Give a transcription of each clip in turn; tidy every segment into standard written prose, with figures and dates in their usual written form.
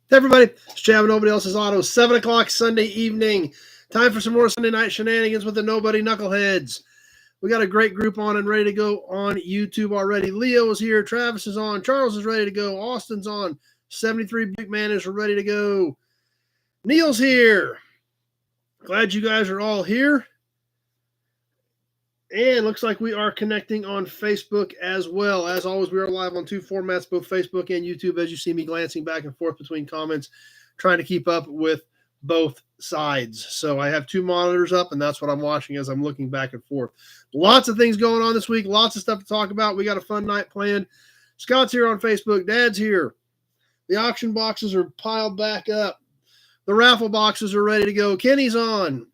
Hey everybody, it's Chad with Nobody Else's Auto. 7 o'clock Sunday evening. Time for some more Sunday night shenanigans with the Nobody Knuckleheads. We got a great group on and ready to go on YouTube already. Leo is here. Travis is on. Charles is ready to go. Austin's on. 73 Big Man is ready to go. Neil's here. Glad you guys are all here. And looks like we are connecting on Facebook as well. As always, we are live on two formats, both Facebook and YouTube, as you see me glancing back and forth between comments, trying to keep up with both sides. So I have two monitors up, and that's what I'm watching as I'm looking back and forth. Lots of things going on this week. Lots of stuff to talk about. We got a fun night planned. Scott's here on Facebook. Dad's here. The auction boxes are piled back up. The raffle boxes are ready to go. Kenny's on.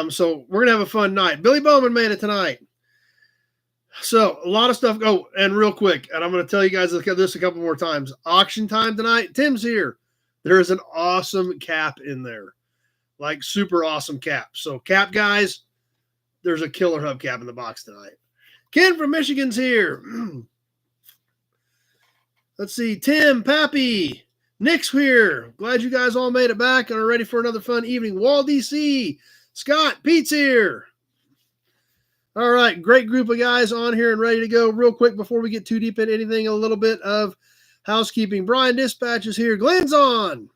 So we're going to have a fun night. Billy Bowman made it tonight. So a lot of stuff. Oh, and real quick, and I'm going to tell you guys this a couple more times. Auction time tonight. Tim's here. There is an awesome cap in there. Like super awesome cap. So cap guys, there's a killer hubcap in the box tonight. Ken from Michigan's here. Let's see. Tim, Pappy, Nick's here. Glad you guys all made it back and are ready for another fun evening. Wall DC. Scott, Pete's here. All right, great group of guys on here and ready to go. Real quick, before we get too deep into anything, a little bit of housekeeping. Brian Dispatch is here. Glenn's on.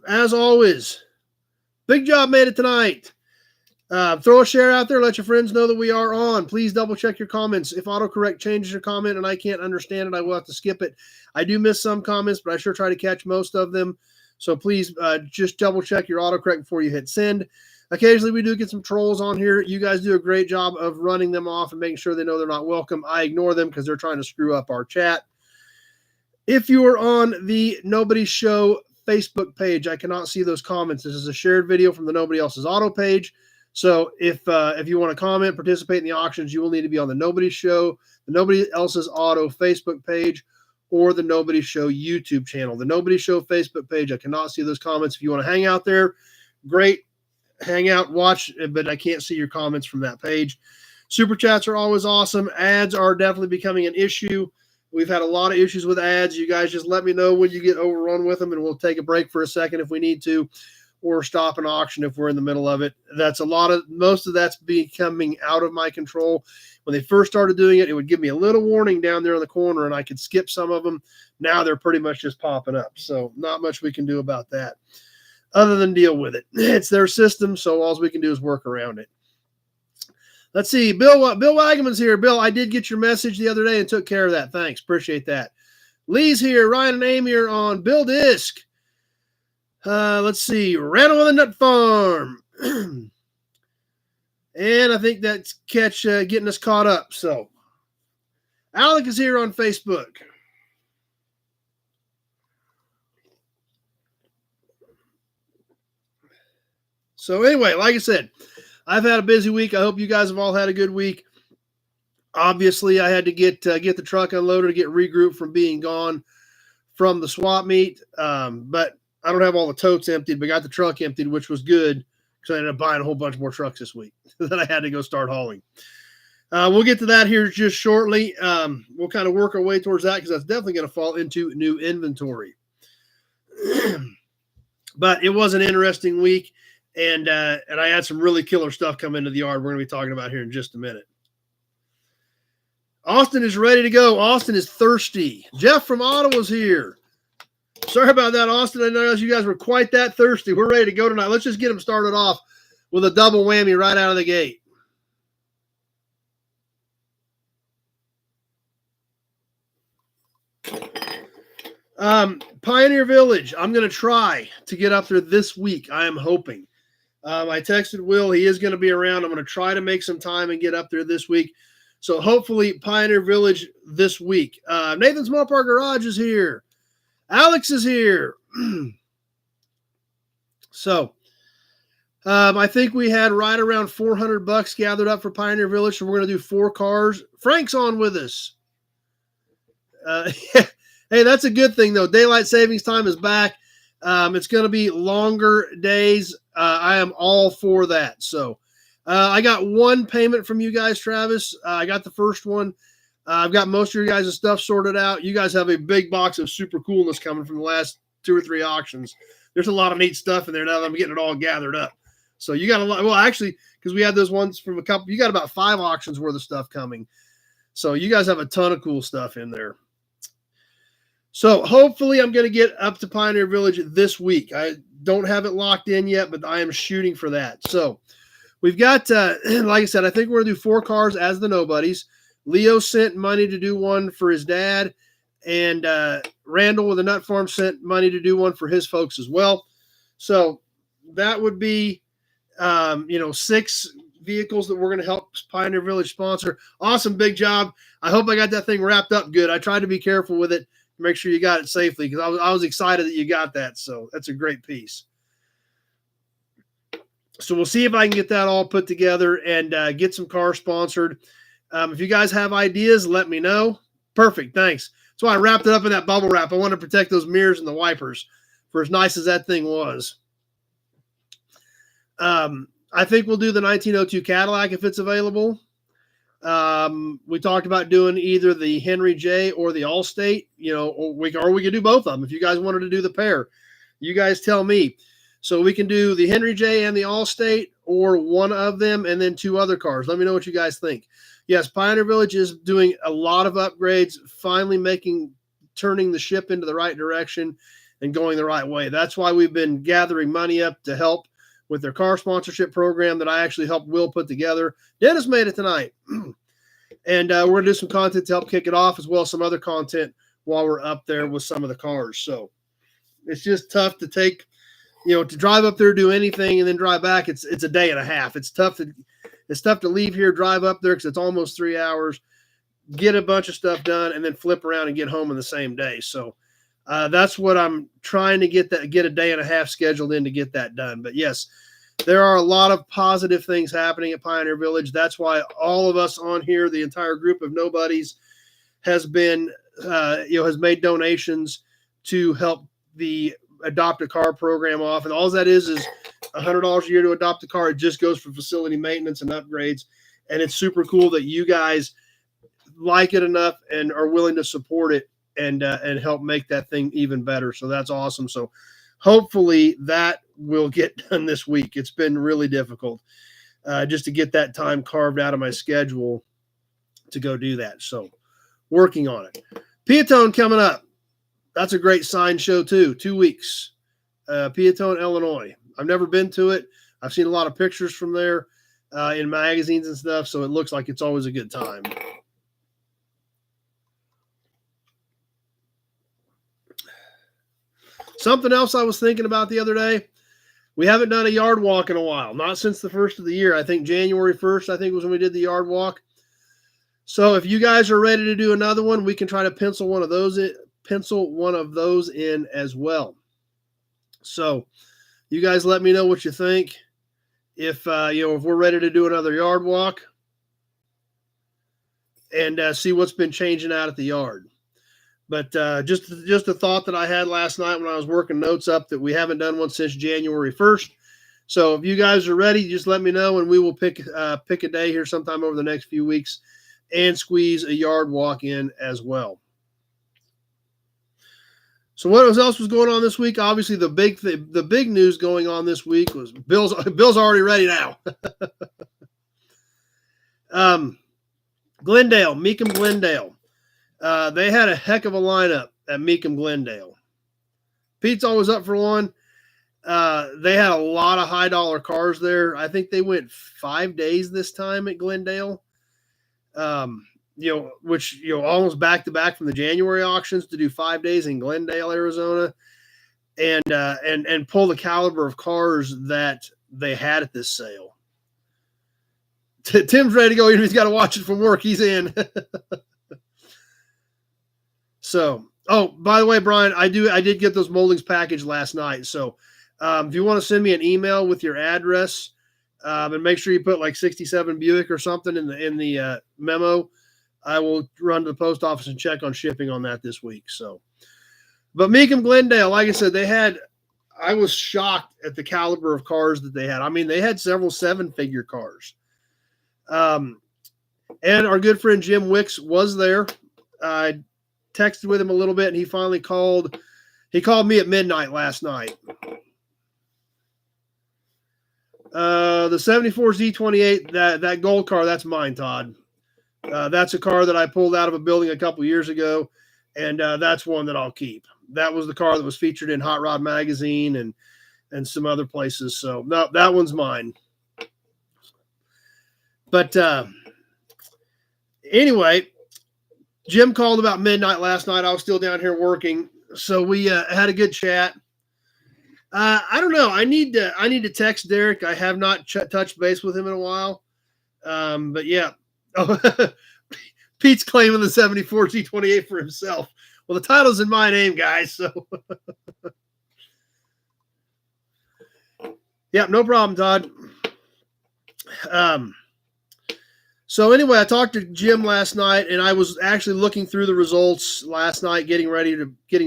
As always, big job made it tonight. Throw a share out there. Let your friends know that we are on. Please double check your comments. If autocorrect changes your comment and I can't understand it, I will have to skip it. I do miss some comments, but I sure try to catch most of them. So please just double check your autocorrect before you hit send. Occasionally we do get some trolls on here. You guys do a great job of running them off and making sure they know they're not welcome. I ignore them because they're trying to screw up our chat. If you are on the Nobody Show Facebook page, I cannot see those comments. This is a shared video from the Nobody Else's Auto page. So if you want to comment, participate in the auctions, you will need to be on the Nobody Show, the Nobody Else's Auto Facebook page, or the Nobody Show YouTube channel. The Nobody Show Facebook page, I cannot see those comments. If you want to hang out there, great. Hang out, watch, but I can't see your comments from that page. Super chats are always awesome. Ads are definitely becoming an issue. We've had a lot of issues with ads. You guys just let me know when you get overrun with them, and we'll take a break for a second if we need to, or stop an auction if we're in the middle of it. Most of that's becoming out of my control. When they first started doing it, it would give me a little warning down there in the corner and I could skip some of them. Now they're pretty much just popping up. So not much we can do about that other than deal with it. It's their system, so all we can do is work around it. Let's see. Bill Wagaman's here. Bill, I did get your message the other day and took care of that. Thanks. Appreciate that. Lee's here. Ryan and Amy are on. Bill Disc. Let's see. Randall on the Nut Farm. And I think that's getting us caught up. So Alec is here on Facebook. So anyway, like I said, I've had a busy week. I hope you guys have all had a good week. Obviously, I had to get the truck unloaded to get regrouped from being gone from the swap meet. But I don't have all the totes emptied, but got the truck emptied, which was good because I ended up buying a whole bunch more trucks this week that I had to go start hauling. We'll get to that here just shortly. We'll kind of work our way towards that because that's definitely going to fall into new inventory. But it was an interesting week, and I had some really killer stuff come into the yard we're going to be talking about here in just a minute. Austin is ready to go. Austin is thirsty. Jeff from Ottawa's here. Sorry about that, Austin. I know you guys were quite that thirsty. We're ready to go tonight. Let's just get them started off with a double whammy right out of the gate. Pioneer Village. I'm going to try to get up there this week. I am hoping. I texted Will. He is going to be around. I'm going to try to make some time and get up there this week. So hopefully Pioneer Village this week. Nathan's Mopar Garage is here. Alex is here. So I think we had right around $400 gathered up for Pioneer Village. So we're going to do 4 cars. Frank's on with us. Hey, that's a good thing, though. Daylight savings time is back. It's going to be longer days. I am all for that. So I got one payment from you guys, Travis. I got the first one. I've got most of your guys' stuff sorted out. You guys have a big box of super coolness coming from the last 2 or 3 auctions. There's a lot of neat stuff in there now that I'm getting it all gathered up. So you got a lot. Well, actually, because we had those ones from a couple, you got about 5 auctions worth of stuff coming. So you guys have a ton of cool stuff in there. So hopefully I'm going to get up to Pioneer Village this week. I don't have it locked in yet, but I am shooting for that. So we've got, like I said, I think we're going to do 4 cars as the nobodies. Leo sent money to do one for his dad, and Randall with the Nut Farm sent money to do one for his folks as well. So that would be, 6 vehicles that we're going to help Pioneer Village sponsor. Awesome, big job. I hope I got that thing wrapped up good. I tried to be careful with it, make sure you got it safely, because I was excited that you got that. So that's a great piece. So we'll see if I can get that all put together and get some cars sponsored. If you guys have ideas, let me know. Perfect. Thanks. That's why I wrapped it up in that bubble wrap. I want to protect those mirrors and the wipers, for as nice as that thing was. I think we'll do the 1902 Cadillac if it's available. We talked about doing either the Henry J or the Allstate, or we could do both of them. If you guys wanted to do the pair, you guys tell me. So we can do the Henry J and the Allstate, or one of them and then 2 other cars. Let me know what you guys think. Yes, Pioneer Village is doing a lot of upgrades, finally turning the ship into the right direction and going the right way. That's why we've been gathering money up to help with their car sponsorship program that I actually helped Will put together. Dennis made it tonight. And we're going to do some content to help kick it off, as well as some other content while we're up there with some of the cars. So it's just tough to take, to drive up there, do anything, and then drive back. It's a day and a half. It's tough to leave here, drive up there, because it's almost 3 hours, get a bunch of stuff done, and then flip around and get home in the same day. So that's what I'm trying to get a day and a half scheduled in to get that done. But yes, there are a lot of positive things happening at Pioneer Village. That's why all of us on here, the entire group of nobodies, has been, has made donations to help the Adopt a Car program off. And all that is $100 a year to adopt a car. It just goes for facility maintenance and upgrades. And it's super cool that you guys like it enough and are willing to support it and help make that thing even better. So that's awesome. So hopefully that will get done this week. It's been really difficult just to get that time carved out of my schedule to go do that. So working on it. Piatone coming up. That's a great sign show too. 2 weeks. Piatone, Illinois. I've never been to it. I've seen a lot of pictures from there in magazines and stuff, so it looks like it's always a good time. Something else I was thinking about the other day, we haven't done a yard walk in a while, not since the first of the year. I think January 1st, was when we did the yard walk. So if you guys are ready to do another one, we can try to pencil one of those in as well. So you guys let me know what you think. If we're ready to do another yard walk and see what's been changing out at the yard. But just a thought that I had last night when I was working notes up, that we haven't done one since January 1st. So if you guys are ready, just let me know, and we will pick a day here sometime over the next few weeks and squeeze a yard walk in as well. So what else was going on this week? Obviously, the big news going on this week was Bill's already ready now. Glendale, Mecum Glendale. They had a heck of a lineup at Mecum Glendale. Pete's always up for one. They had a lot of high dollar cars there. I think they went 5 days this time at Glendale. Which almost back to back from the January auctions to do 5 days in Glendale, Arizona, and pull the caliber of cars that they had at this sale. Tim's ready to go. He's got to watch it from work. He's in. So, by the way, Brian, I did get those moldings packaged last night. So, if you want to send me an email with your address, and make sure you put like 67 Buick or something in the memo, I will run to the post office and check on shipping on that this week. So, but Mecum Glendale, like I said, I was shocked at the caliber of cars that they had. I mean, they had several 7-figure cars. And our good friend Jim Wicks was there. I texted with him a little bit, and he finally called. He called me at midnight last night. The 74 Z28, that gold car, that's mine, Todd. That's a car that I pulled out of a building a couple years ago, and that's one that I'll keep. That was the car that was featured in Hot Rod Magazine and some other places. So no, that one's mine. But anyway, Jim called about midnight last night. I was still down here working, so we had a good chat. I don't know. I need to text Derek. I have not touched base with him in a while. But yeah. Oh, Pete's claiming the 74 G28 for himself. Well, the title's in my name, guys. So yeah, no problem, Todd. So anyway, I talked to Jim last night, and I was actually looking through the results last night, getting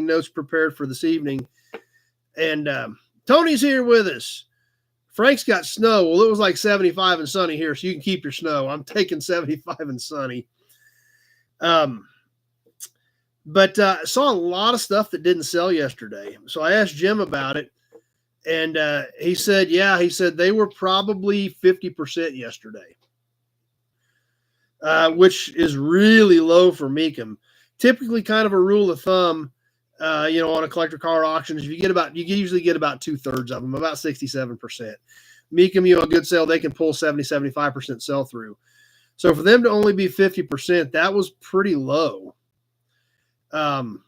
notes prepared for this evening. And Tony's here with us. Frank's got snow. Well, it was like 75 and sunny here, so you can keep your snow. I'm taking 75 and sunny. But I saw a lot of stuff that didn't sell yesterday. So I asked Jim about it, and he said they were probably 50% yesterday, which is really low for Mecum. Typically, kind of a rule of thumb, on a collector car auction, you usually get about 2/3 of them, about 67%. Mecum, a good sale, they can pull 70-75% sell through. So for them to only be 50%, that was pretty low. But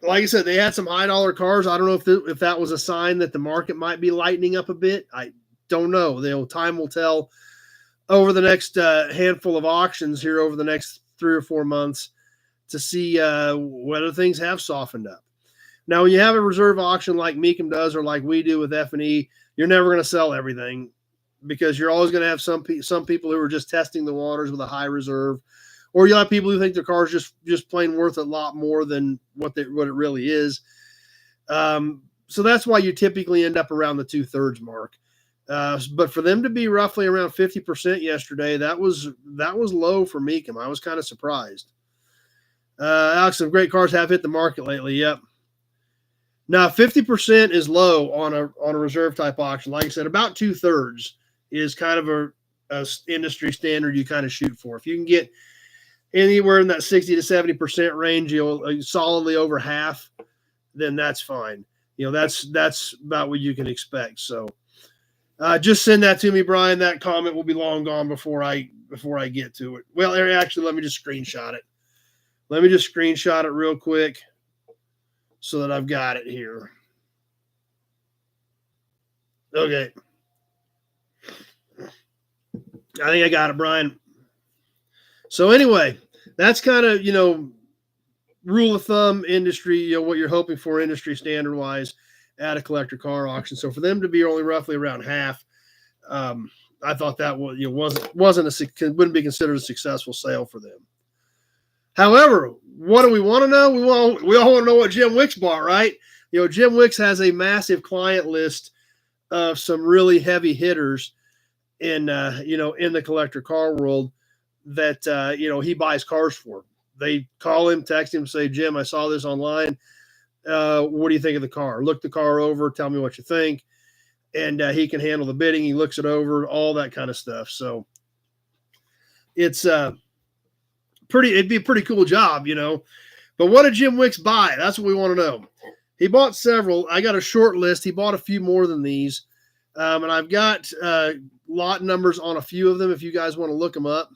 like I said, they had some high dollar cars. I don't know if that was a sign that the market might be lightening up a bit. I don't know. Time will tell over the next handful of auctions here over the next 3 or 4 months to see whether things have softened up. Now, when you have a reserve auction like Mecum does or like we do with F&E, you're never going to sell everything because you're always going to have some people who are just testing the waters with a high reserve, or you'll have people who think their car is just plain worth a lot more than what it really is. So that's why you typically end up around the 2/3 mark. But for them to be roughly around 50% yesterday, that was low for Mecum. I was kind of surprised. Alex, some great cars have hit the market lately. Yep. Now, 50% is low on a reserve type auction. Like I said, about 2/3 is kind of a industry standard you kind of shoot for. If you can get anywhere in that 60 to 70% range, solidly over half, then that's fine. That's about what you can expect. So just send that to me, Brian. That comment will be long gone before I get to it. Well, actually, let me just screenshot it. Let me just screenshot it real quick so that I've got it here. Okay. I think I got it, Brian. So anyway, that's kind of, rule of thumb industry, what you're hoping for industry standard wise at a collector car auction. So for them to be only roughly around half, I thought that wouldn't be considered a successful sale for them. However, what do we want to know? We all want to know what Jim Wicks bought, right? Jim Wicks has a massive client list of some really heavy hitters in the collector car world that he buys cars for. They call him, text him, say, Jim, I saw this online. What do you think of the car? Look the car over, tell me what you think. And he can handle the bidding. He looks it over, all that kind of stuff. So it's it'd be a pretty cool job, But what did Jim Wicks buy? That's what we want to know. He bought several. I got a short list. He bought a few more than these. And I've got lot numbers on a few of them if you guys want to look them up.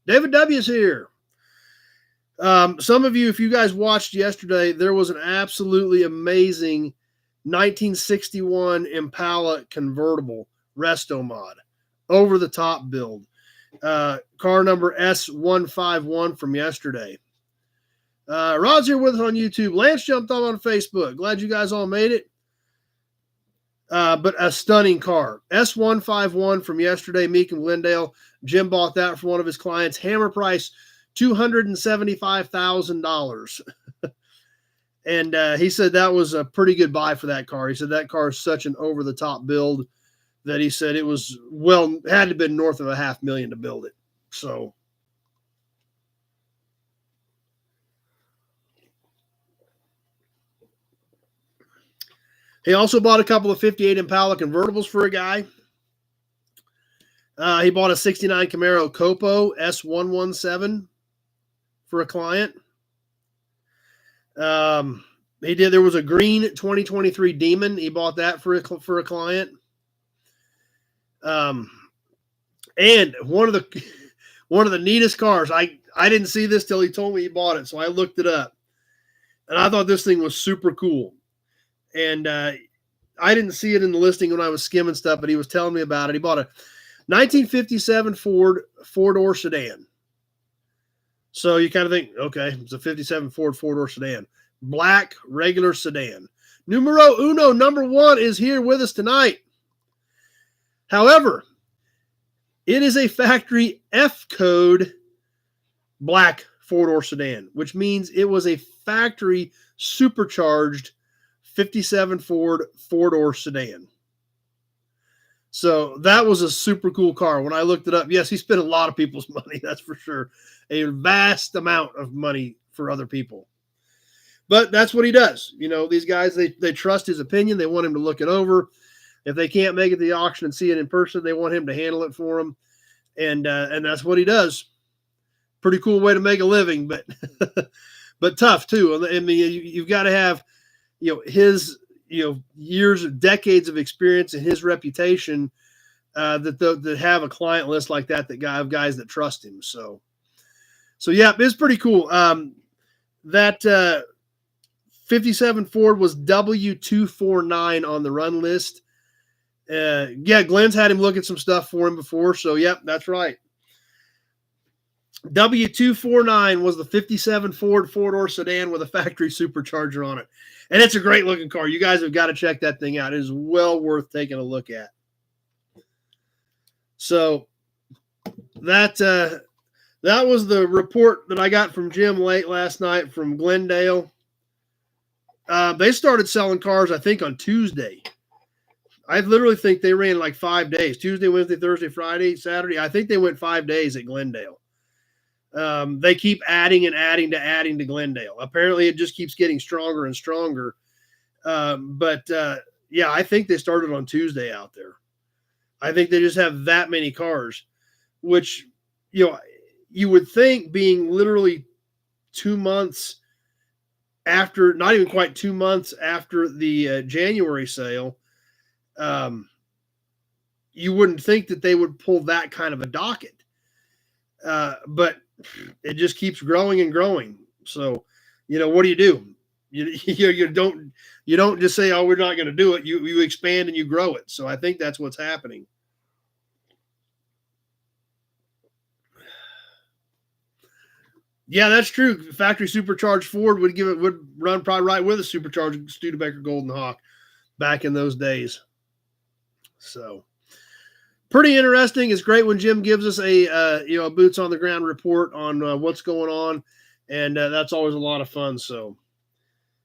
David W. is here. Some of you, if you guys watched yesterday, there was an absolutely amazing 1961 Impala convertible resto mod, over the top build. Car number S151 from yesterday. Rod's here with us on YouTube. Lance jumped on Facebook. Glad you guys all made it. But a stunning car. S151 from yesterday, Mecum Glendale. Jim bought that for one of his clients. Hammer price, $275,000. And he said that was a pretty good buy for that car. He said that car is such an over-the-top build that he said it was, well, had to have been north of $500,000 to build it. So he also bought a couple of 58 Impala convertibles for a guy. He bought a 69 Camaro Copo S117 for a client. There was a green 2023 Demon. He bought that for a client. And one of the neatest cars. I didn't see this till he told me he bought it, so I looked it up, and I thought this thing was super cool. And I didn't see it in the listing when I was skimming stuff, but he was telling me about it. He bought a 1957 Ford four-door sedan. So you kind of think, okay, it's a 57 Ford four-door sedan. Black, regular sedan. Numero uno, number one, is here with us tonight. However, it is a factory F code black four-door sedan, which means it was a factory supercharged 57 Ford four-door sedan. So that was a super cool car. When I looked it up, yes, he spent a lot of people's money, that's for sure. A vast amount of money for other people. But that's what he does. You know, these guys, they trust his opinion. They want him to look it over. If they can't make it to the auction and see it in person, they want him to handle it for them. And that's what he does. Pretty cool way to make a living, but but tough too. I mean, you've got to have, his, years of decades of experience and his reputation that have a client list like that have guys that trust him. So yeah, it's pretty cool. That 57 Ford was W249 on the run list. Yeah, Glenn's had him look at some stuff for him before. So, yep, that's right. W249 was the 57 Ford four-door sedan with a factory supercharger on it. And it's a great looking car. You guys have got to check that thing out. It is well worth taking a look at. So that was the report that I got from Jim late last night from Glendale. They started selling cars, I think, on Tuesday. I literally think they ran like 5 days. Tuesday, Wednesday, Thursday, Friday, Saturday. I think they went 5 days at Glendale. They keep adding to Glendale. Apparently, it just keeps getting stronger and stronger. Yeah, I think they started on Tuesday out there. I think they just have that many cars, which, you would think being literally 2 months after, not even quite 2 months after the January sale, you wouldn't think that they would pull that kind of a docket. But it just keeps growing and growing. So, what do? You don't just say, oh, we're not going to do it. You expand and you grow it. So I think that's what's happening. Yeah, that's true. Factory supercharged Ford would run probably right with a supercharged Studebaker Golden Hawk back in those days. So pretty interesting. It's great when Jim gives us a boots on the ground report on what's going on, and that's always a lot of fun. So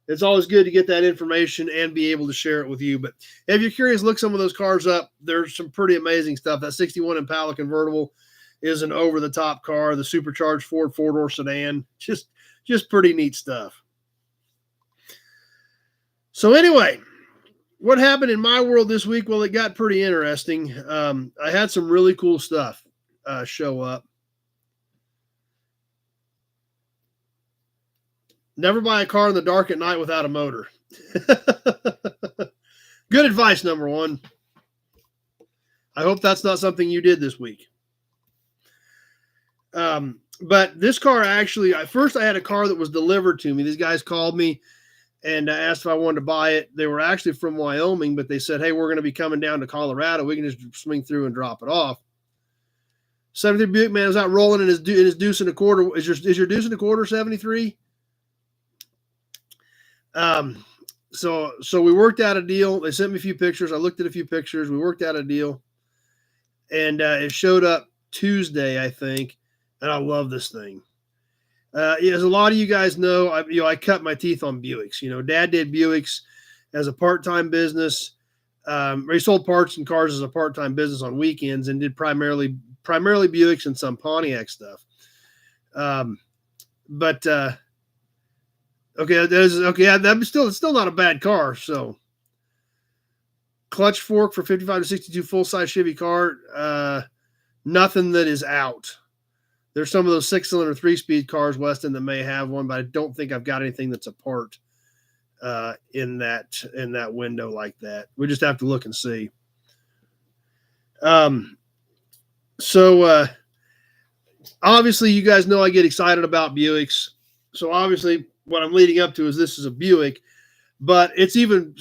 it's always good to get that information and be able to share it with you. But if you're curious, look some of those cars up. There's some pretty amazing stuff. That 61 Impala convertible is an over-the-top car. The supercharged Ford four-door sedan, just pretty neat stuff. So anyway, what happened in my world this week? Well, it got pretty interesting. I had some really cool stuff show up. Never buy a car in the dark at night without a motor. Good advice, number one. I hope that's not something you did this week. But this car actually, first I had a car that was delivered to me. These guys called me and asked if I wanted to buy it. They were actually from Wyoming, but they said, hey, we're going to be coming down to Colorado. We can just swing through and drop it off. 73 Buick man was out rolling in his deuce and a quarter. Is your deuce and a quarter 73? So we worked out a deal. They sent me a few pictures. I looked at a few pictures. We worked out a deal, and it showed up Tuesday, I think. And I love this thing. As a lot of you guys know, I cut my teeth on Buicks. Dad did Buicks as a part-time business. He sold parts and cars as a part-time business on weekends and did primarily Buicks and some Pontiac stuff. Okay, that's still not a bad car. So clutch fork for 55 to 62 full-size Chevy car. Nothing that is out. There's some of those 6-cylinder 3-speed cars, Weston, that may have one, but I don't think I've got anything that's a part in that window like that. We just have to look and see. So obviously you guys know I get excited about Buicks. So obviously what I'm leading up to is this is a Buick, but it's even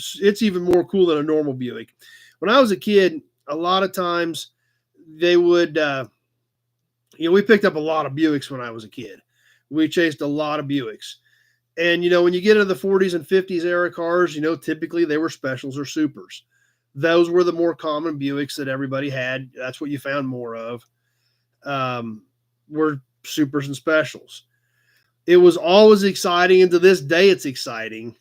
more cool than a normal Buick. When I was a kid, a lot of times they would, we picked up a lot of Buicks when I was a kid. We chased a lot of Buicks. And, when you get into the 40s and 50s era cars, typically they were specials or supers. Those were the more common Buicks that everybody had. That's what you found more of, were supers and specials. It was always exciting, and to this day it's exciting.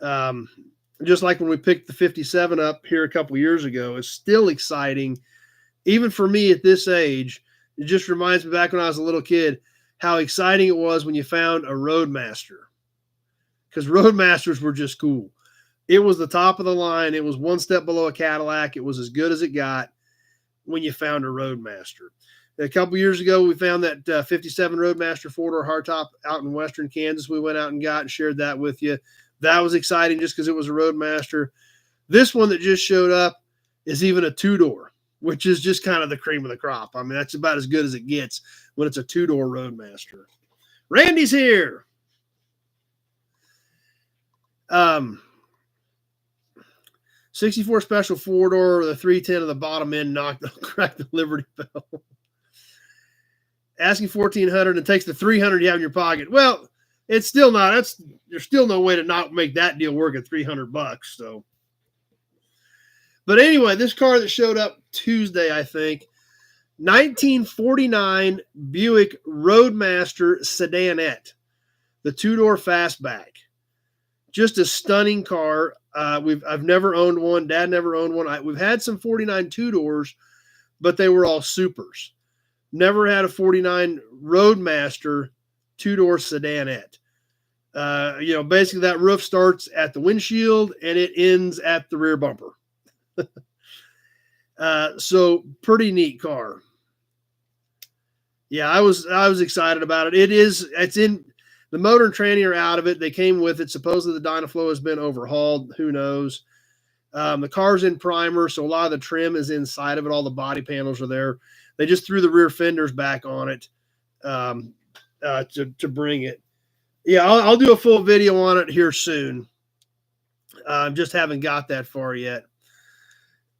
Just like when we picked the 57 up here a couple years ago, it's still exciting. Even for me at this age, it just reminds me back when I was a little kid, how exciting it was when you found a Roadmaster, because Roadmasters were just cool. It was the top of the line. It was one step below a Cadillac. It was as good as it got when you found a Roadmaster. A couple years ago, we found that 57 Roadmaster 4-door hardtop out in western Kansas. We went out and got and shared that with you. That was exciting just because it was a Roadmaster. This one that just showed up is even a 2-door, which is just kind of the cream of the crop. I mean, that's about as good as it gets when it's a 2-door Roadmaster. Randy's here. 64 special 4-door, the 310 of the bottom end cracked the Liberty Bell. Asking $1,400 and takes the $300 you have in your pocket. Well, it's still not. There's still no way to not make that deal work at $300. So, but anyway, this car that showed up Tuesday, I think, 1949 Buick Roadmaster Sedanette, the 2-door fastback. Just a stunning car. I've never owned one. Dad never owned one. We've had some 49 2-doors, but they were all supers. Never had a 49 Roadmaster 2-door sedanette. Basically that roof starts at the windshield and it ends at the rear bumper. So pretty neat car. Yeah, I was excited about it. It's in the motor and tranny are out of it. They came with it. Supposedly the Dynaflow has been overhauled. Who knows? The car's in primer, so a lot of the trim is inside of it. All the body panels are there. They just threw the rear fenders back on it to bring it. Yeah, I'll do a full video on it here soon. Just haven't got that far yet.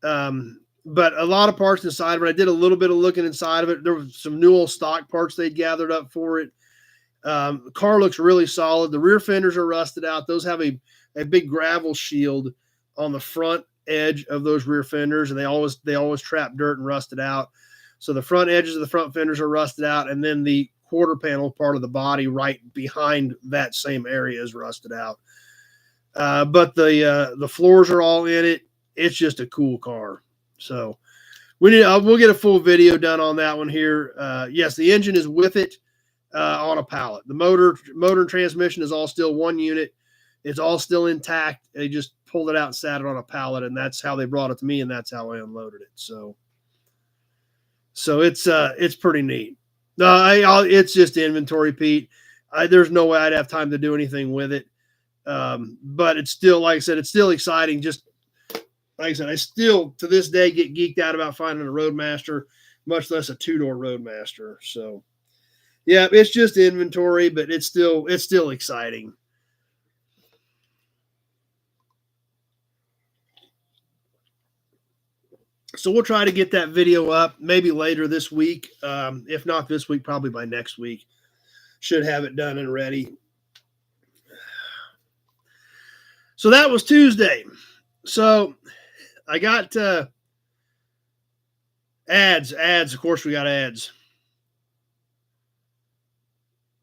But a lot of parts inside of it. I did a little bit of looking inside of it. There was some new old stock parts they'd gathered up for it. The car looks really solid. The rear fenders are rusted out. Those have a big gravel shield on the front edge of those rear fenders, and they always trap dirt and rust it out. So the front edges of the front fenders are rusted out, and then the quarter panel part of the body right behind that same area is rusted out. But the floors are all in it. It's just a cool car. So we'll get a full video done on that one here. Yes, the engine is with it on a pallet. The motor and transmission is all still one unit. It's all still intact. They just pulled it out and sat it on a pallet, and that's how they brought it to me, and that's how I unloaded it. So it's pretty neat. No, it's just inventory, Pete. There's no way I'd have time to do anything with it. But it's still, like I said, it's still exciting. Just like I said, I still to this day get geeked out about finding a Roadmaster, much less a 2-door Roadmaster. So yeah, it's just inventory, but it's still exciting. So we'll try to get that video up maybe later this week. If not this week, probably by next week. Should have it done and ready. So that was Tuesday. So I got ads. Of course, we got ads.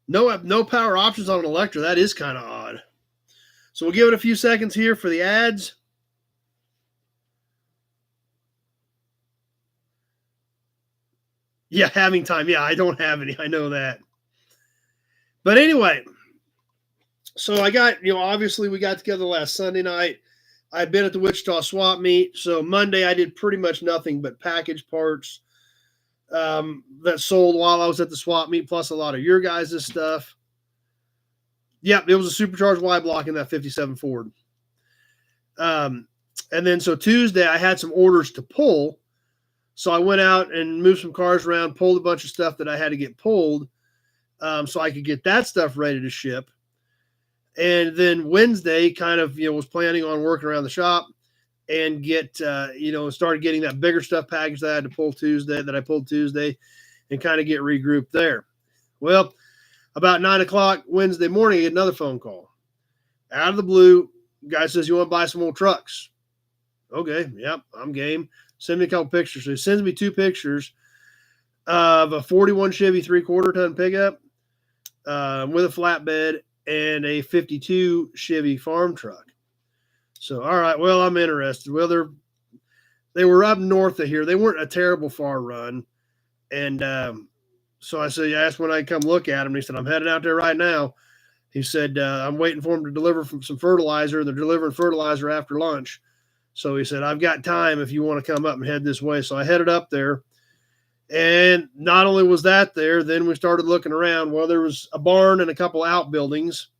No power options on an Electra. That is kind of odd. So we'll give it a few seconds here for the ads. Yeah, having time. Yeah, I don't have any. I know that. But anyway, so I got, obviously we got together last Sunday night. I'd been at the Wichita swap meet. So Monday I did pretty much nothing but package parts that sold while I was at the swap meet, plus a lot of your guys' stuff. Yep, it was a supercharged Y block in that 57 Ford. And then so Tuesday I had some orders to pull. So I went out and moved some cars around, pulled a bunch of stuff that I had to get pulled so I could get that stuff ready to ship. And then Wednesday kind of, was planning on working around the shop and get, started getting that bigger stuff package that I had to pull Tuesday, that I pulled Tuesday, and kind of get regrouped there. Well, about 9 o'clock Wednesday morning, I get another phone call. Out of the blue, guy says, "You want to buy some old trucks?" Okay, yep, I'm game. Send me a couple pictures. So he sends me 2 pictures of a 41 Chevy 3/4 ton pickup with a flatbed and a 52 Chevy farm truck. So, all right, well, I'm interested. Well, they were up north of here. They weren't a terrible far run. And so I said, I asked when I'd come look at them. He said, "I'm heading out there right now." He said, "I'm waiting for them to deliver some fertilizer. They're delivering fertilizer after lunch." So he said, "I've got time if you want to come up and head this way." So I headed up there. And not only was that there, then we started looking around. Well, there was a barn and a couple outbuildings.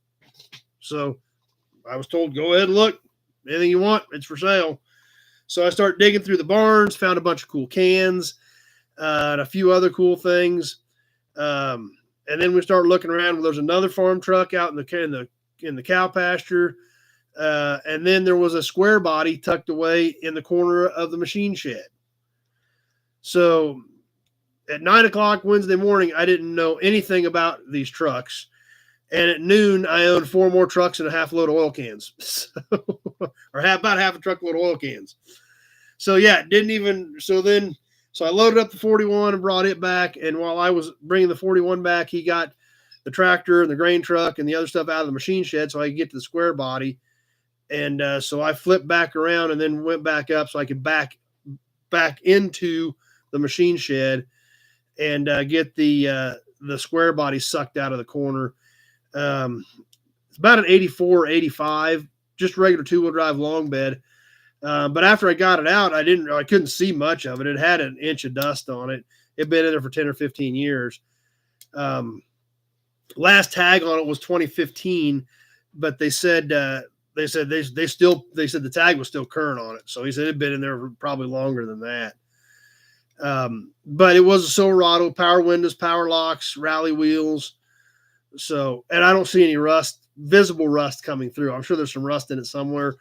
So I was told, "Go ahead and look. Anything you want, it's for sale." So I started digging through the barns, found a bunch of cool cans and a few other cool things. And then we started looking around. Well, there's another farm truck out in the cow pasture. And then there was a square body tucked away in the corner of the machine shed. So at 9 o'clock Wednesday morning, I didn't know anything about these trucks. And at noon, I owned 4 more trucks and a half load of oil cans. Or about half a truckload of oil cans. So yeah, so I loaded up the 41 and brought it back. And while I was bringing the 41 back, he got the tractor and the grain truck and the other stuff out of the machine shed so I could get to the square body. And so I flipped back around and then went back up so I could back into the machine shed and get the square body sucked out of the corner. It's about an 84, 85, just regular 2-wheel drive long bed. But after I got it out, I couldn't see much of it. It had an inch of dust on it. It'd been in there for 10 or 15 years. Last tag on it was 2015, but they said the tag was still current on it. So he said it'd been in there for probably longer than that. But it was a Silverado, power windows, power locks, rally wheels. So, and I don't see any visible rust coming through. I'm sure there's some rust in it somewhere,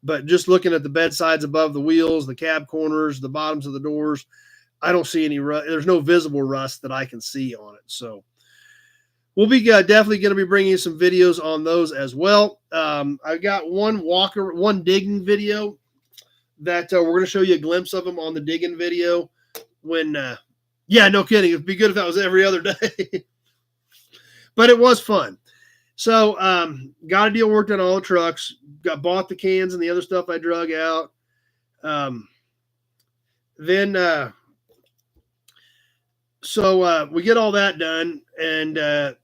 but just looking at the bedsides above the wheels, the cab corners, the bottoms of the doors, I don't see any rust. There's no visible rust that I can see on it. So we'll be definitely going to be bringing you some videos on those as well. I got one digging video that we're going to show you a glimpse of them on the digging video when, yeah, no kidding. It'd be good if that was every other day. But it was fun. So got a deal worked on all the trucks. Bought the cans and the other stuff I drug out. So we get all that done. And the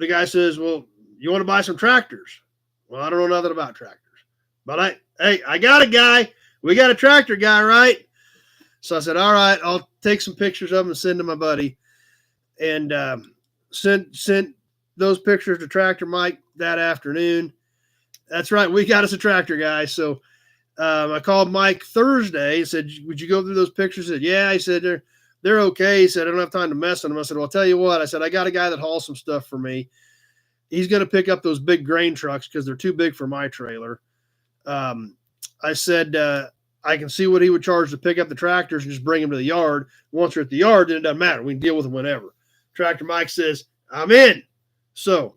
guy says, "Well, you want to buy some tractors?" Well, I don't know nothing about tractors. But I got a guy. We got a tractor guy, right? So I said, "All right, I'll take some pictures of them and send to my buddy." And sent those pictures to Tractor Mike that afternoon. That's right. We got us a tractor guy. So I called Mike Thursday and said, "Would you go through those pictures?" He said, "Yeah." He said, they're okay. He said, "I don't have time to mess with them." I said, "Well, I'll tell you what." I said, "I got a guy that hauls some stuff for me. He's going to pick up those big grain trucks because they're too big for my trailer." I said, "I can see what he would charge to pick up the tractors and just bring them to the yard. Once they're at the yard, then it doesn't matter. We can deal with them whenever." Tractor Mike says, "I'm in." So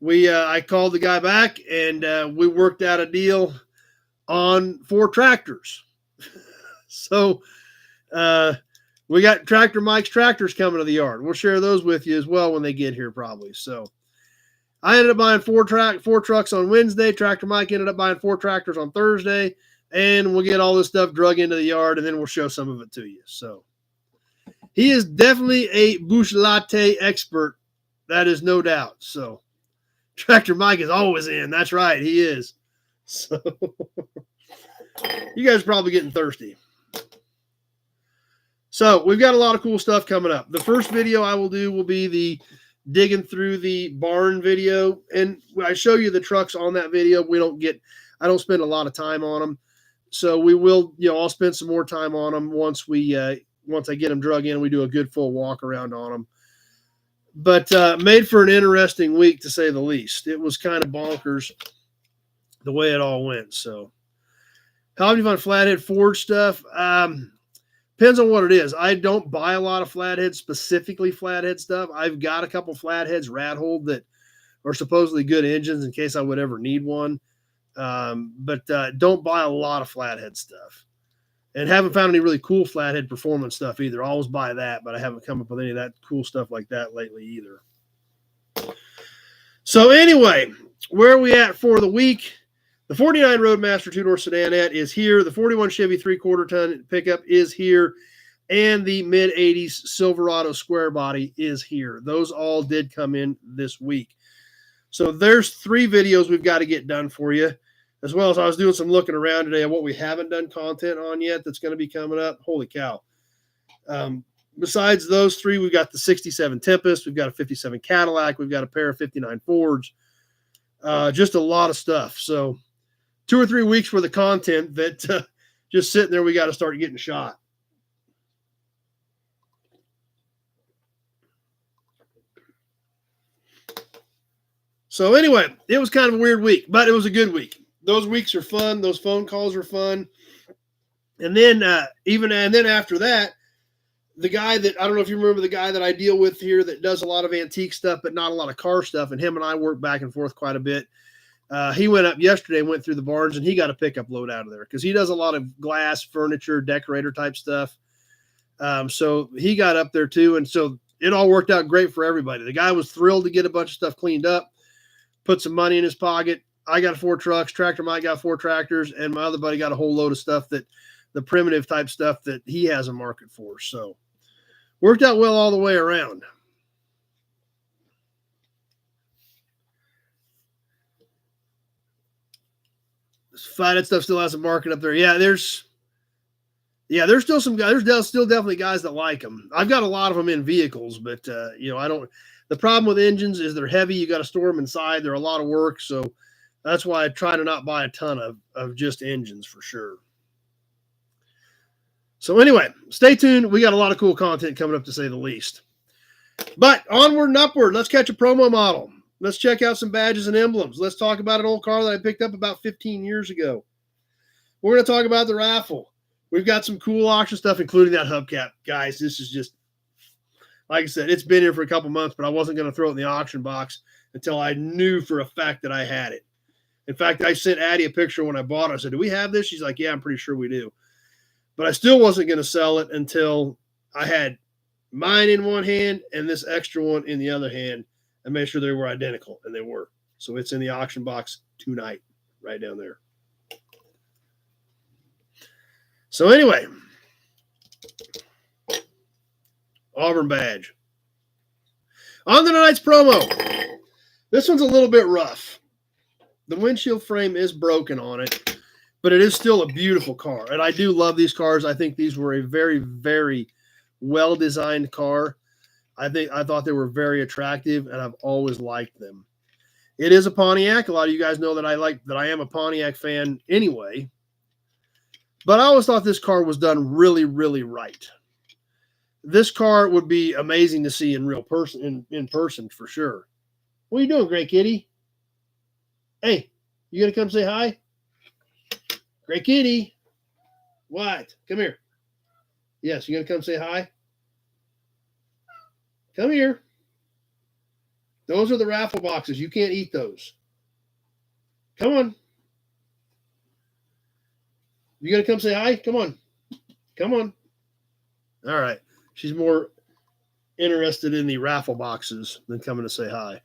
I called the guy back and we worked out a deal on 4 tractors. So we got Tractor Mike's tractors coming to the yard. We'll share those with you as well when they get here probably. So I ended up buying 4 trucks on Wednesday. Tractor Mike ended up buying 4 tractors on Thursday, and we'll get all this stuff drug into the yard and then we'll show some of it to you. So He is definitely a bush latte expert. That is no doubt. So Tractor Mike is always in. That's right. He is. So you guys are probably getting thirsty. So we've got a lot of cool stuff coming up. The first video I will do will be the digging through the barn video. And I show you the trucks on that video. I don't spend a lot of time on them. So we will, I'll spend some more time on them once I get them drug in, we do a good full walk around on them. But made for an interesting week, to say the least. It was kind of bonkers the way it all went. So how do you find flathead forge stuff? Depends on what it is. I don't buy a lot of flatheads, specifically flathead stuff. I've got a couple flatheads rattled that are supposedly good engines in case I would ever need one. But don't buy a lot of flathead stuff. And haven't found any really cool flathead performance stuff either. I always buy that, but I haven't come up with any of that cool stuff like that lately either. So anyway, where are we at for the week? The 49 Roadmaster two-door sedanette is here. The 41 Chevy 3/4 ton pickup is here. And the mid-80s Silverado square body is here. Those all did come in this week. So there's 3 videos we've got to get done for you. As well as I was doing some looking around today at what we haven't done content on yet that's going to be coming up. Holy cow. Besides those 3, we've got the 67 Tempest. We've got a 57 Cadillac. We've got a pair of 59 Fords. Just a lot of stuff. So 2 or 3 weeks worth of content that just sitting there, we got to start getting shot. So anyway, it was kind of a weird week, but it was a good week. Those weeks are fun. Those phone calls are fun. And then after that, the guy that, I don't know if you remember the guy that I deal with here that does a lot of antique stuff, but not a lot of car stuff. And him and I work back and forth quite a bit. He went up yesterday, went through the barns, and he got a pickup load out of there because he does a lot of glass, furniture, decorator type stuff. So he got up there too. And so it all worked out great for everybody. The guy was thrilled to get a bunch of stuff cleaned up, put some money in his pocket. I got 4 trucks. Tractor Mike got 4 tractors, and my other buddy got a whole load of stuff that the primitive type stuff that he has a market for. So worked out well all the way around. This flathead stuff still has a market up there. Yeah, there's still some guys. There's still definitely guys that like them. I've got a lot of them in vehicles, but I don't. The problem with engines is they're heavy. You got to store them inside. They're a lot of work, so that's why I try to not buy a ton of just engines for sure. So anyway, stay tuned. We got a lot of cool content coming up, to say the least. But onward and upward. Let's catch a promo model. Let's check out some badges and emblems. Let's talk about an old car that I picked up about 15 years ago. We're going to talk about the Raffle. We've got some cool auction stuff, including that hubcap. Guys, this is just, like I said, it's been here for a couple months, but I wasn't going to throw it in the auction box until I knew for a fact that I had it. In fact, I sent Addie a picture when I bought it. I said, do we have this? She's like, yeah, I'm pretty sure we do. But I still wasn't going to sell it until I had mine in one hand and this extra one in the other hand and made sure they were identical, and they were. So it's in the auction box tonight, right down there. So anyway, Auburn badge. On to tonight's promo. This one's a little bit rough. The windshield frame is broken on it, but it is still a beautiful car. And I do love these cars. I think these were a very, very well-designed car. I thought they were very attractive, and I've always liked them. It is a Pontiac. A lot of you guys know that I am a Pontiac fan anyway. But I always thought this car was done really, really right. This car would be amazing to see in real person, in person for sure. What are you doing, Great Kitty? Hey, you gonna come say hi? Great Kitty. What? Come here. Yes, you gonna come say hi? Come here. Those are the raffle boxes. You can't eat those. Come on. You gonna come say hi? Come on. Come on. All right. She's more interested in the raffle boxes than coming to say hi.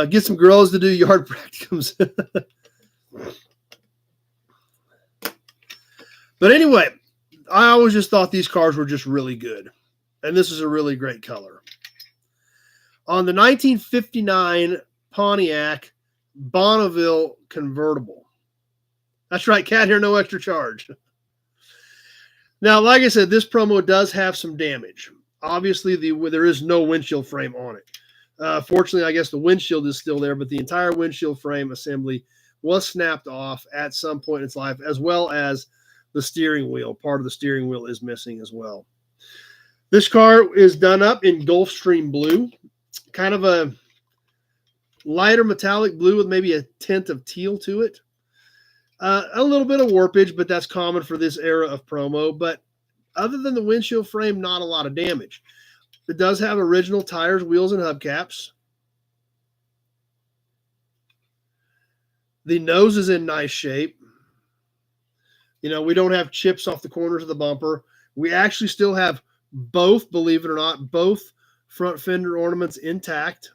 Get some girls to do yard practicums. But anyway, I always just thought these cars were just really good. And this is a really great color. On the 1959 Pontiac Bonneville convertible. That's right, Cat here, no extra charge. Now, like I said, this promo does have some damage. Obviously, there is no windshield frame on it. Fortunately, I guess the windshield is still there, but the entire windshield frame assembly was snapped off at some point in its life, as well as the steering wheel. Part of the steering wheel is missing as well. This car is done up in Gulfstream blue, kind of a lighter metallic blue with maybe a tint of teal to it. A little bit of warpage, but that's common for this era of promo. But other than the windshield frame, not a lot of damage. It does have original tires, wheels, and hubcaps. The nose is in nice shape. You know, we don't have chips off the corners of the bumper. We actually still have both, believe it or not, both front fender ornaments intact.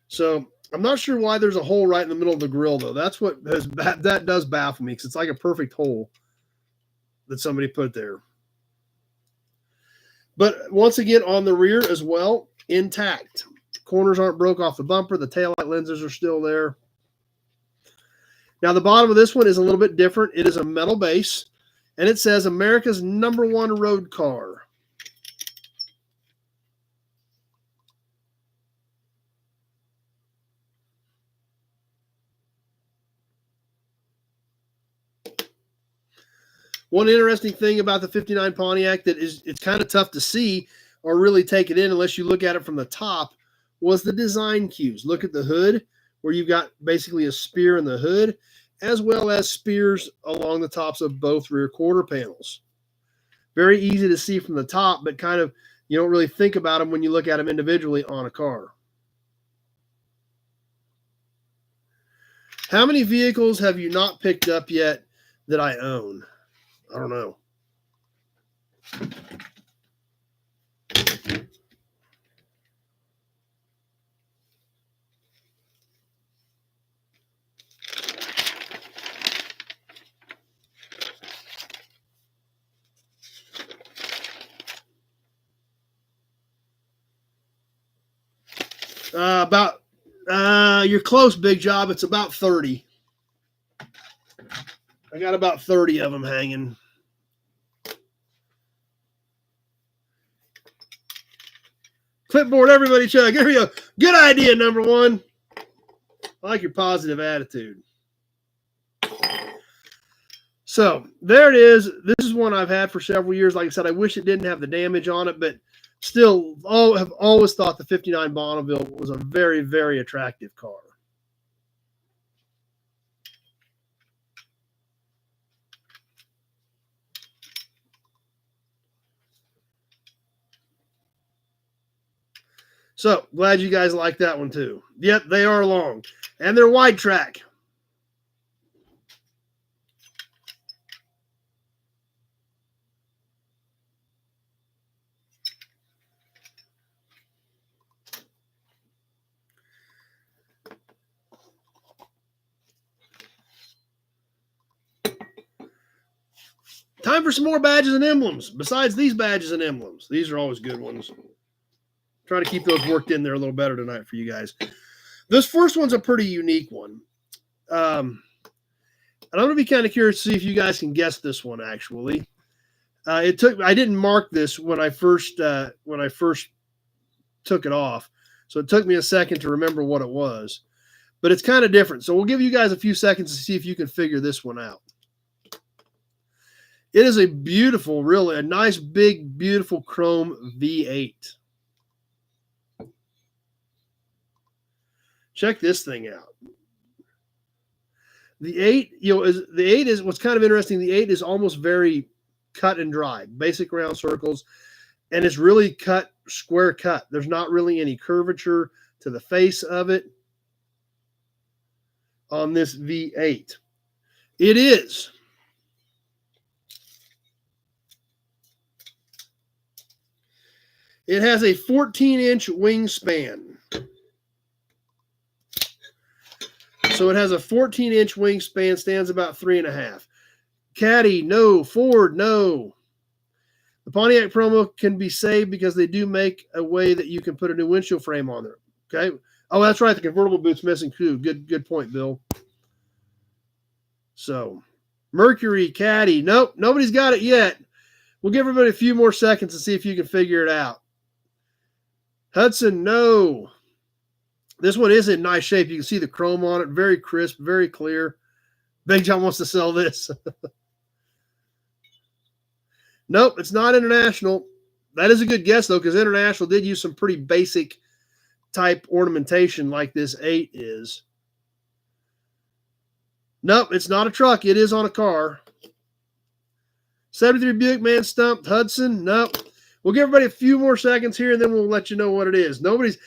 So I'm not sure why there's a hole right in the middle of the grill, though. That does baffle me, because it's like a perfect hole that somebody put there. But once again, on the rear as well, intact. Corners aren't broke off the bumper. The taillight lenses are still there. Now, the bottom of this one is a little bit different. It is a metal base, and it says America's #1 road car. One interesting thing about the 59 Pontiac that it's kind of tough to see or really take it in unless you look at it from the top was the design cues. Look at the hood, where you've got basically a spear in the hood, as well as spears along the tops of both rear quarter panels. Very easy to see from the top, but kind of you don't really think about them when you look at them individually on a car. How many vehicles have you not picked up yet that I own? I don't know. You're close, Big Job. It's about 30. I got about 30 of them hanging. Clipboard, everybody check. Here we go. Good idea, #1. I like your positive attitude. So there it is. This is one I've had for several years. Like I said, I wish it didn't have the damage on it, but still, have always thought the 59 Bonneville was a very, very attractive car. So glad you guys like that one too. Yep, they are long, and they're wide track. Time for some more badges and emblems. Besides these badges and emblems, these are always good ones. Try to keep those worked in there a little better tonight for you guys. This first one's a pretty unique one. And I'm going to be kind of curious to see if you guys can guess this one, actually. I didn't mark this when I first took it off. So it took me a second to remember what it was. But it's kind of different. So we'll give you guys a few seconds to see if you can figure this one out. It is a beautiful, really, a nice, big, beautiful chrome V8. Check this thing out. The 8, is what's kind of interesting. The 8 is almost very cut and dry, basic round circles, and it's really square cut. There's not really any curvature to the face of it on this V8. It is It has a 14-inch wingspan. So it has a 14-inch wingspan, stands about 3.5. Caddy, no. Ford, no. The Pontiac promo can be saved because they do make a way that you can put a new windshield frame on there. Okay. Oh, that's right. The convertible boot's missing too. Good point, Bill. So, Mercury, Caddy, nope. Nobody's got it yet. We'll give everybody a few more seconds to see if you can figure it out. Hudson, no. This one is in nice shape. You can see the chrome on it. Very crisp, very clear. Big John wants to sell this. Nope, it's not international. That is a good guess, though, because international did use some pretty basic type ornamentation like this 8 is. Nope, it's not a truck. It is on a car. 73 Buick Man stumped. Hudson, nope. We'll give everybody a few more seconds here, and then we'll let you know what it is. Nobody's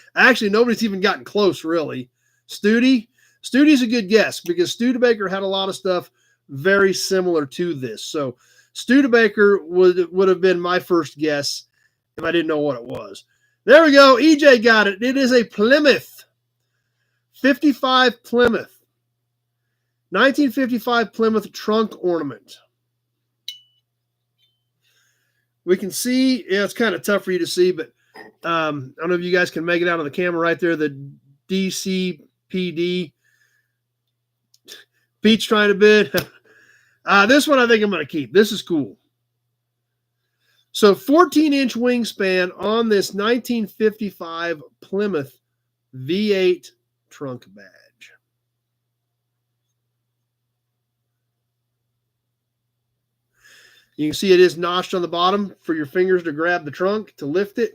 even gotten close, really. Stude's a good guess because Studebaker had a lot of stuff very similar to this. So Studebaker would have been my first guess if I didn't know what it was. There we go. EJ got it. It is a Plymouth. 55 Plymouth. 1955 Plymouth trunk ornament. We can see, yeah, it's kind of tough for you to see, but I don't know if you guys can make it out on the camera right there. The DCPD. Pete's trying to bid. This one I think I'm going to keep. This is cool. So 14-inch wingspan on this 1955 Plymouth V8 trunk badge. You can see it is notched on the bottom for your fingers to grab the trunk to lift it.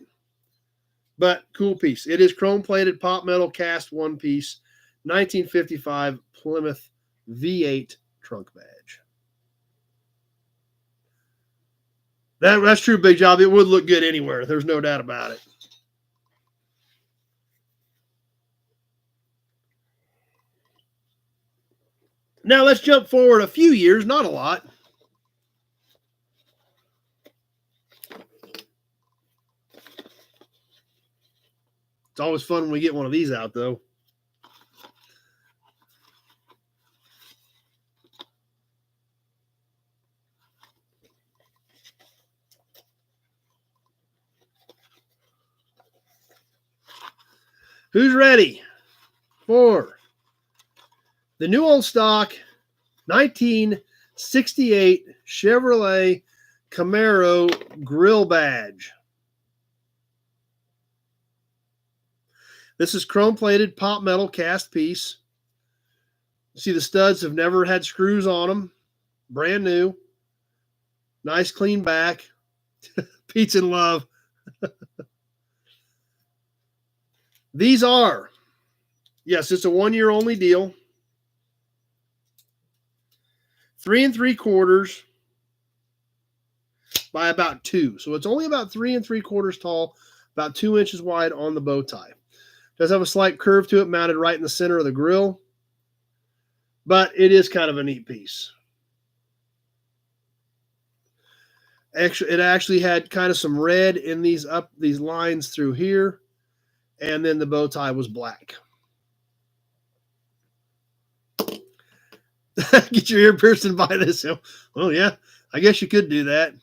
But cool piece. It is chrome-plated, pop metal, cast one piece, 1955 Plymouth V8 trunk badge. That's true, Big Job. It would look good anywhere. There's no doubt about it. Now let's jump forward a few years, not a lot. It's always fun when we get one of these out, though. Who's ready for the new old stock 1968 Chevrolet Camaro grill badge? This is chrome-plated, pop metal, cast piece. See the studs have never had screws on them. Brand new. Nice, clean back. Pete's in love. These are, yes, it's a 1-year only deal. 3 3/4 by about 2. So it's only about 3 3/4 tall, about 2 inches wide on the bow tie. Does have a slight curve to it, mounted right in the center of the grill. But it is kind of a neat piece. It actually had kind of some red in these lines through here. And then the bow tie was black. Get your ear pierced and buy this. Well, yeah, I guess you could do that.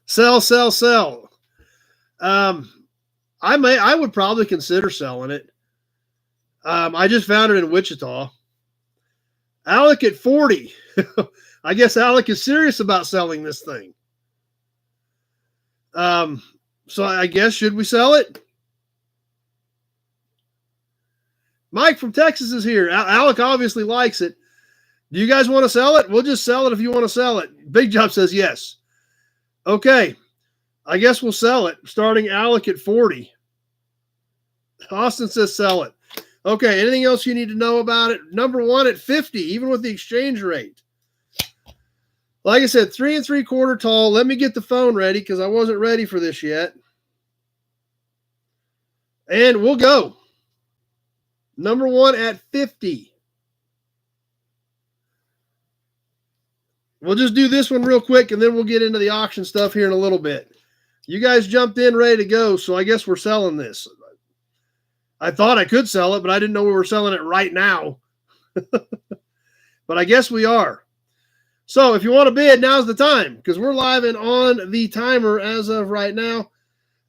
Sell, sell, sell. I would probably consider selling it. I just found it in Wichita. Alec at 40. I guess Alec is serious about selling this thing. So I guess, should we sell it? Mike from Texas is here. Alec obviously likes it. Do you guys want to sell it? We'll just sell it if you want to sell it. Big Job says yes. Okay. I guess we'll sell it, starting Alec at 40. Austin says sell it. Okay, anything else you need to know about it? Number 1 at 50, even with the exchange rate. Like I said, 3 3/4 tall. Let me get the phone ready because I wasn't ready for this yet. And we'll go. Number 1 at 50. We'll just do this one real quick, and then we'll get into the auction stuff here in a little bit. You guys jumped in ready to go, so I guess we're selling this. I thought I could sell it, but I didn't know we were selling it right now. But I guess we are. So if you want to bid, now's the time, because we're live and on the timer as of right now.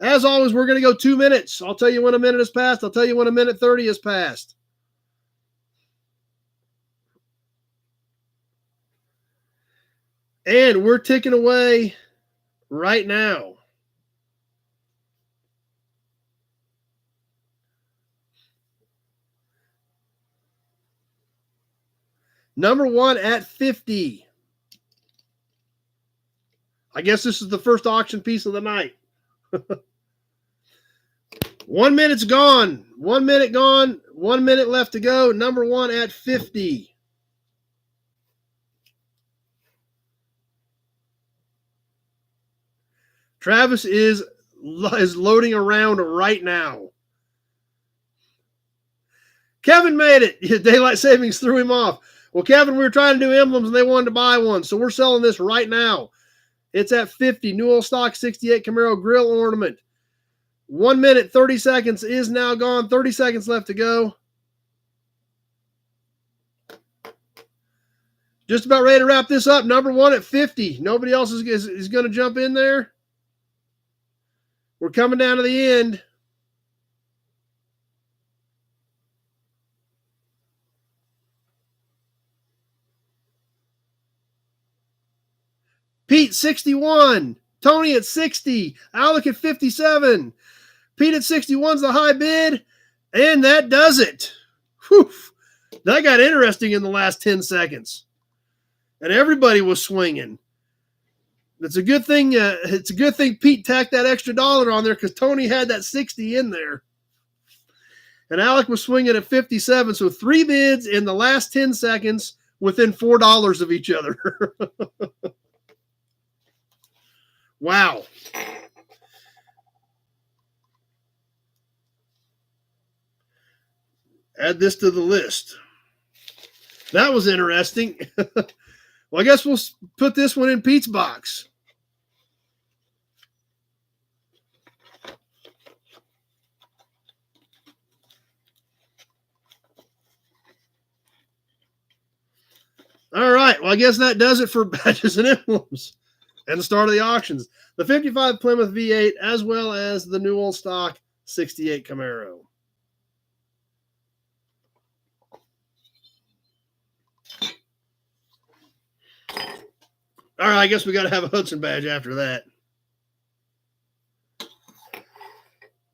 As always, we're going to go 2 minutes. I'll tell you when a minute has passed. I'll tell you when a minute 30 has passed. And we're ticking away right now. Number one at 50. I guess this is the first auction piece of the night. 1 minute's gone. 1 minute gone. 1 minute left to go. Number one at 50. Travis is loading around right now. Kevin made it. Daylight savings threw him off. Well, Kevin, we were trying to do emblems and they wanted to buy one, so we're selling this right now. It's at 50. New old stock 68 Camaro grill ornament. 1 minute, 30 seconds is now gone. 30 seconds left to go. Just about ready to wrap this up. Number one at 50. Nobody else is going to jump in there. We're coming down to the end. Pete, 61. Tony at 60. Alec at 57. Pete at 61's the high bid. And that does it. Whew. That got interesting in the last 10 seconds. And everybody was swinging. It's a good thing. It's a good thing Pete tacked that extra $1 on there, because Tony had that 60 in there. And Alec was swinging at 57. So 3 bids in the last 10 seconds within $4 of each other. Wow. Add this to the list. That was interesting. Well, I guess we'll put this one in Pete's box. All right. Well, I guess that does it for badges and emblems and the start of the auctions. The 55 Plymouth V8, as well as the new old stock 68 Camaro. All right, I guess we got to have a Hudson badge after that.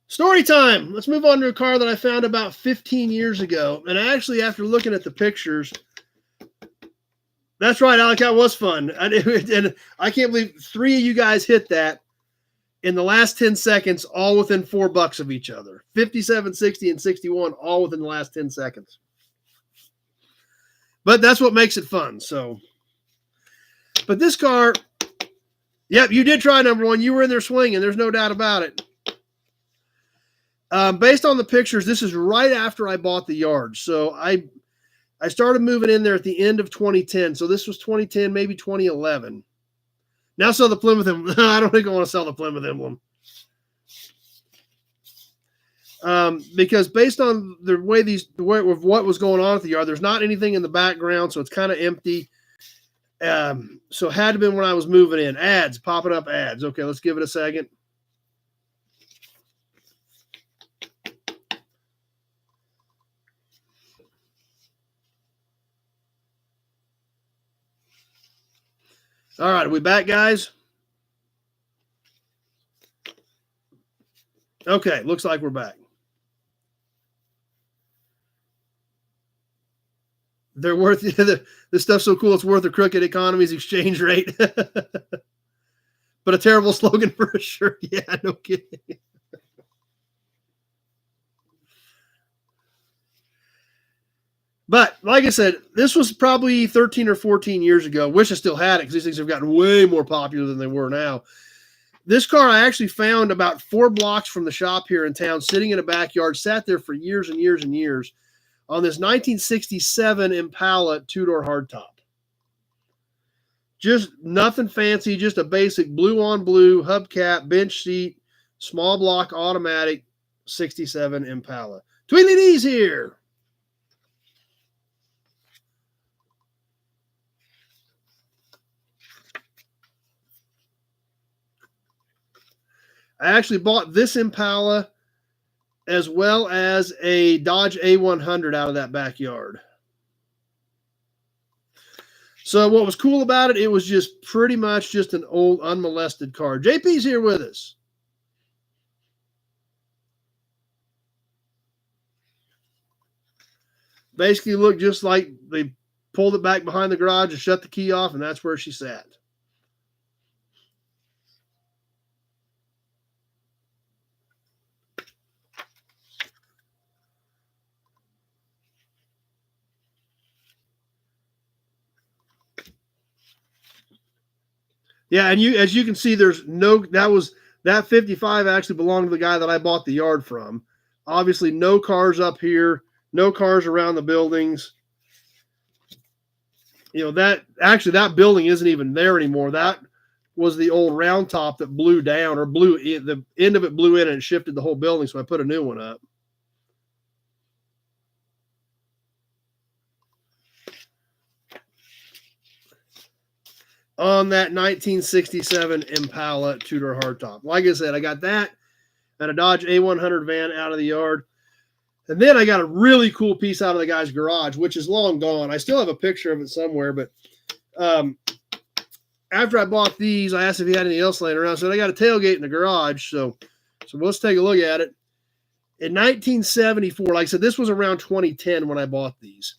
Story time. Let's move on to a car that I found about 15 years ago. And actually, after looking at the pictures, that's right, Alec, that was fun. And I can't believe 3 of you guys hit that in the last 10 seconds, all within $4 of each other. 57, 60, and 61, all within the last 10 seconds. But that's what makes it fun. So, but this car, yep, you did try number one. You were in there swinging. There's no doubt about it. Based on the pictures, this is right after I bought the yard. So I started moving in there at the end of 2010. So this was 2010, maybe 2011. Now sell the Plymouth emblem. I don't think I want to sell the Plymouth emblem. Because based on the way of what was going on at the yard, there's not anything in the background, so it's kind of empty. So it had to have been when I was moving in. Ads, popping up ads. Okay, let's give it a second. All right, are we back, guys? Okay, looks like we're back. They're worth this stuff's so cool it's worth a crooked economy's exchange rate. But a terrible slogan for a shirt. Yeah, no kidding. But like I said, this was probably 13 or 14 years ago. Wish I still had it, because these things have gotten way more popular than they were now. This car I actually found about 4 blocks from the shop here in town, sitting in a backyard, sat there for years and years and years on this 1967 Impala 2-door hardtop. Just nothing fancy, just a basic blue on blue hubcap, bench seat, small block automatic 67 Impala. Tweedly D's here. I actually bought this Impala as well as a Dodge A100 out of that backyard. So what was cool about it, it was just pretty much just an old unmolested car. JP's here with us. Basically looked just like they pulled it back behind the garage and shut the key off, and that's where she sat. Yeah, and as you can see, there's no, that 55 actually belonged to the guy that I bought the yard from. Obviously, no cars up here, no cars around the buildings. You know, that building isn't even there anymore. That was the old round top that blew down, or the end of it blew in and it shifted the whole building, so I put a new one up. On that 1967 Impala two-door hardtop. Like I said, I got that and a Dodge A100 van out of the yard. And then I got a really cool piece out of the guy's garage, which is long gone. I still have a picture of it somewhere, but after I bought these, I asked if he had anything else laying around. I said, I got a tailgate in the garage, so let's take a look at it. In 1974, like I said, this was around 2010 when I bought these.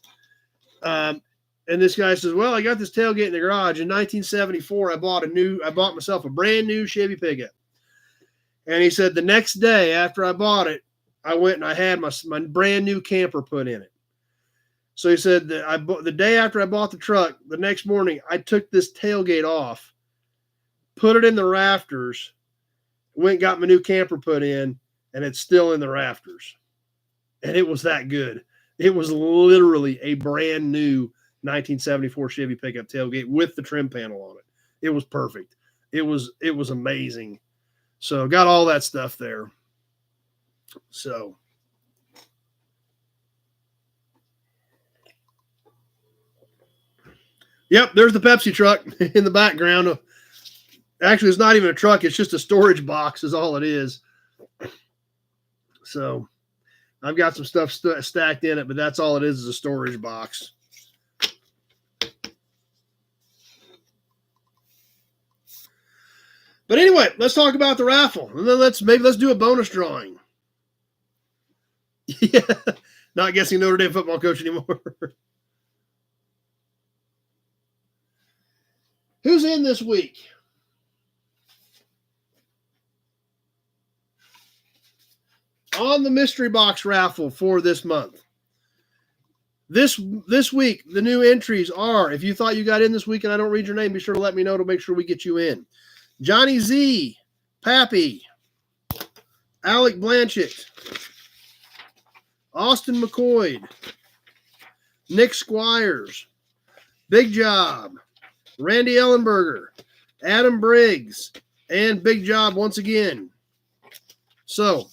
And this guy says, well, I got this tailgate in the garage. In 1974, I bought myself a brand new Chevy pickup. And he said the next day after I bought it, I went and I had my brand new camper put in it. So he said that the day after I bought the truck, the next morning, I took this tailgate off, put it in the rafters, went and got my new camper put in, and it's still in the rafters. And it was that good. It was literally a brand new 1974 Chevy pickup tailgate with the trim panel on it. It was perfect. It was amazing. So got all that stuff there. So yep, there's the Pepsi truck in the background. Actually, it's not even a truck. It's just a storage box is all it is. So I've got some stuff stacked in it, but that's all it is a storage box. But anyway, let's talk about the raffle, and then let's do a bonus drawing. Yeah, not guessing Notre Dame football coach anymore. Who's in this week? On the mystery box raffle for this month. This week, the new entries are, if you thought you got in this week and I don't read your name, be sure to let me know to make sure we get you in. Johnny Z, Pappy, Alec Blanchett, Austin McCoy, Nick Squires, Big Job, Randy Ellenberger, Adam Briggs, and Big Job once again. So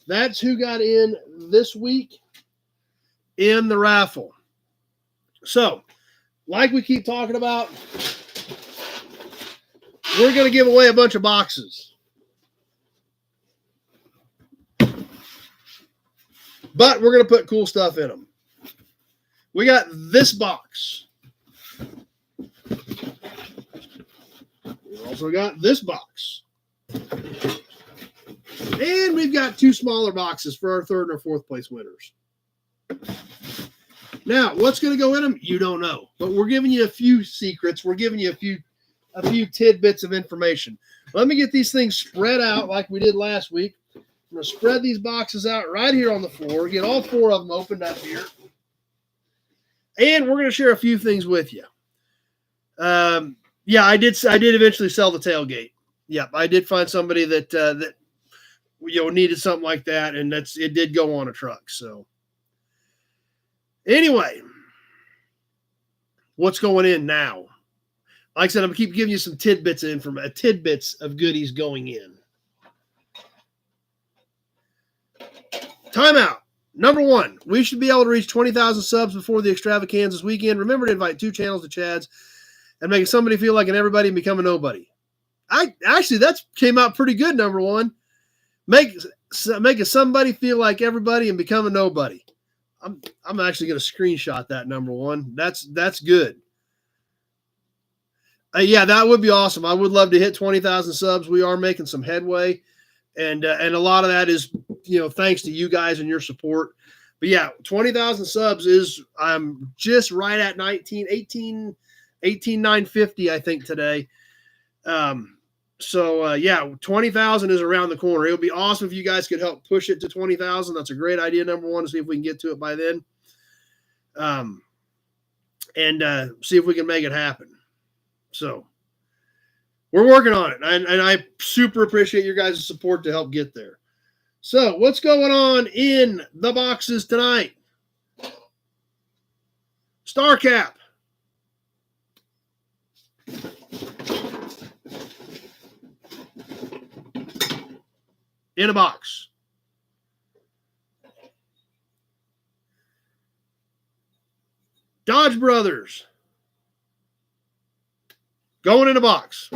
that's who got in this week in the raffle. So, like we keep talking about, we're going to give away a bunch of boxes. But we're going to put cool stuff in them. We got this box. We also got this box. And we've got two smaller boxes for our third or fourth place winners. Now, what's going to go in them? You don't know. But we're giving you a few secrets. We're giving you a few tidbits of information. Let me get these things spread out like we did last week. I'm going to spread these boxes out right here on the floor. Get all four of them opened up here. And we're going to share a few things with you. Yeah, I did eventually sell the tailgate. Yep, I did find somebody that needed something like that, and it did go on a truck. So anyway, what's going in now? Like I said, I'm going to keep giving you some tidbits of information, tidbits of goodies going in. Timeout. Number one, we should be able to reach 20,000 subs before the extravaganza this weekend. Remember to invite 2 channels to Chad's and make somebody feel like an everybody and become a nobody. That came out pretty good, number one. Make a somebody feel like everybody and become a nobody. I'm actually going to screenshot that, number one. That's good. Yeah, that would be awesome. I would love to hit 20,000 subs. We are making some headway, and a lot of that is, thanks to you guys and your support. But yeah, 20,000 subs is, I'm just right at 18,950, I think, today. Yeah, 20,000 is around the corner. It would be awesome if you guys could help push it to 20,000. That's a great idea, number one, to see if we can get to it by then. And see if we can make it happen. So we're working on it, and I super appreciate your guys' support to help get there. So what's going on in the boxes tonight? Star Cap. In a box. Dodge Brothers. Going in a box.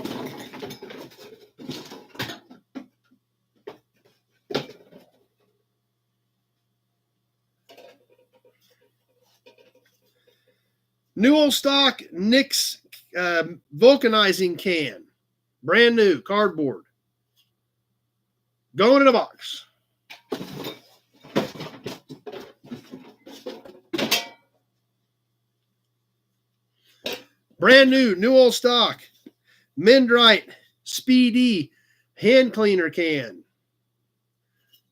New old stock Nick's vulcanizing can. Brand new cardboard. Going in a box. Brand new old stock Mendrite Speedy hand cleaner can.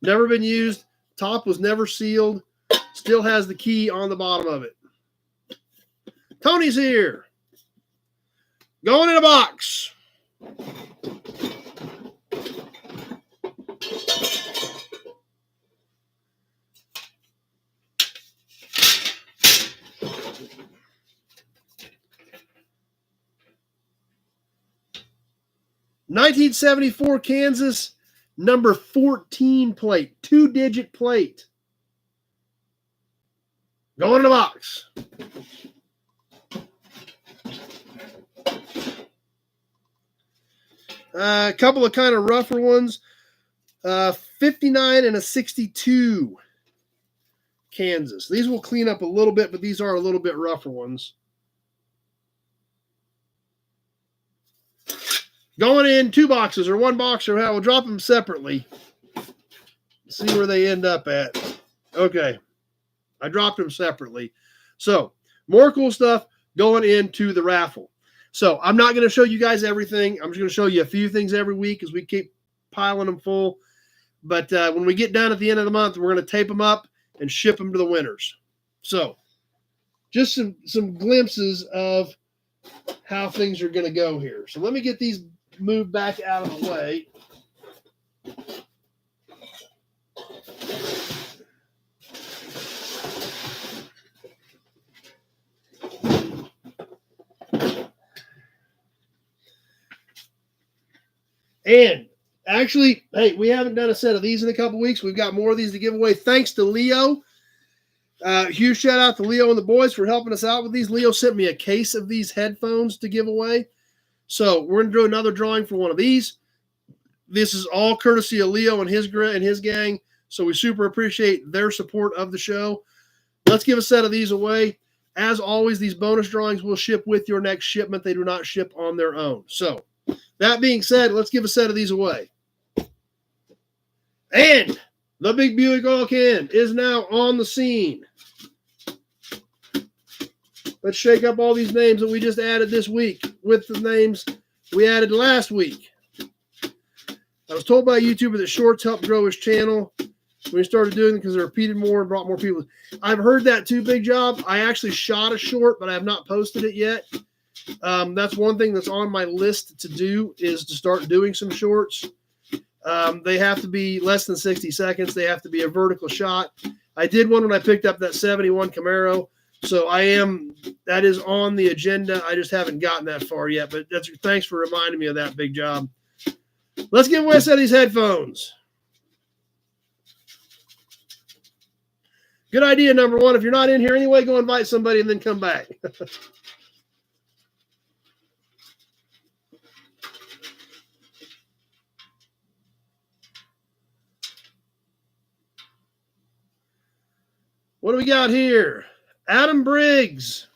Never been used. Top was never sealed. Still has the key on the bottom of it. Tony's here. Going in a box. (1974) Kansas, number 14 plate, 2-digit plate. Going in a box. A couple of kind of rougher ones. 59 and a 62 Kansas. These will clean up a little bit, but these are a little bit rougher ones. Going in 2 boxes or 1 box, or how we'll drop them separately. See where they end up at. Okay. I dropped them separately. So, more cool stuff going into the raffle. So, I'm not going to show you guys everything. I'm just going to show you a few things every week as we keep piling them full. But when we get done at the end of the month, we're going to tape them up and ship them to the winners. So, just some glimpses of how things are going to go here. So, let me get these moved back out of the way. And actually, hey, we haven't done a set of these in a couple weeks. We've got more of these to give away. Thanks to Leo. Huge shout out to Leo and the boys for helping us out with these. Leo sent me a case of these headphones to give away. So we're going to do another drawing for one of these. This is all courtesy of Leo and his gang. So we super appreciate their support of the show. Let's give a set of these away. As always, these bonus drawings will ship with your next shipment. They do not ship on their own. So that being said, let's give a set of these away. And the Big Buick Oil Can is now on the scene. Let's shake up all these names that we just added this week with the names we added last week. I was told by a YouTuber that shorts helped grow his channel when he started doing it because they repeated more and brought more people. I've heard that too, Big Job. I actually shot a short, but I have not posted it yet. That's one thing that's on my list to do is to start doing some shorts. They have to be less than 60 seconds. They have to be a vertical shot. I did one when I picked up that 71 Camaro. So that is on the agenda. I just haven't gotten that far yet, but thanks for reminding me of that, Big Job. Let's give away a set of these headphones. Good idea, number one. If you're not in here anyway, go invite somebody and then come back. What do we got here? Adam Briggs.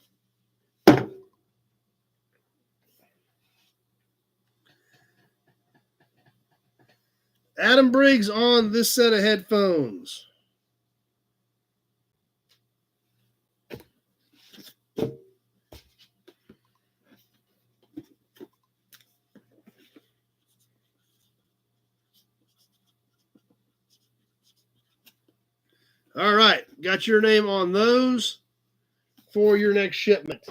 Adam Briggs on this set of headphones. All right, got your name on those for your next shipment.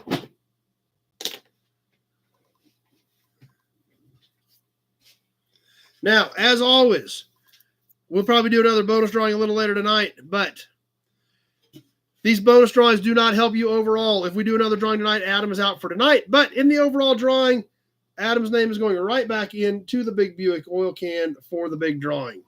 Now, as always, we'll probably do another bonus drawing a little later tonight, but these bonus drawings do not help you overall. If we do another drawing tonight, Adam is out for tonight, but in the overall drawing, Adam's name is going right back into the big Buick oil can for the big drawing.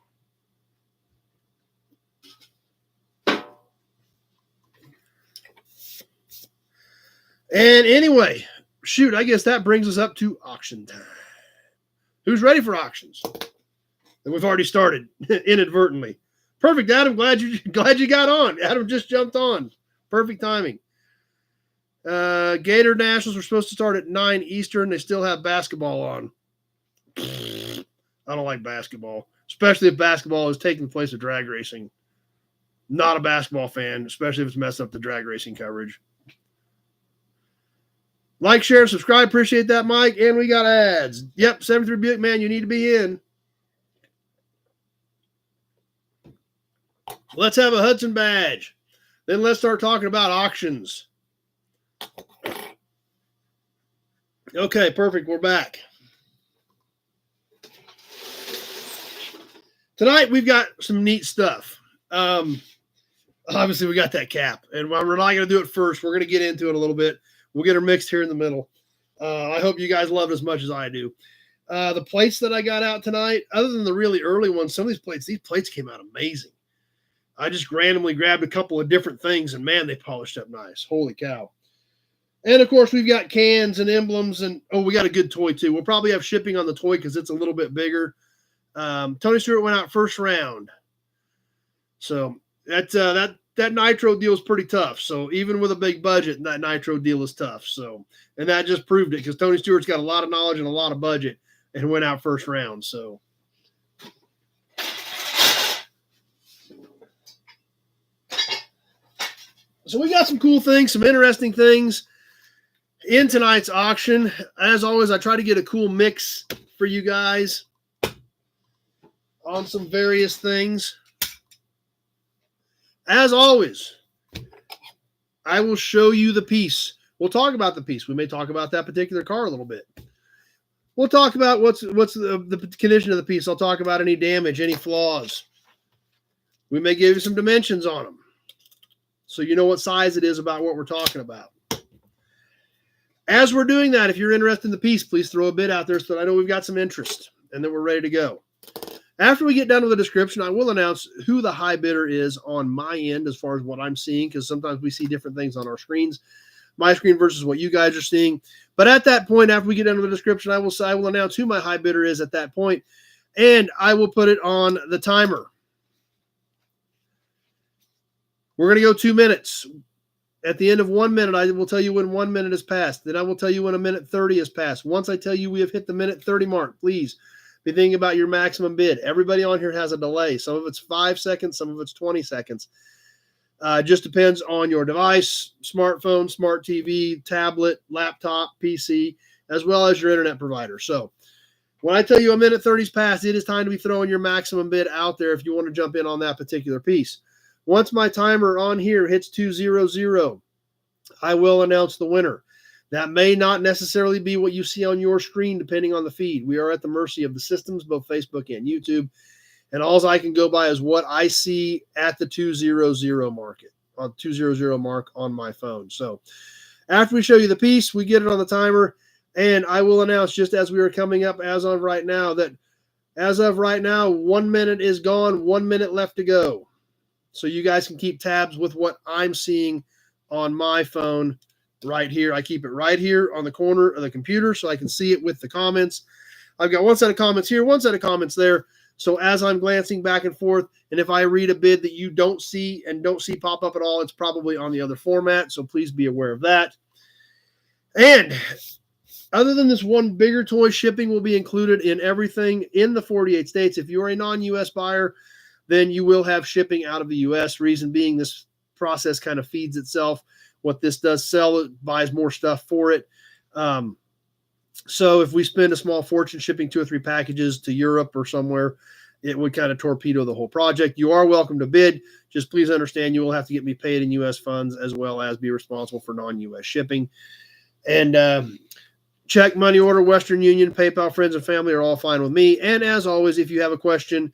And anyway, shoot, I guess that brings us up to auction time. Who's ready for auctions? And we've already started inadvertently. Perfect, Adam. Glad you got on. Adam just jumped on. Perfect timing. Gator Nationals were supposed to start at 9 Eastern. They still have basketball on. I don't like basketball, especially if basketball is taking the place of drag racing. Not a basketball fan, especially if it's messing up the drag racing coverage. Like, share, subscribe. Appreciate that, Mike. And we got ads. Yep, 73 Buick, man, you need to be in. Let's have a Hudson badge. Then let's start talking about auctions. Okay, perfect. We're back. Tonight, we've got some neat stuff. Obviously, we got that cap. And we're not going to do it first. We're going to get into it a little bit. We'll get her mixed here in the middle. I hope you guys love it as much as I do. The plates that I got out tonight, other than the really early ones, some of these plates came out amazing. I just randomly grabbed a couple of different things, and man, they polished up nice. Holy cow. And, of course, we've got cans and emblems, and, we got a good toy, too. We'll probably have shipping on the toy because it's a little bit bigger. Tony Stewart went out first round. So that nitro deal is pretty tough. So even with a big budget, that nitro deal is tough. So, and that just proved it because Tony Stewart's got a lot of knowledge and a lot of budget and went out first round. So we got some cool things, some interesting things in tonight's auction. As always, I try to get a cool mix for you guys on some various things. As always, I will show you the piece. We'll talk about the piece. We may talk about that particular car a little bit. We'll talk about what's the condition of the piece. I'll talk about any damage, any flaws. We may give you some dimensions on them, so you know what size it is about what we're talking about. As we're doing that, if you're interested in the piece, please throw a bid out there so that I know we've got some interest and that we're ready to go. After we get done with the description, I will announce who the high bidder is on my end as far as what I'm seeing, because sometimes we see different things on our screens, my screen versus what you guys are seeing. But at that point, after we get done with the description, I will announce who my high bidder is at that point, and I will put it on the timer. We're going to go 2 minutes. At the end of 1 minute, I will tell you when 1 minute has passed. Then I will tell you when a minute 30 has passed. Once I tell you we have hit the minute 30 mark, please be thinking about your maximum bid. Everybody on here has a delay. Some of it's 5 seconds, some of it's 20 seconds. Just depends on your device, smartphone, smart TV, tablet, laptop, PC, as well as your internet provider. So when I tell you a minute 30's passed, it is time to be throwing your maximum bid out there if you want to jump in on that particular piece. Once my timer on here hits 200, I will announce the winner. That may not necessarily be what you see on your screen, depending on the feed. We are at the mercy of the systems, both Facebook and YouTube. And all I can go by is what I see at the 200 mark on my phone. So after we show you the piece, we get it on the timer. And I will announce, just as we are coming up as of right now, that as of right now, 1 minute is gone, 1 minute left to go. so you guys can keep tabs with what I'm seeing on my phone right here. I keep it right here on the corner of the computer so I can see it with the comments. I've got one set of comments here, one set of comments there. So as I'm glancing back and forth, and if I read a bid that you don't see pop up at all, it's probably on the other format. So please be aware of that. And other than this one bigger toy, shipping will be included in everything in the 48 states. If you're a non-U.S. buyer, then you will have shipping out of the U.S. Reason being, this process kind of feeds itself. What this does sell, it buys more stuff for it. So if we spend a small fortune shipping 2 or 3 packages to Europe or somewhere, it would kind of torpedo the whole project. You are welcome to bid. Just please understand you will have to get me paid in U.S. funds as well as be responsible for non-U.S. shipping. And check, money order, Western Union, PayPal, friends and family are all fine with me. And as always, if you have a question,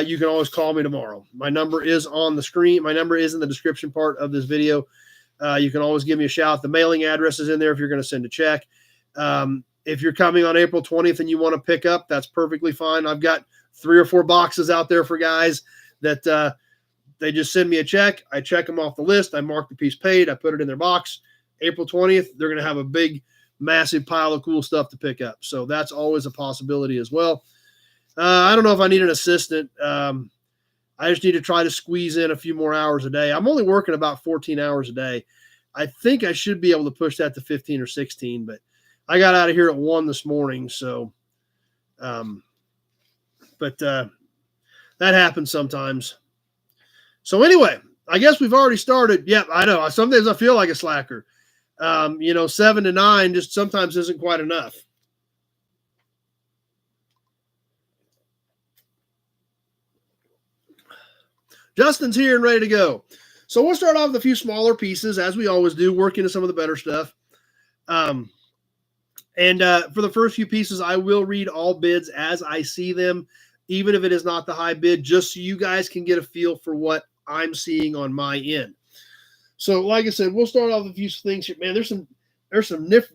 you can always call me tomorrow. My number is on the screen. My number is in the description part of this video. You can always give me a shout. The mailing address is in there if you're going to send a check. If you're coming on April 20th and you want to pick up, that's perfectly fine. I've got 3 or 4 boxes out there for guys that they just send me a check. I check them off the list. I mark the piece paid. I put it in their box. April 20th, they're going to have a big, massive pile of cool stuff to pick up. So that's always a possibility as well. I don't know if I need an assistant. I just need to try to squeeze in a few more hours a day. I'm only working about 14 hours a day. I think I should be able to push that to 15 or 16, but I got out of here at 1 this morning. So, that happens sometimes. So anyway, I guess we've already started. Yep, I know. Sometimes I feel like a slacker. 7 to 9 just sometimes isn't quite enough. Justin's here and ready to go. So we'll start off with a few smaller pieces, as we always do, work into some of the better stuff. For the first few pieces, I will read all bids as I see them, even if it is not the high bid, just so you guys can get a feel for what I'm seeing on my end. So, like I said, we'll start off with a few things here. Man, there's some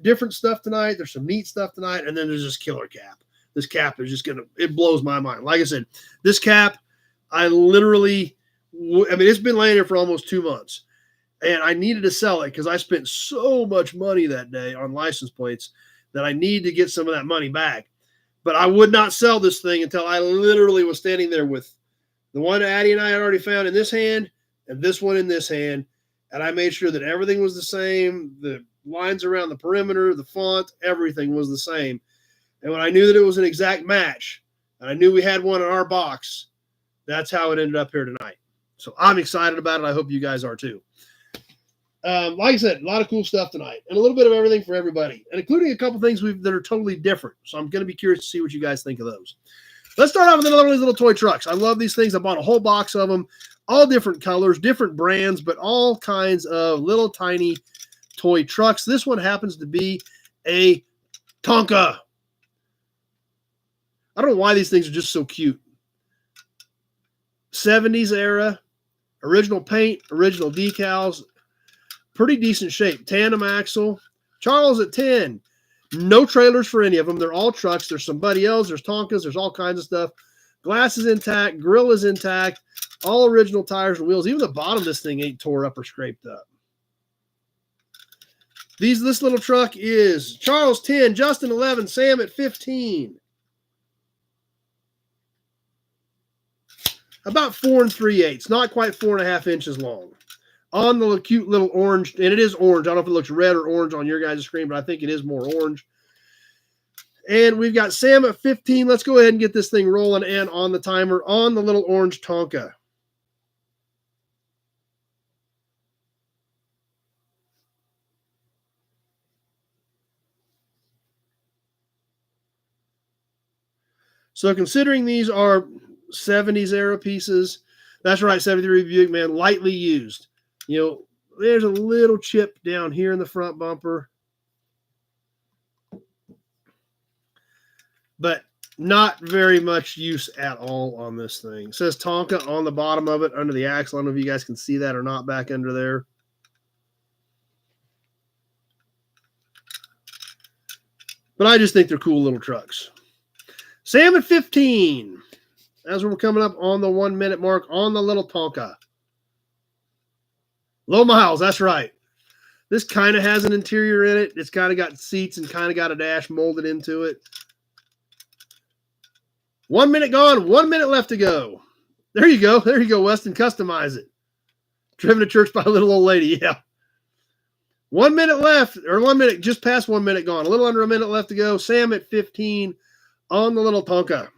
different stuff tonight. There's some neat stuff tonight, and then there's this killer cap. This cap is just it blows my mind. Like I said, this cap, it's been laying here for almost 2 months, and I needed to sell it because I spent so much money that day on license plates that I need to get some of that money back. But I would not sell this thing until I literally was standing there with the one Addie and I had already found in this hand and this one in this hand, and I made sure that everything was the same. The lines around the perimeter, the font, everything was the same. And when I knew that it was an exact match, and I knew we had one in our box, that's how it ended up here tonight. So I'm excited about it. I hope you guys are too. Like I said, a lot of cool stuff tonight, and a little bit of everything for everybody, and including a couple things that are totally different. So I'm going to be curious to see what you guys think of those. Let's start off with another one of these little toy trucks. I love these things. I bought a whole box of them, all different colors, different brands, but all kinds of little tiny toy trucks. This one happens to be a Tonka. I don't know why these things are just so cute. 70s era, original paint, original decals, pretty decent shape. Tandem axle. Charles at 10. No trailers for any of them. They're all trucks. There's some Buddy L's. There's Tonkas. There's all kinds of stuff. Glass is intact. Grill is intact. All original tires and wheels. Even the bottom of this thing ain't tore up or scraped up. This little truck is Charles 10, Justin 11, Sam at 15. About 4 3/8. Not quite 4.5 inches long. On the cute little orange, and it is orange. I don't know if it looks red or orange on your guys' screen, but I think it is more orange. And we've got Sam at 15. Let's go ahead and get this thing rolling and on the timer on the little orange Tonka. So considering these are 70s era pieces, that's right, 73 Buick, man, lightly used. There's a little chip down here in the front bumper, but not very much use at all on this thing. It says Tonka on the bottom of it under the axle. I don't know if you guys can see that or not back under there. But I just think they're cool little trucks. Sam at 15. As we're coming up on the 1 minute mark on the little Tonka. Low miles, that's right. This kind of has an interior in it. It's kind of got seats and kind of got a dash molded into it. 1 minute gone, 1 minute left to go. There you go. There you go, Weston. Customize it. Driven to church by a little old lady. Yeah. 1 minute left, or 1 minute, just past 1 minute gone. A little under a minute left to go. Sam at 15 on the little Tonka.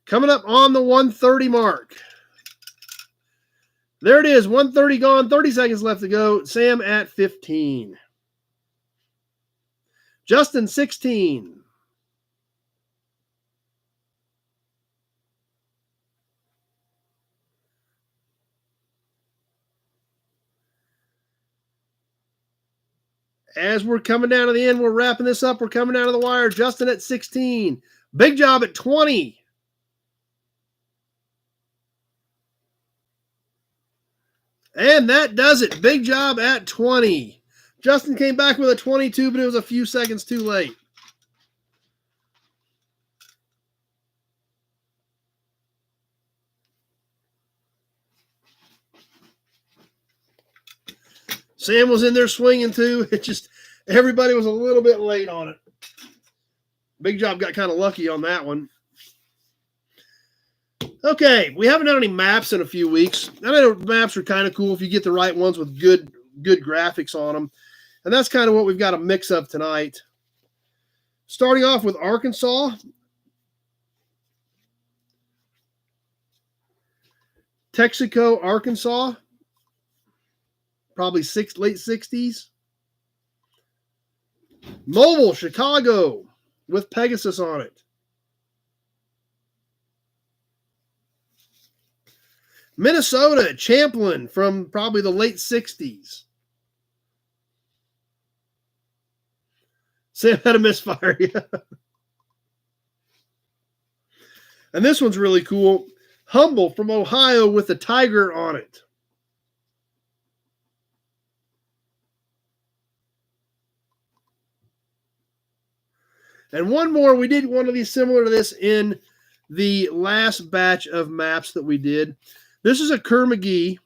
Coming up on the 130 mark. There it is. 130 gone. 30 seconds left to go. Sam at 15. Justin, 16. As we're coming down to the end, we're wrapping this up. We're coming down to the wire. Justin at 16. Big Job at 20. And that does it. Big Job at 20. Justin came back with a 22, but it was a few seconds too late. Sam was in there swinging too. It just, everybody was a little bit late on it. Big Job got kind of lucky on that one. Okay, we haven't done any maps in a few weeks. I know maps are kind of cool if you get the right ones with good graphics on them. And that's kind of what we've got a mix of tonight. Starting off with Arkansas. Texaco, Arkansas. Probably late 60s. Mobile, Chicago, with Pegasus on it. Minnesota, Champlin, from probably the late 60s. Sam had a misfire. Yeah. And this one's really cool. Humble from Ohio with a tiger on it. And one more. We did one of these similar to this in the last batch of maps that we did. This is a Kerr-McGee.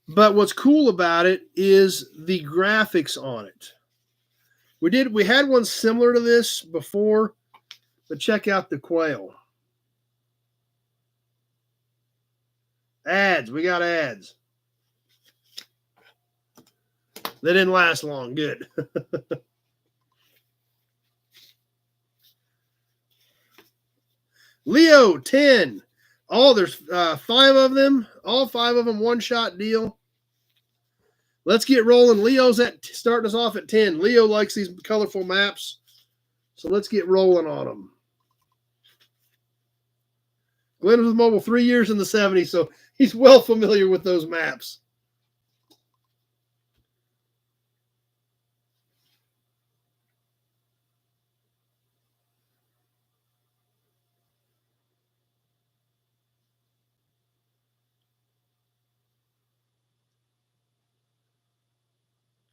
But what's cool about it is the graphics on it. We had one similar to this before, but check out the quail. Ads. We got ads. They didn't last long. Good. Leo, 10. Oh, there's 5 of them. All 5 of them, one-shot deal. Let's get rolling. Leo's starting us off at 10. Leo likes these colorful maps, so let's get rolling on them. Glenn was with Mobile 3 years in the 70s, so he's well familiar with those maps.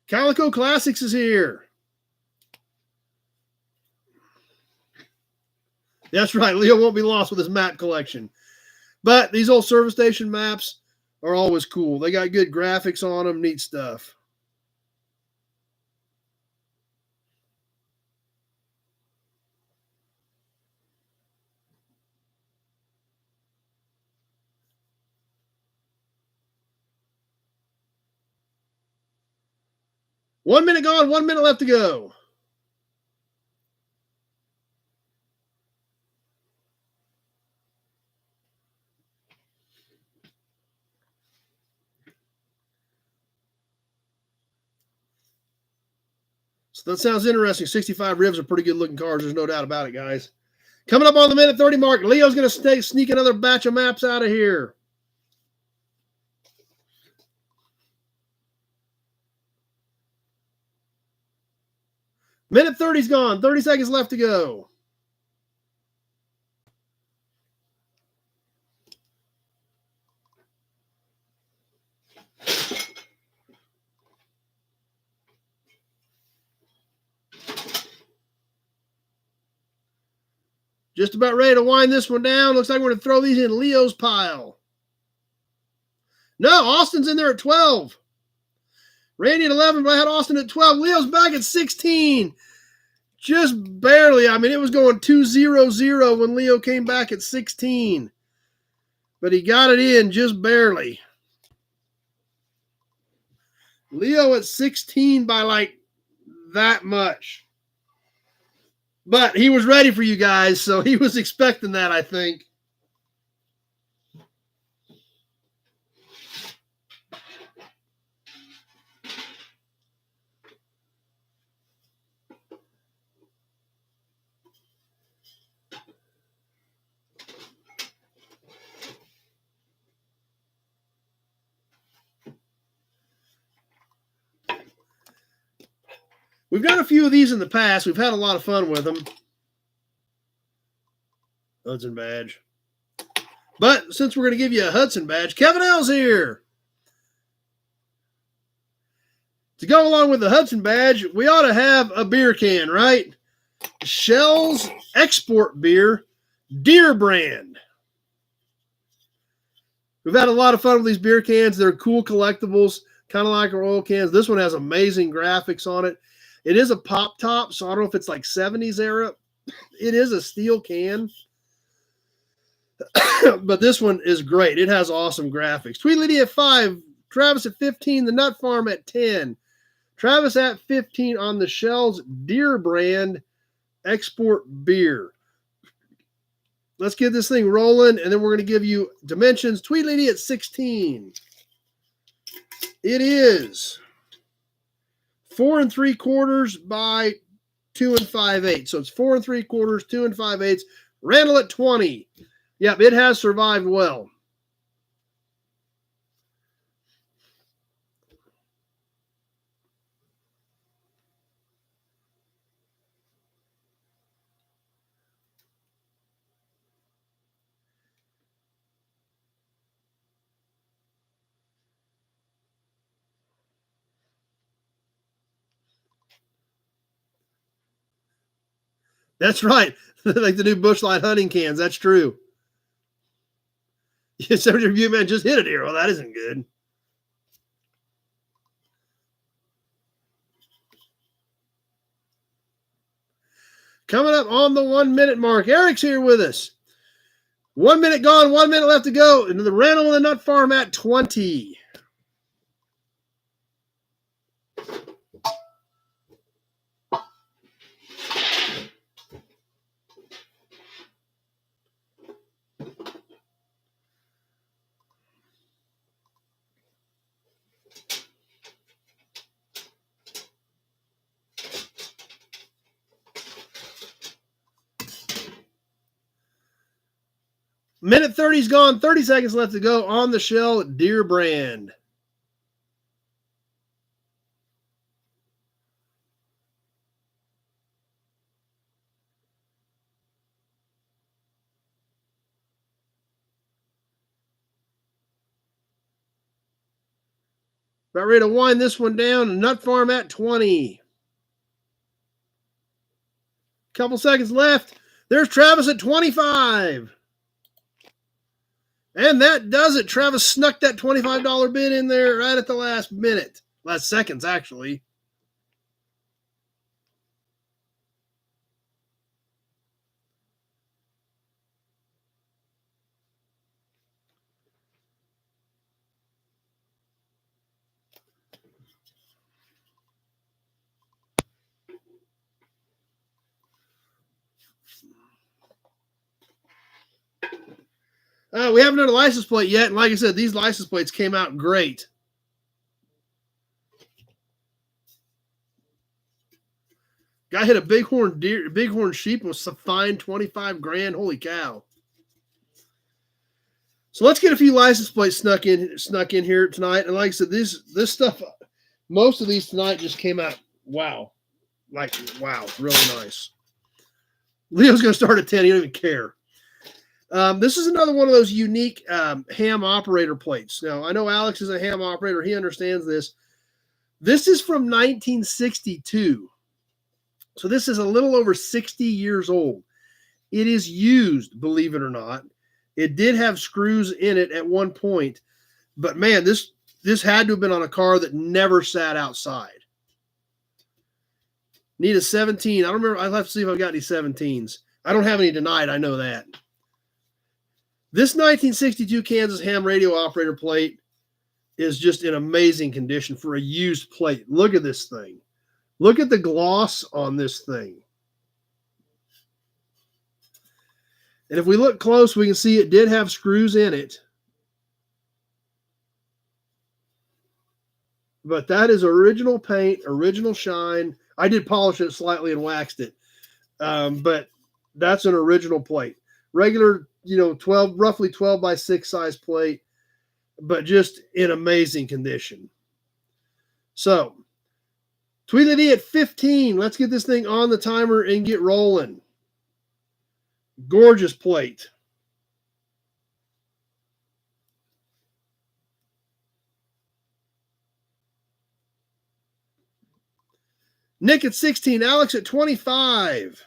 Calico Classics is here. That's right. Leo won't be lost with his map collection. But these old service station maps are always cool. They got good graphics on them. Neat stuff. One minute gone. 1 minute left to go. So that sounds interesting. 65 Rivs are pretty good looking cars. There's no doubt about it, guys. Coming up on the minute 30 mark, Leo's going to sneak another batch of maps out of here. Minute 30's gone. 30 seconds left to go. Just about ready to wind this one down. Looks like we're going to throw these in Leo's pile. No, Austin's in there at 12. Randy at 11, but I had Austin at 12. Leo's back at 16. Just barely. I mean, it was going 2-0-0 when Leo came back at 16. But he got it in just barely. Leo at 16 by like that much. But he was ready for you guys, so he was expecting that, I think. We've got a few of these in the past. We've had a lot of fun with them. Hudson badge. But since we're going to give you a Hudson badge, Kevin L's here. To go along with the Hudson badge, we ought to have a beer can, right? Shell's Export Beer, Deer brand. We've had a lot of fun with these beer cans. They're cool collectibles, kind of like our oil cans. This one has amazing graphics on it. It is a pop top, so I don't know if it's like 70s era. It is a steel can. But this one is great. It has awesome graphics. Tweedledee at 5. Travis at 15. The Nut Farm at 10. Travis at 15 on the Shell's Deer brand Export Beer. Let's get this thing rolling, and then we're going to give you dimensions. Tweedledee at 16. It is 4 3/4 by 2 5/8. So it's 4 3/4, 2 5/8. Randall at 20. Yep, it has survived well. That's right. Like the new Bushlight hunting cans. That's true. Yes, every review man just hit it here. Well, that isn't good. Coming up on the 1 minute mark, Eric's here with us. 1 minute gone, 1 minute left to go. And the Randall and the Nut Farm at 20. Minute 30's gone, 30 seconds left to go on the Shell Deer brand. About ready to wind this one down. Nut Farm at 20. Couple seconds left. There's Travis at 25. And that does it. Travis snuck that $25 bid in there right at the last minute. Last seconds, actually. We haven't done a license plate yet. And like I said, these license plates came out great. Guy hit a bighorn sheep with some fine 25 grand. Holy cow. So let's get a few license plates snuck in here tonight. And like I said, this stuff, most of these tonight just came out. Wow. Like, wow. Really nice. Leo's going to start at 10. He don't even care. This is another one of those unique ham operator plates. Now, I know Alex is a ham operator. He understands this. This is from 1962. So this is a little over 60 years old. It is used, believe it or not. It did have screws in it at one point, but man, this had to have been on a car that never sat outside. Need a 17. I don't remember. I'll have to see if I've got any 17s. I don't have any tonight. I know that. This 1962 Kansas ham radio operator plate is just in amazing condition for a used plate. Look at this thing. Look at the gloss on this thing. And if we look close, we can see it did have screws in it. But that is original paint, original shine. I did polish it slightly and waxed it. But that's an original plate. Regular, roughly 12 by 6 size plate, but just in amazing condition. So, Tweedledee at 15. Let's get this thing on the timer and get rolling. Gorgeous plate. Nick at 16. Alex at 25.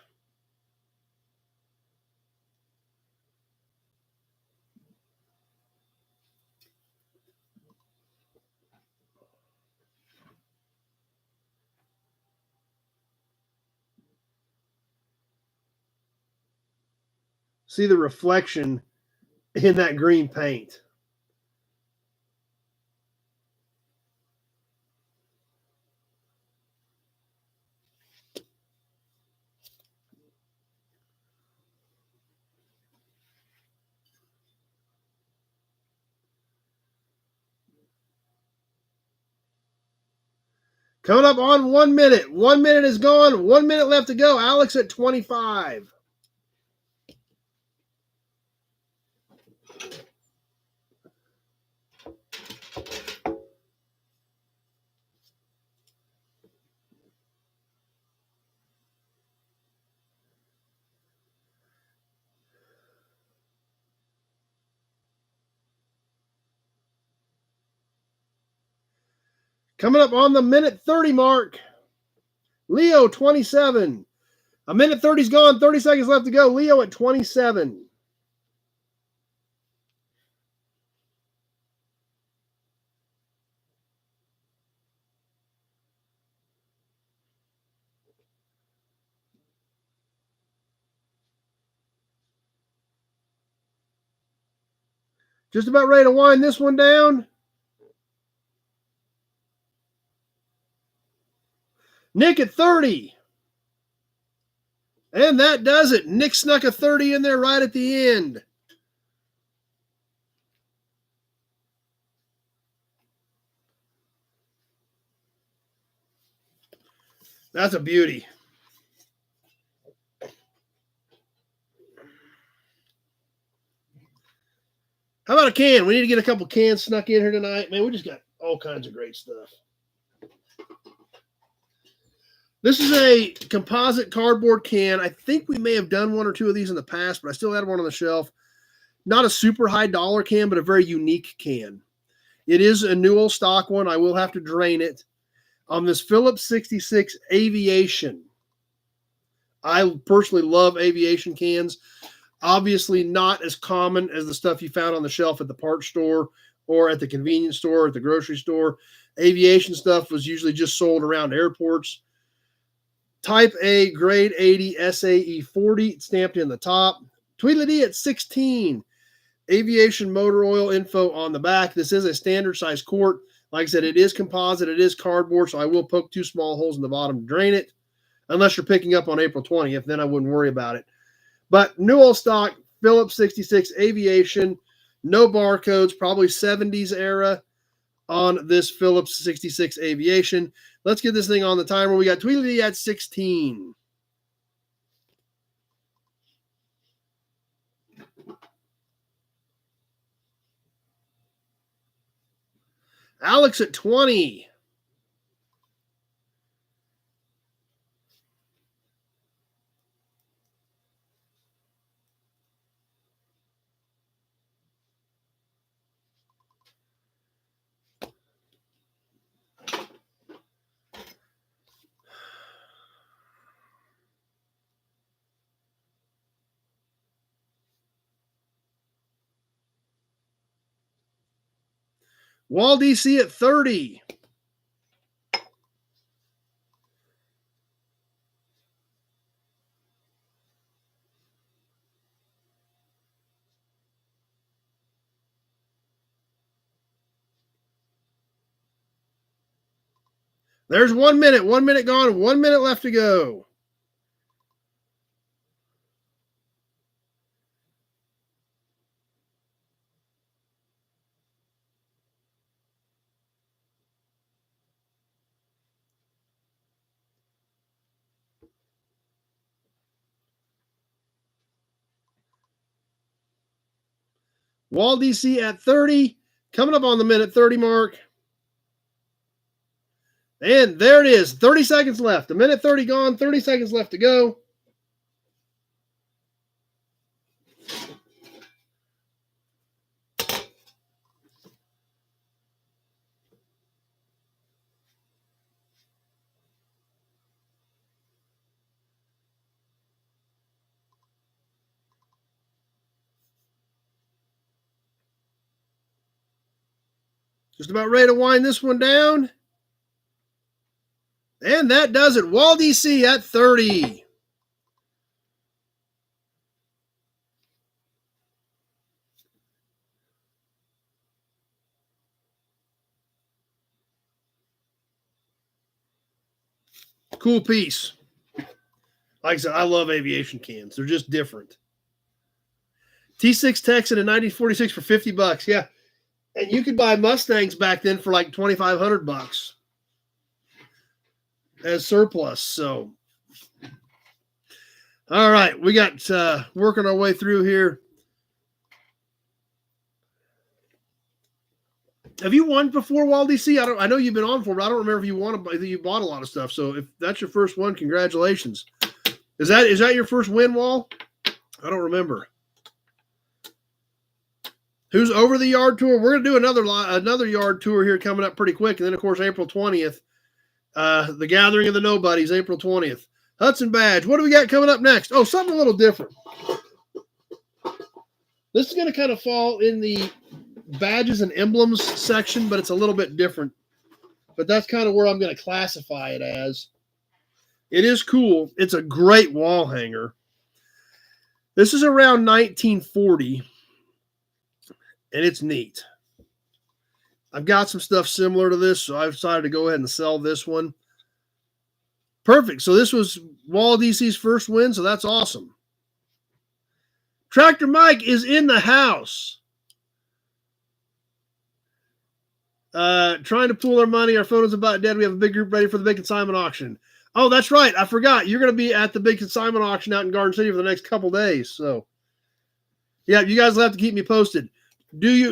See the reflection in that green paint. Coming up on 1 minute. 1 minute is gone. 1 minute left to go. Alex at 25. Coming up on the minute 30 mark. Leo, 27. A minute 30's gone. 30 seconds left to go. Leo at 27. Just about ready to wind this one down. Nick at 30. And that does it. Nick snuck a 30 in there right at the end. That's a beauty. How about a can? We need to get a couple cans snuck in here tonight. Man, we just got all kinds of great stuff. This is a composite cardboard can. I think we may have done one or two of these in the past, but I still had one on the shelf. Not a super high dollar can, but a very unique can. It is a Newell stock one. I will have to drain it. On this Phillips 66 Aviation. I personally love Aviation cans. Obviously not as common as the stuff you found on the shelf at the parts store or at the convenience store or at the grocery store. Aviation stuff was usually just sold around airports. Type A, grade 80, SAE 40, stamped in the top. Tweedledee at 16. Aviation motor oil info on the back. This is a standard size quart. Like I said, it is composite. It is cardboard, so I will poke 2 small holes in the bottom to drain it. Unless you're picking up on April 20th, then I wouldn't worry about it. But Newell stock, Phillips 66 Aviation, no barcodes, probably 70s era on this Phillips 66 Aviation. Let's get this thing on the timer. We got Tweedledee at 16. Alex at 20. Wall DC at 30. There's 1 minute. 1 minute gone. 1 minute left to go. Wall DC at 30. Coming up on the minute 30 mark. And there it is. 30 seconds left. A minute 30 gone. 30 seconds left to go. Just about ready to wind this one down. And that does it. Wall DC at 30. Cool piece. Like I said, I love aviation cans. They're just different. T6 Texan in 1946 for $50. Yeah. And you could buy Mustangs back then for like $2,500 as surplus. So, all right, we got working our way through here. Have you won before, Wall DC? I know you've been on for, but I don't remember if you bought a lot of stuff. So if that's your first one, congratulations. Is that your first win, Wall? I don't remember. Who's over the yard tour? We're going to do another yard tour here coming up pretty quick. And then, of course, April 20th, the Gathering of the Nobodies, April 20th. Hudson Badge. What do we got coming up next? Oh, something a little different. This is going to kind of fall in the badges and emblems section, but it's a little bit different. But that's kind of where I'm going to classify it as. It is cool. It's a great wall hanger. This is around 1940. And it's neat. I've got some stuff similar to this, so I've decided to go ahead and sell this one. Perfect. So this was Wall DC's first win, so that's awesome. Tractor Mike is in the house. Trying to pool our money. Our phone is about dead. We have a big group ready for the big consignment auction. Oh, that's right. I forgot. You're going to be at the big consignment auction out in Garden City for the next couple days. So, yeah, you guys will have to keep me posted.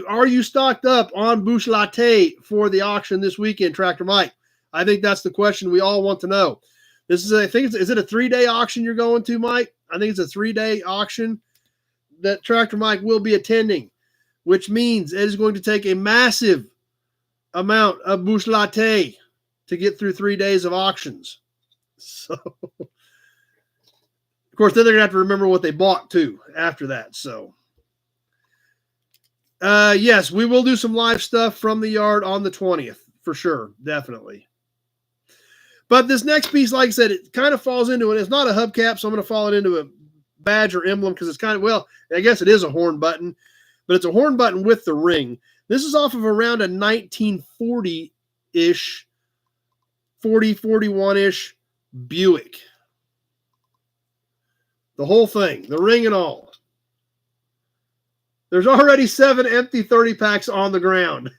Are you stocked up on Bouche Latte for the auction this weekend, Tractor Mike? I think that's the question we all want to know. Is it a 3-day auction you're going to, Mike? I think it's a 3-day auction that Tractor Mike will be attending, which means it is going to take a massive amount of Bouche Latte to get through 3 days of auctions. So, of course, then they're going to have to remember what they bought, too, after that. So, yes, we will do some live stuff from the yard on the 20th, for sure, definitely. But this next piece, like I said, it kind of falls into it. It's not a hubcap, so I'm going to fall it into a badge or emblem because it's kind of, well, I guess it is a horn button, but it's a horn button with the ring. This is off of around a 1940-ish, 41-ish Buick. The whole thing, the ring and all. There's already 7 empty 30 packs on the ground.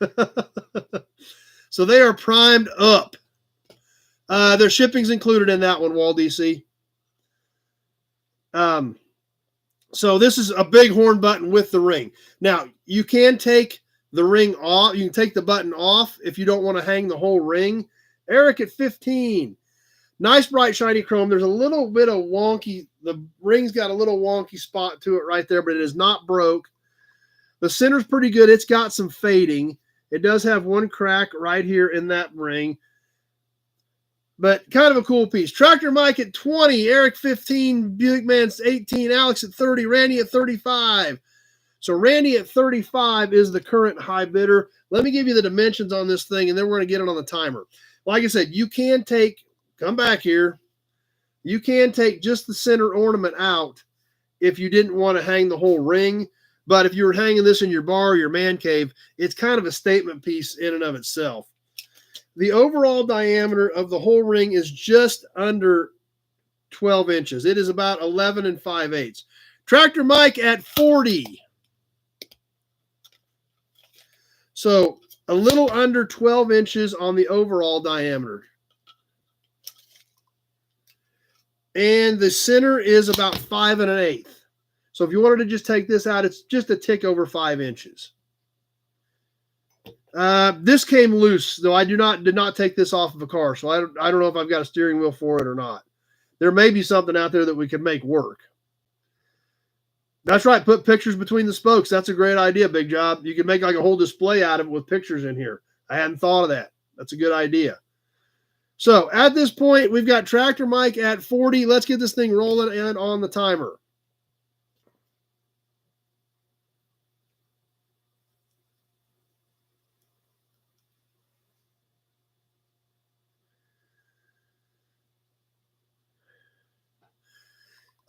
So they are primed up. Their shipping's included in that one, Wall DC. So this is a big horn button with the ring. Now, you can take the ring off. You can take the button off if you don't want to hang the whole ring. Eric at 15. Nice, bright, shiny chrome. There's a little bit of wonky. The ring's got a little wonky spot to it right there, but it is not broke. The center's pretty good. It's got some fading. It does have one crack right here in that ring. But kind of a cool piece. Tractor Mike at 20. Eric 15. Buick Man's 18. Alex at 30. Randy at 35. So Randy at 35 is the current high bidder. Let me give you the dimensions on this thing, and then we're going to get it on the timer. Like I said, you can take, come back here, you can take just the center ornament out if you didn't want to hang the whole ring. But if you were hanging this in your bar or your man cave, it's kind of a statement piece in and of itself. The overall diameter of the whole ring is just under 12 inches. It is about 11 5/8. Tractor Mike at 40. So a little under 12 inches on the overall diameter. And the center is about 5 1/8. So if you wanted to just take this out, it's just a tick over 5 inches. This came loose, though I did not take this off of a car, so I don't know if I've got a steering wheel for it or not. There may be something out there that we could make work. That's right, put pictures between the spokes. That's a great idea, Big Job. You could make like a whole display out of it with pictures in here. I hadn't thought of that. That's a good idea. So at this point, we've got Tractor Mike at 40. Let's get this thing rolling and on the timer.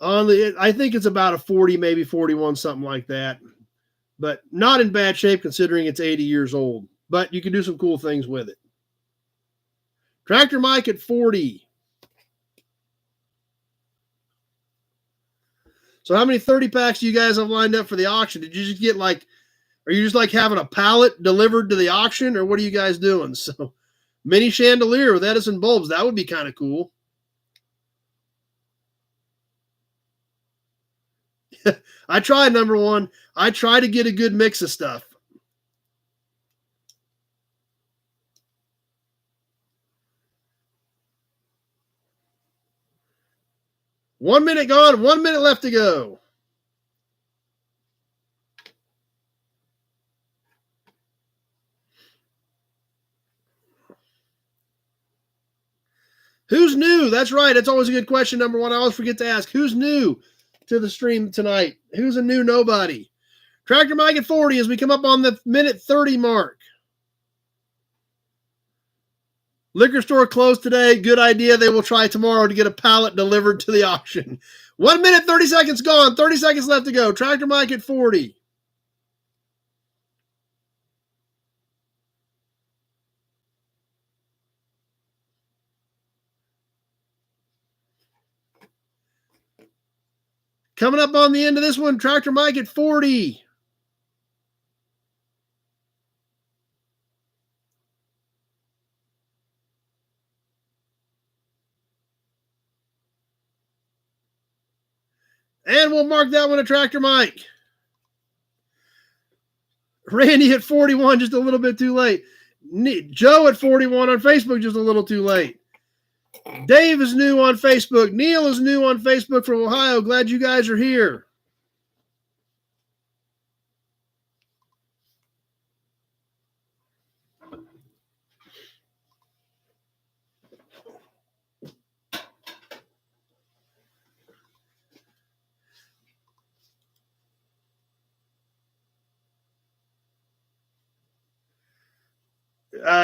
I think it's about a 40, maybe 41, something like that. But not in bad shape considering it's 80 years old. But you can do some cool things with it. Tractor Mike at 40. So how many 30 packs do you guys have lined up for the auction? Did you just get like, are you just like having a pallet delivered to the auction, or what are you guys doing? So mini chandelier with Edison bulbs, that would be kind of cool. I tried, number one. I try to get a good mix of stuff. One minute gone, 1 minute left to go. Who's new? That's right. That's always a good question, number one. I always forget to ask. Who's new to the stream tonight? Who's a new nobody? Tractor Mike at 40 as we come up on the minute 30 mark. Liquor store closed today. Good idea. They will try tomorrow to get a pallet delivered to the auction. 1 minute, 30 seconds gone. 30 seconds left to go. Tractor Mike at 40. Coming up on the end of this one, Tractor Mike at 40. And we'll mark that one a Tractor Mike. Randy at 41, just a little bit too late. Joe at 41 on Facebook, just a little too late. Dave is new on Facebook. Neil is new on Facebook from Ohio. Glad you guys are here.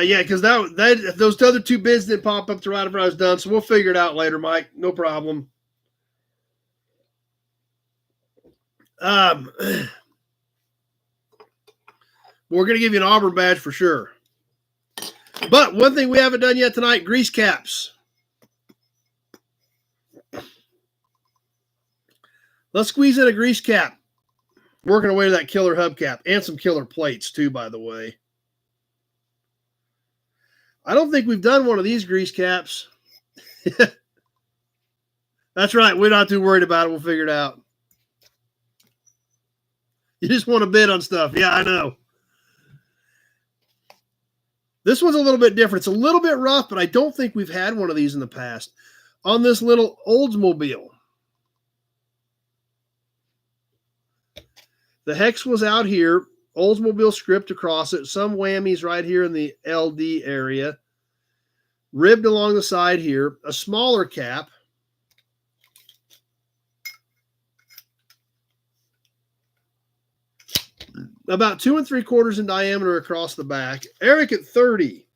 Yeah, because those other two bids didn't pop up to right after I was done, so we'll figure it out later, Mike. No problem. We're going to give you an Auburn badge for sure. But one thing we haven't done yet tonight, grease caps. Let's squeeze in a grease cap. Working away to that killer hubcap and some killer plates too, by the way. I don't think we've done one of these grease caps. That's right. We're not too worried about it. We'll figure it out. You just want to bid on stuff. Yeah, I know. This one's a little bit different. It's a little bit rough, but I don't think we've had one of these in the past. On this little Oldsmobile. The hex was out here. Oldsmobile script across it. Some whammies right here in the LD area. Ribbed along the side here. A smaller cap. about 2 3/4 in diameter across the back. Eric at 30,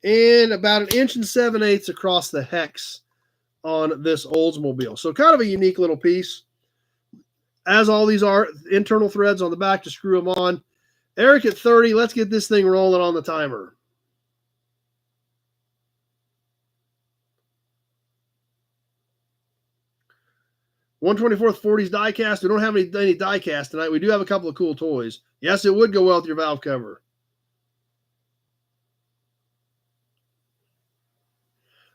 and about 1 7/8 inches across the hex on this Oldsmobile. So kind of a unique little piece. As all these are internal threads on the back to screw them on. Eric at 30, let's get this thing rolling on the timer. (1/24 40s die cast. We don't have any die cast tonight. We do have a couple of cool toys. Yes, it would go well with your valve cover.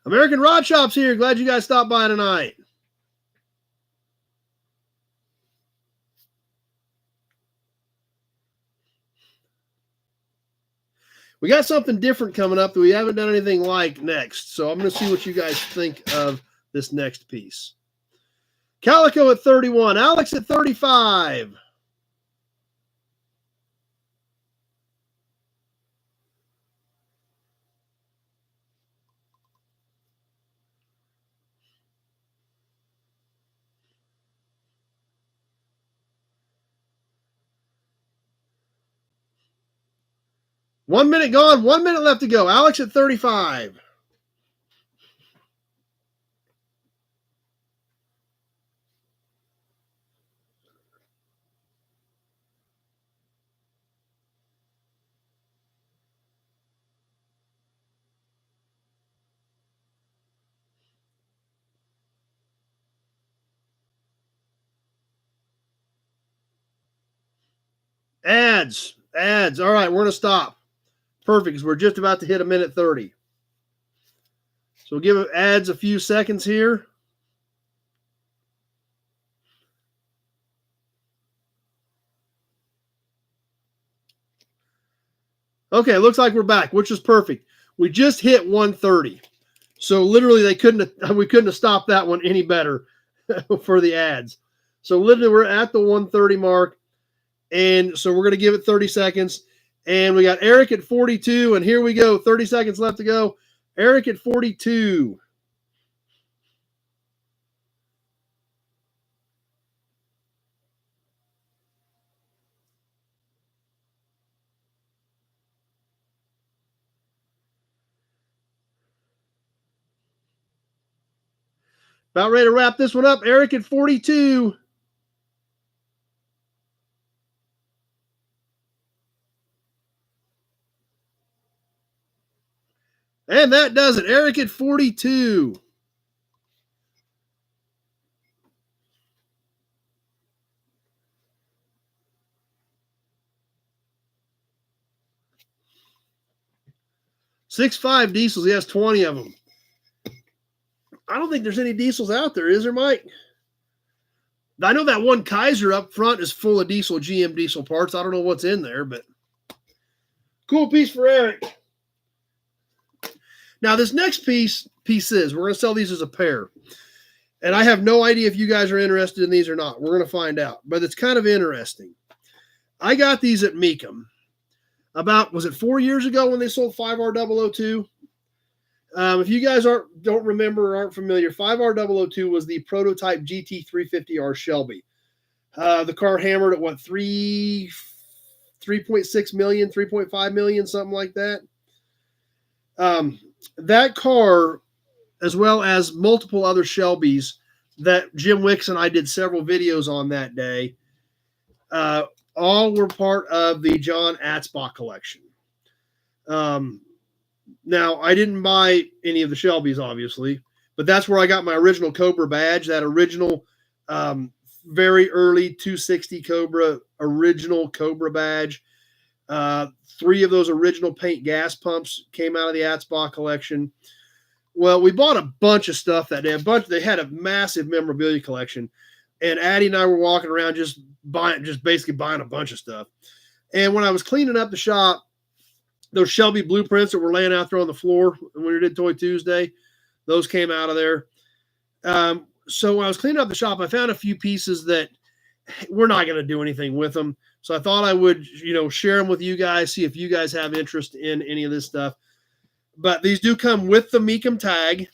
American Rod Shop's here. Glad you guys stopped by tonight. We got something different coming up that we haven't done anything like next. So I'm going to see what you guys think of this next piece. Calico at 31. Alex at 35. One minute gone. 1 minute left to go. Alex at 35. Ads. All right, we're going to stop. Perfect, because we're just about to hit 1:30. So we'll give ads a few seconds here. Okay, looks like we're back, which is perfect. We just hit 1:30. So literally we couldn't have stopped that one any better for the ads. So literally we're at the 1:30 mark. And so we're going to give it 30 seconds. And we got Eric at 42. And here we go. 30 seconds left to go. Eric at 42. About ready to wrap this one up. Eric at 42. And that does it. Eric at 42. (6.5) diesels. He has 20 of them. I don't think there's any diesels out there, is there, Mike? I know that one Kaiser up front is full of GM diesel parts. I don't know what's in there, but cool piece for Eric. Now, this next piece is, we're going to sell these as a pair. And I have no idea if you guys are interested in these or not. We're going to find out. But it's kind of interesting. I got these at Mecum about, was it 4 years ago when they sold 5R002? If you guys don't remember or aren't familiar, 5R002 was the prototype GT350R Shelby. The car hammered at what, 3.6 million, 3.5 million, something like that. That car, as well as multiple other Shelbys that Jim Wicks and I did several videos on that day, all were part of the John Atzbach collection. Now, I didn't buy any of the Shelbys, obviously, but that's where I got my original Cobra badge, that original very early 260 Cobra, original Cobra badge. 3 of those original paint gas pumps came out of the Atzbach collection. Well, we bought a bunch of stuff that day. They had a massive memorabilia collection, and Addie and I were walking around just basically buying a bunch of stuff. And when I was cleaning up the shop, those Shelby blueprints that were laying out there on the floor when we did Toy Tuesday, those came out of there. So when I was cleaning up the shop, I found a few pieces that we're not going to do anything with them. So I thought I would, share them with you guys, see if you guys have interest in any of this stuff. But these do come with the Mecum tag.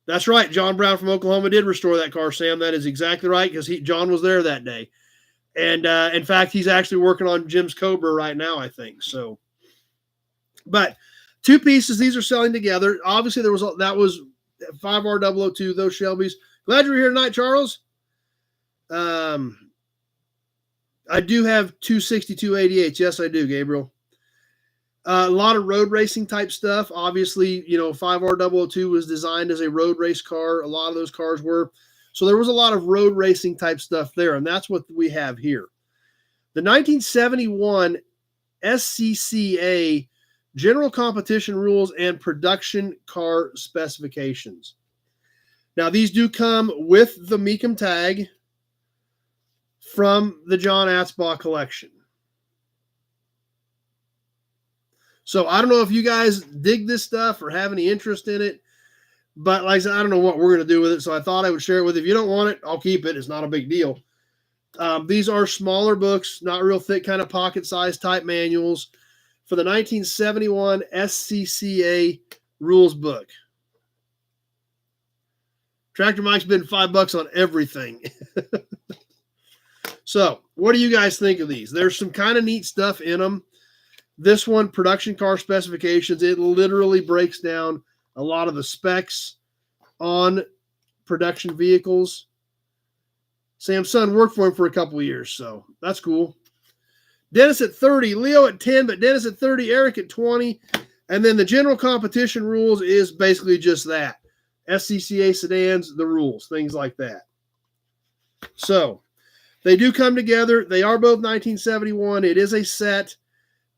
That's right. John Brown from Oklahoma did restore that car, Sam. That is exactly right, because John was there that day. And in fact, he's actually working on Jim's Cobra right now, I think. So, but two pieces, these are selling together. Obviously, that was 5R002, those Shelbys. Glad you're here tonight, Charles. I do have 26288s. Yes, I do, Gabriel. A lot of road racing type stuff. Obviously, 5R002 was designed as a road race car. A lot of those cars were. So there was a lot of road racing type stuff there, and that's what we have here. The 1971 SCCA General Competition Rules and Production Car Specifications. Now, these do come with the Mecum tag from the John Atzbaugh collection. So I don't know if you guys dig this stuff or have any interest in it, but like I said, I don't know what we're going to do with it, so I thought I would share it with you. If you don't want it, I'll keep it. It's not a big deal. These are smaller books, not real thick, kind of pocket-sized type manuals for the 1971 SCCA rules book. Tractor Mike's been $5 on everything. So, what do you guys think of these? There's some kind of neat stuff in them. This one, production car specifications, it literally breaks down a lot of the specs on production vehicles. Sam's son worked for him for a couple of years, so that's cool. Dennis at 30, Leo at 10, but Dennis at 30, Eric at 20. And then the general competition rules is basically just that. SCCA sedans, the rules, things like that. So they do come together. They are both 1971. It is a set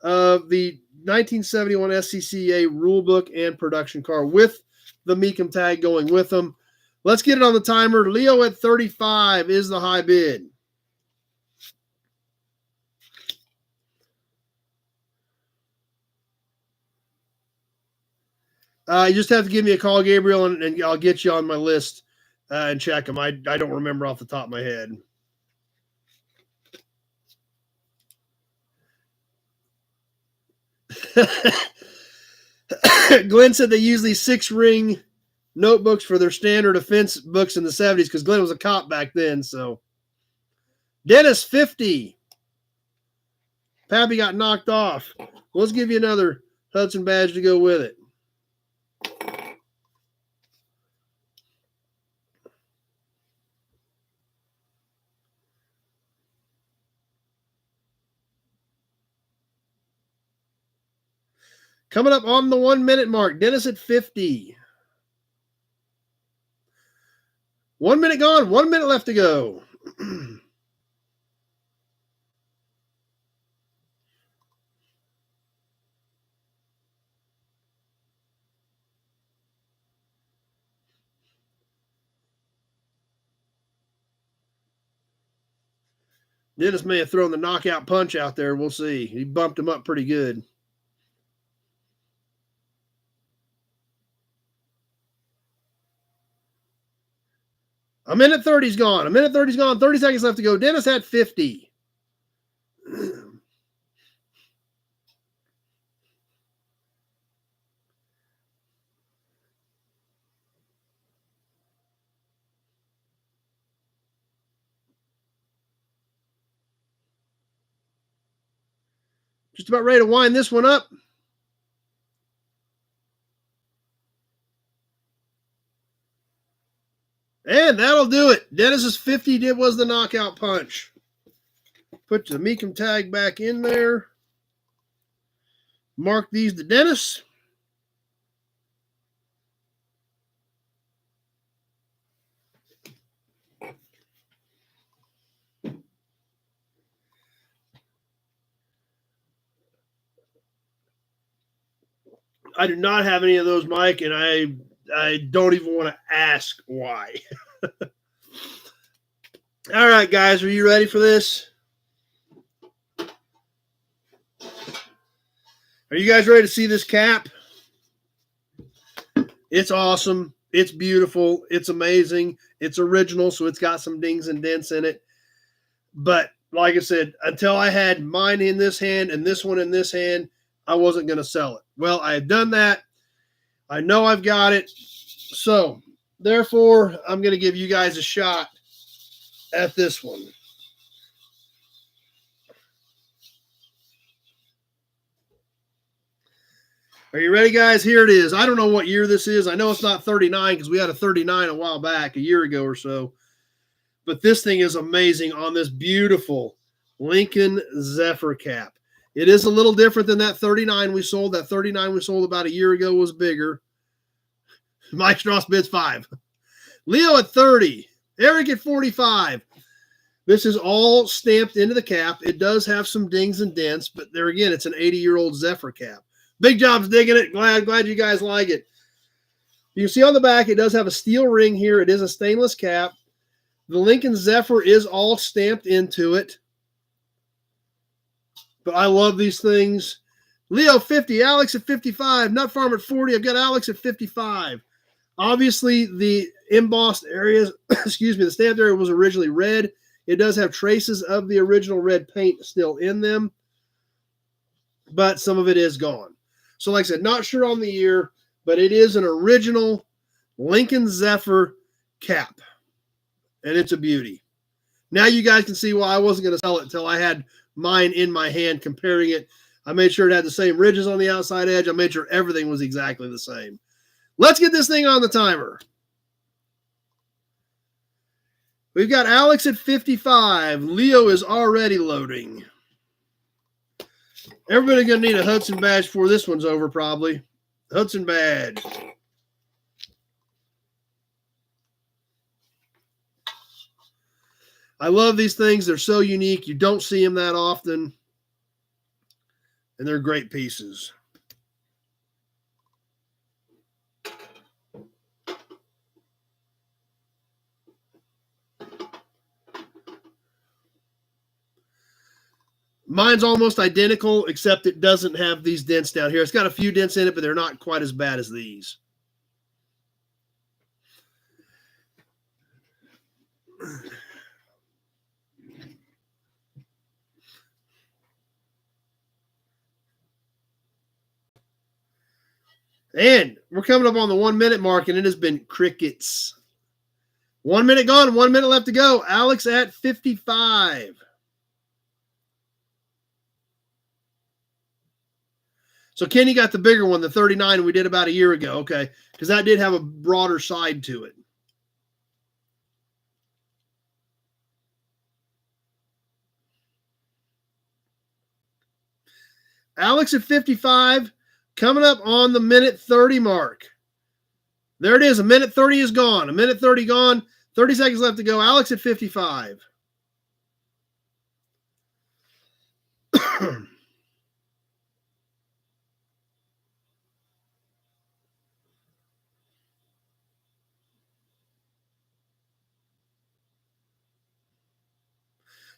of the 1971 SCCA rule book and production car with the Mecum tag going with them. Let's get it on the timer. Leo at 35 is the high bid. You just have to give me a call, Gabriel, and I'll get you on my list and check them. I don't remember off the top of my head. Glenn said they use these 6-ring notebooks for their standard offense books in the 70s because Glenn was a cop back then. So, Dennis, 50. Pappy got knocked off. Let's give you another Hudson badge to go with it. Coming up on the 1 minute mark, Dennis at 50. 1 minute gone, 1 minute left to go. Dennis may have thrown the knockout punch out there. We'll see. He bumped him up pretty good. A minute 30's gone. A minute 30's gone. 30 seconds left to go. Dennis had 50. Just about ready to wind this one up. And that'll do it. Dennis's 50 was the knockout punch. Put the Mecum tag back in there. Mark these to Dennis. I do not have any of those, Mike, and I don't even want to ask why. All right, guys, are you ready for this? Are you guys ready to see this cap? It's awesome. It's beautiful. It's amazing. It's original, so it's got some dings and dents in it. But like I said, until I had mine in this hand and this one in this hand, I wasn't going to sell it. Well, I have done that. I know I've got it. So, therefore, I'm going to give you guys a shot at this one. Are you ready, guys? Here it is. I don't know what year this is. I know it's not 39 because we had a 39 a while back, a year ago or so. But this thing is amazing on this beautiful Lincoln Zephyr cap. It is a little different than that 39 we sold. That 39 we sold about a year ago was bigger. Mike Strauss bids 5. Leo at 30. Eric at 45. This is all stamped into the cap. It does have some dings and dents, but there again, it's an 80-year-old Zephyr cap. Big Job's digging it. Glad you guys like it. You can see on the back, it does have a steel ring here. It is a stainless cap. The Lincoln Zephyr is all stamped into it. But I love these things. Leo 50, Alex at 55, Nut Farm at 40. I've got Alex at 55. Obviously, the embossed areas, excuse me, the stamped area was originally red. It does have traces of the original red paint still in them, but some of it is gone. So like I said, not sure on the year, but it is an original Lincoln Zephyr cap, and it's a beauty. Now you guys can see why I wasn't going to sell it until I had mine in my hand comparing it. I made sure it had the same ridges on the outside edge. I made sure everything was exactly the same. Let's get this thing on the timer. We've got Alex at 55. Leo is already loading. Everybody's going to need a Hudson badge before this one's over, probably. Hudson badge. I love these things. They're so unique. You don't see them that often. And they're great pieces. Mine's almost identical, except it doesn't have these dents down here. It's got a few dents in it, but they're not quite as bad as these. And we're coming up on the 1 minute mark, and it has been crickets. 1 minute gone, 1 minute left to go. Alex at 55. So Kenny got the bigger one, the 39 we did about a year ago. Okay, because that did have a broader side to it. Alex at 55, coming up on the minute 30 mark. There it is. A minute 30 is gone. A minute 30 gone. 30 seconds left to go. Alex at 55.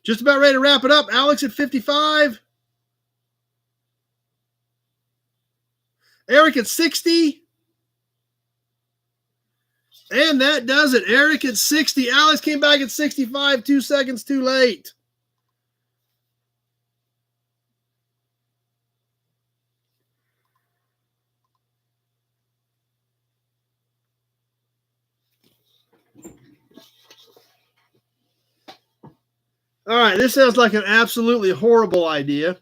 Just about ready to wrap it up. Alex at 55. Eric at 60. And that does it. Eric at 60. Alex came back at 65, 2 seconds too late. All right, this sounds like an absolutely horrible idea.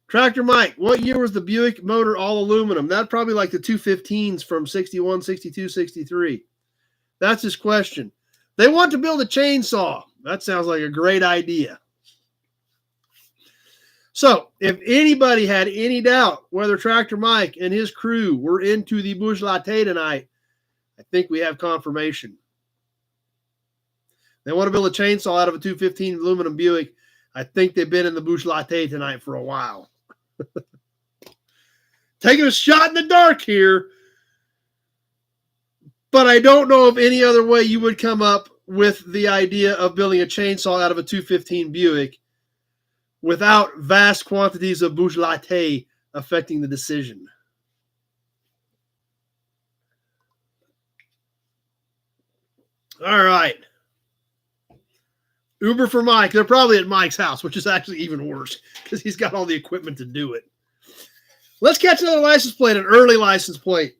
Tractor Mike, what year was the Buick motor all aluminum? That'd probably like the 215s from 61, 62, 63. That's his question. They want to build a chainsaw. That sounds like a great idea. So, if anybody had any doubt whether Tractor Mike and his crew were into the Bush Latte tonight, I think we have confirmation. They want to build a chainsaw out of a 215 aluminum Buick. I think they've been in the Bush Latte tonight for a while. Taking a shot in the dark here. But I don't know of any other way you would come up with the idea of building a chainsaw out of a 215 Buick without vast quantities of Bush Latte affecting the decision. All right. Uber for Mike. They're probably at Mike's house, which is actually even worse because he's got all the equipment to do it. Let's catch another license plate, an early license plate.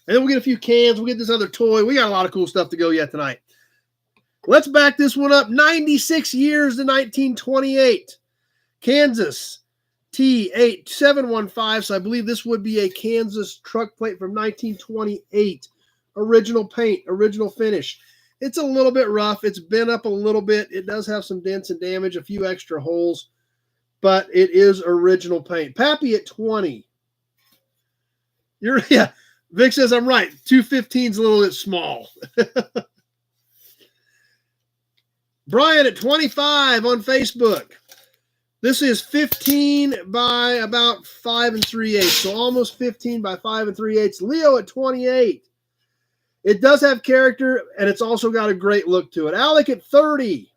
And then we'll get a few cans. We'll get this other toy. We got a lot of cool stuff to go yet tonight. Let's back this one up. 96 years to 1928. Kansas. T8715. So I believe this would be a Kansas truck plate from 1928. Original paint, original finish. It's a little bit rough. It's bent up a little bit. It does have some dents and damage, a few extra holes, but it is original paint. Pappy at 20. Yeah. Vic says I'm right. 215 is a little bit small. Brian at 25 on Facebook. This is 15 by about 5 3/8, so almost 15 by 5 3/8. Leo at 28. It does have character, and it's also got a great look to it. Alec at 30.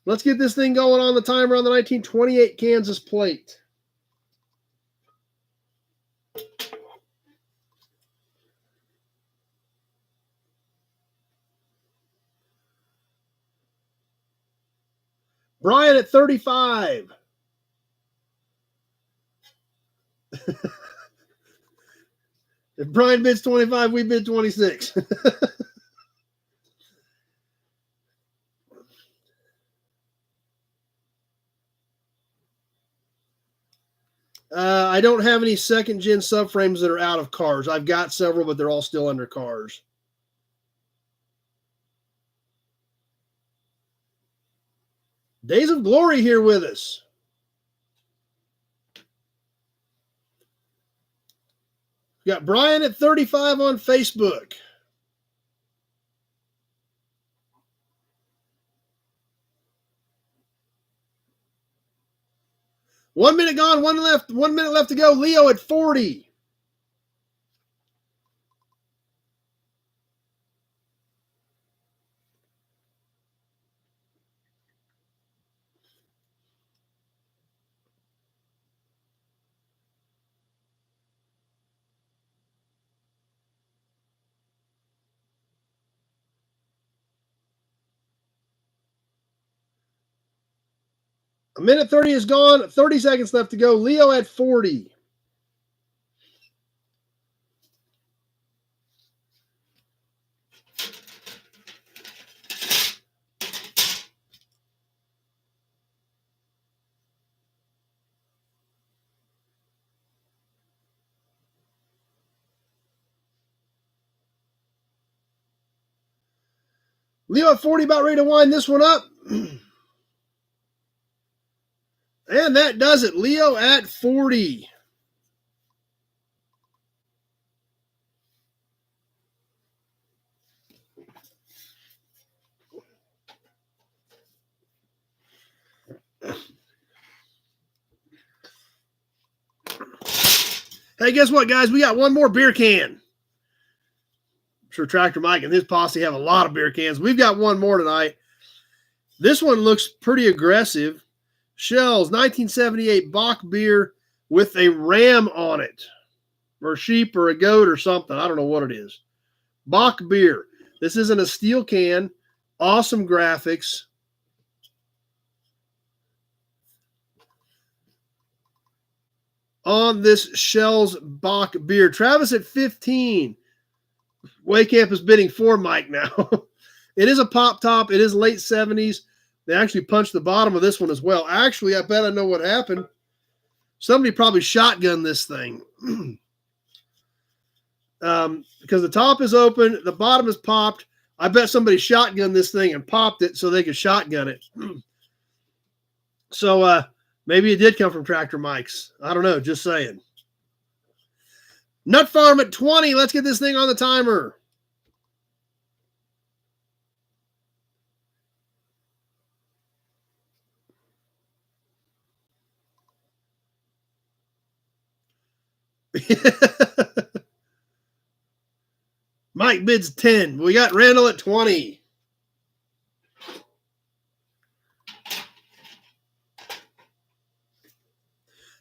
Let's get this thing going on the timer on the 1928 Kansas plate. Brian at 35. If Brian bids 25, we bid 26. I don't have any second-gen subframes that are out of cars. I've got several, but they're all still under cars. Days of Glory here with us. We got Brian at 35 on Facebook. One minute gone, 1 minute left to go. Leo at 40. A minute 30 is gone. 30 seconds left to go. Leo at 40. Leo at 40, about ready to wind this one up. And that does it. Leo at 40. Hey, guess what, guys? We got one more beer can. I'm sure Tractor Mike and his posse have a lot of beer cans. We've got one more tonight. This one looks pretty aggressive. Shells, 1978 Bach beer with a ram on it, or a sheep or a goat or something. I don't know what it is. Bach beer. This isn't a steel can. Awesome graphics. On this Shells Bach beer. Travis at 15. Waycamp is bidding for Mike now. It is a pop top. It is late 70s. They actually punched the bottom of this one as well. Actually, I bet I know what happened. Somebody probably shotgunned this thing. Because the top is open, the bottom is popped. I bet somebody shotgunned this thing and popped it so they could shotgun it. So maybe it did come from Tractor Mike's. I don't know, just saying. Nut Farm at 20. Let's get this thing on the timer. Mike bids 10. We got Randall at 20.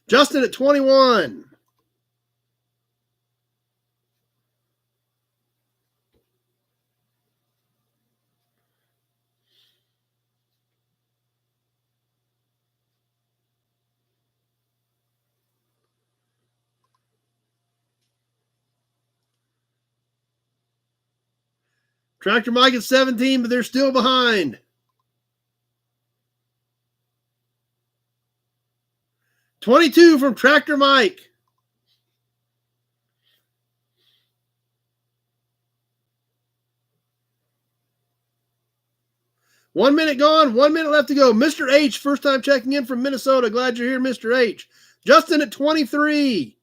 Justin at 21. Tractor Mike at 17, but they're still behind. 22 from Tractor Mike. One minute gone, 1 minute left to go. Mr. H, first time checking in from Minnesota. Glad you're here, Mr. H. Justin at 23.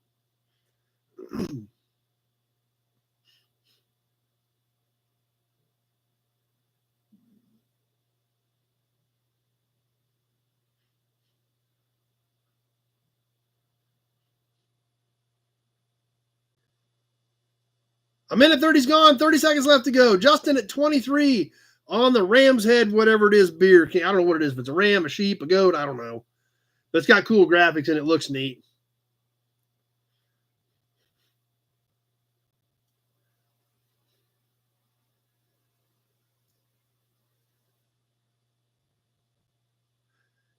A minute 30's gone, 30 seconds left to go. Justin at 23 on the Ram's Head, whatever it is, beer. I don't know what it is, if it's a ram, a sheep, a goat, I don't know. But it's got cool graphics and it looks neat.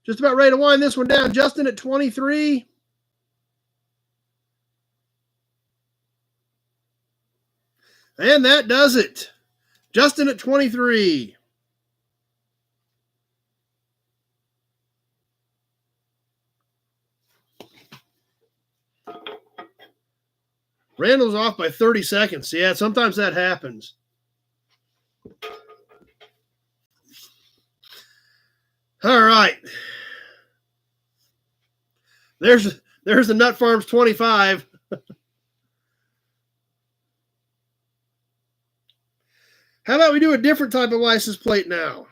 Just about ready to wind this one down. Justin at 23. And that does it. Justin at 23. Randall's off by 30 seconds. Yeah, sometimes that happens. All right. There's the Nut Farms 25. How about we do a different type of license plate now?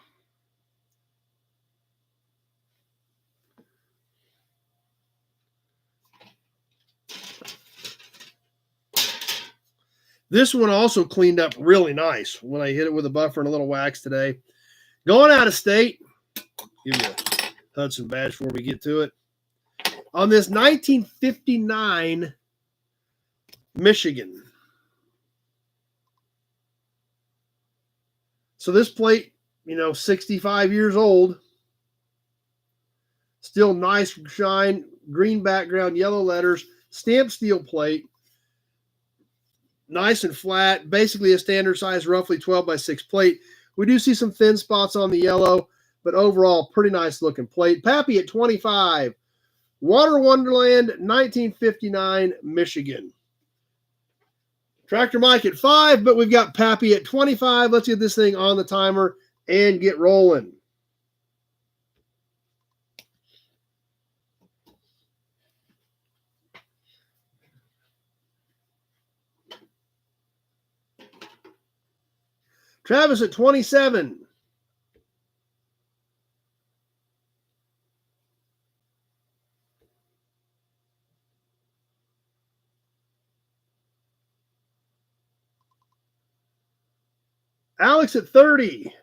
This one also cleaned up really nice when I hit it with a buffer and a little wax today. Going out of state. Give you a Hudson badge before we get to it. On this 1959 Michigan. So this plate, 65 years old. Still nice shine, green background, yellow letters, stamped steel plate. Nice and flat, basically a standard size, roughly 12 by 6 plate. We do see some thin spots on the yellow, but overall, pretty nice looking plate. Pappy at 25. Water Wonderland, 1959, Michigan. Tractor Mike at 5, but we've got Pappy at 25. Let's get this thing on the timer and get rolling. Travis at 27. Alex at 30.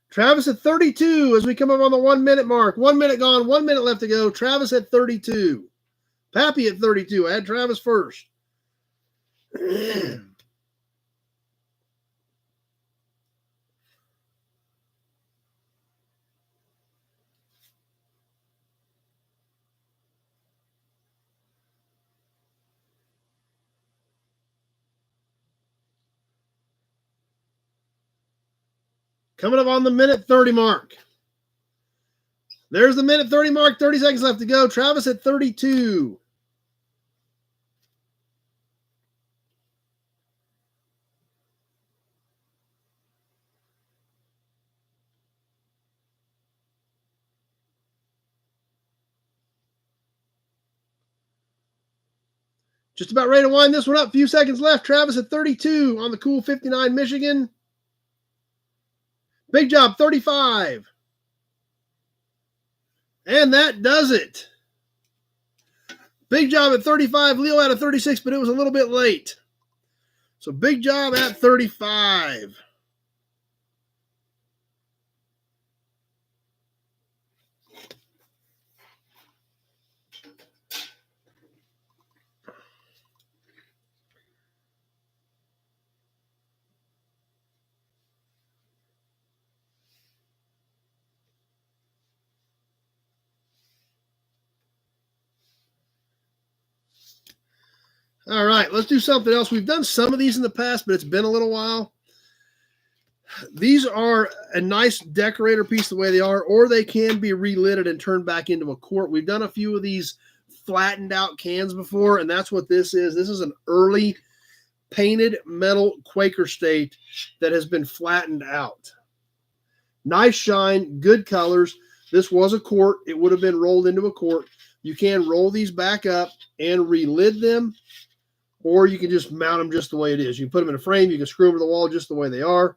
Travis at 32 as we come up on the 1 minute mark. 1 minute gone, 1 minute left to go. Travis at 32. Pappy at 32. I had Travis first. Coming up on the minute 30 mark. There's the minute 30 mark. 30 seconds left to go. Travis at 32. Just about ready to wind this one up. Few seconds left. Travis at 32 on the cool 59 Michigan. Big job, 35. And that does it. Big job at 35. Leo had a 36, but it was a little bit late. So big job at 35. All right, let's do something else. We've done some of these in the past, but it's been a little while. These are a nice decorator piece the way they are, or they can be relidded and turned back into a quart. We've done a few of these flattened out cans before, and that's what this is. This is an early painted metal Quaker State that has been flattened out. Nice shine, good colors. This was a quart. It would have been rolled into a quart. You can roll these back up and relid them, or you can just mount them just the way it is. You can put them in a frame. You can screw them to the wall just the way they are.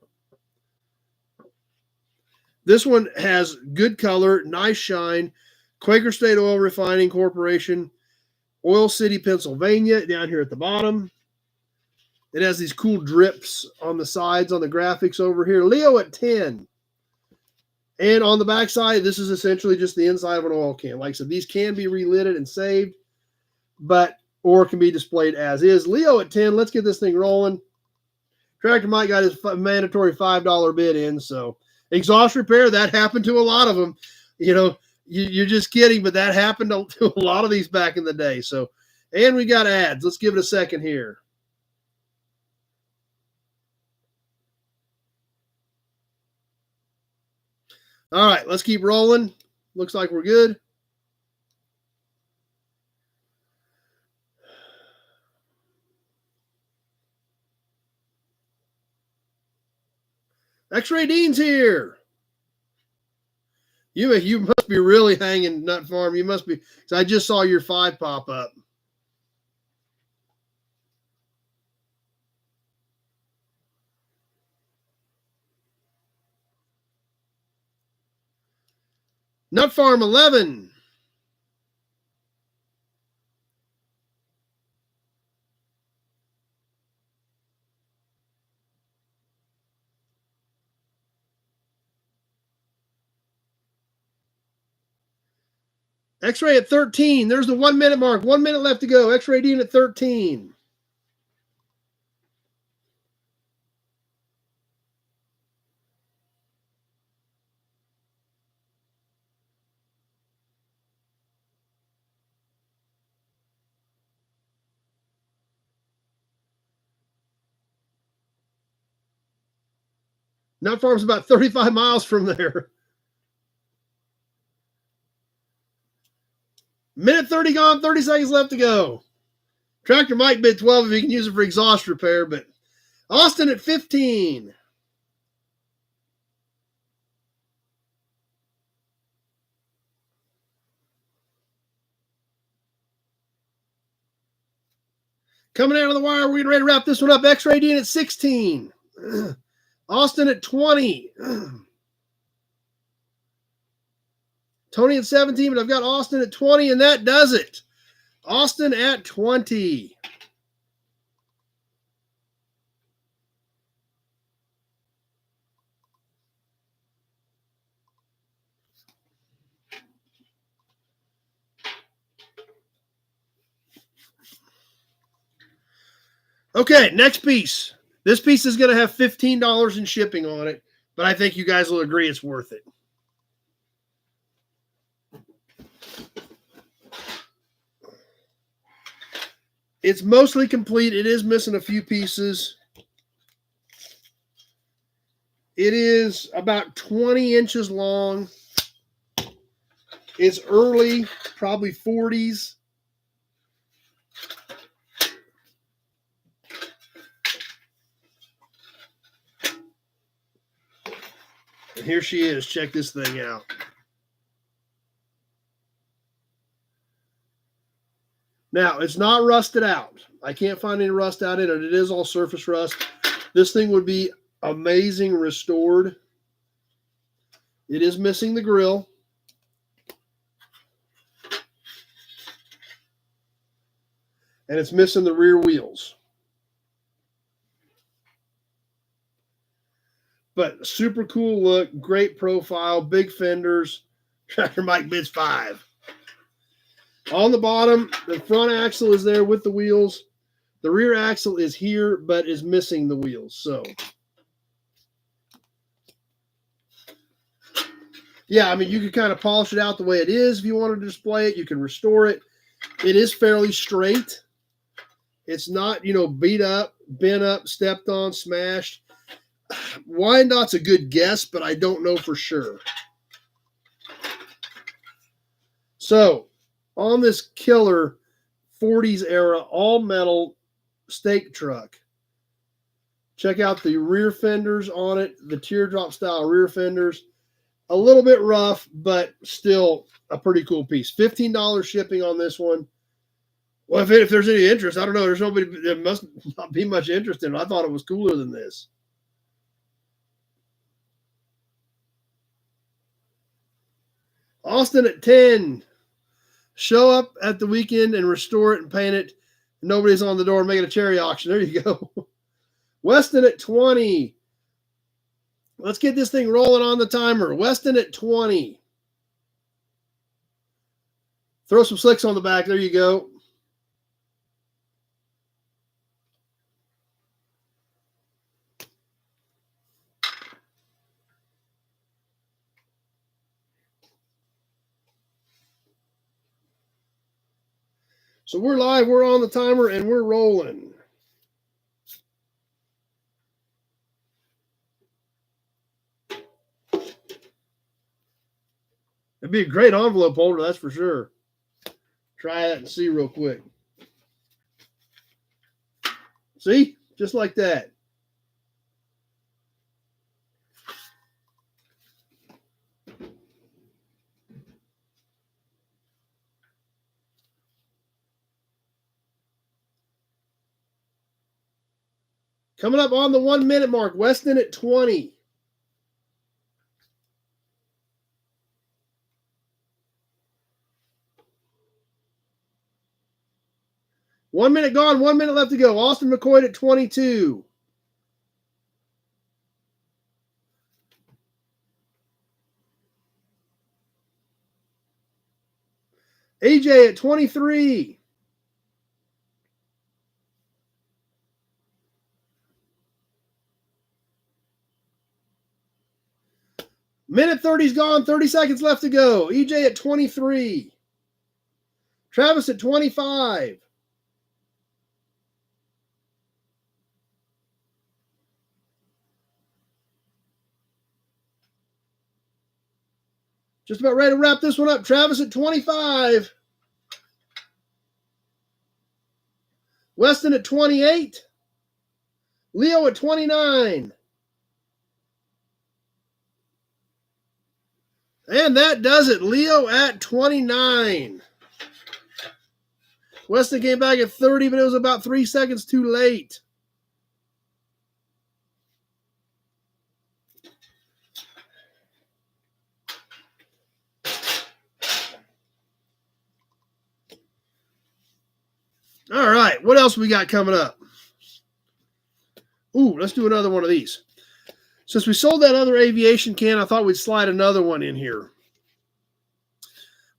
This one has good color, nice shine. Quaker State Oil Refining Corporation, Oil City, Pennsylvania, down here at the bottom. It has these cool drips on the sides on the graphics over here. Leo at 10. And on the back side, this is essentially just the inside of an oil can. Like I said, these can be relidded and saved, or can be displayed as is. Leo at 10. Let's get this thing rolling. Tractor Mike got his mandatory $5 bid in, so exhaust repair, that happened to a lot of them. You know, you're just kidding, but that happened to a lot of these back in the day. So, and we got ads. Let's give it a second here. All right, let's keep rolling. Looks like we're good. X-Ray Dean's here. You must be really hanging, Nut Farm. You must be, because I just saw your 5 pop up. Nut Farm 11. X-Ray at 13. There's the 1 minute mark. 1 minute left to go. X-Ray Dean at 13. Nut Farm's about 35 miles from there. Minute 30 gone, 30 seconds left to go. Tractor might bid 12 if he can use it for exhaust repair, but Austin at 15. Coming out of the wire, we're getting ready to wrap this one up. X-Ray Dean at 16. Austin at 20. Tony at 17, but I've got Austin at 20, and that does it. Austin at 20. Okay, next piece. This piece is going to have $15 in shipping on it, but I think you guys will agree it's worth it. It's mostly complete. It is missing a few pieces. It is about 20 inches long. It's early, probably 40s. And here she is. Check this thing out. Now, it's not rusted out. I can't find any rust out in it. It is all surface rust. This thing would be amazing restored. It is missing the grill. And it's missing the rear wheels. But super cool look, great profile, big fenders. Tractor Mike bids 5. On the bottom, the front axle is there with the wheels. The rear axle is here, but is missing the wheels. So, yeah, I mean, you could kind of polish it out the way it is if you wanted to display it. You can restore it. It is fairly straight. It's not, beat up, bent up, stepped on, smashed. Wyandottes a good guess, but I don't know for sure. So, on this killer 40s era all metal stake truck, check out the rear fenders on it, the teardrop style rear fenders. A little bit rough, but still a pretty cool piece. $15 shipping on this one. Well, if there's any interest, I don't know. There's nobody. There must not be much interest in it. I thought it was cooler than this. Austin at 10. Show up at the weekend and restore it and paint it. Nobody's on the door. Make it a cherry auction. There you go. Weston at 20. Let's get this thing rolling on the timer. Weston at 20. Throw some slicks on the back. There you go. So we're live. We're on the timer and we're rolling. It'd be a great envelope holder, that's for sure. Try that and see real quick. See? Just like that. Coming up on the 1 minute mark, Weston at 20. One minute gone, 1 minute left to go. Austin McCoy at 22. AJ at 23. Minute 30's gone, 30 seconds left to go. EJ at 23. Travis at 25. Just about ready to wrap this one up. Travis at 25. Weston at 28. Leo at 29. And that does it. Leo at 29. Weston came back at 30, but it was about 3 seconds too late. All right, what else we got coming up? Ooh, let's do another one of these. Since we sold that other aviation can, I thought we'd slide another one in here.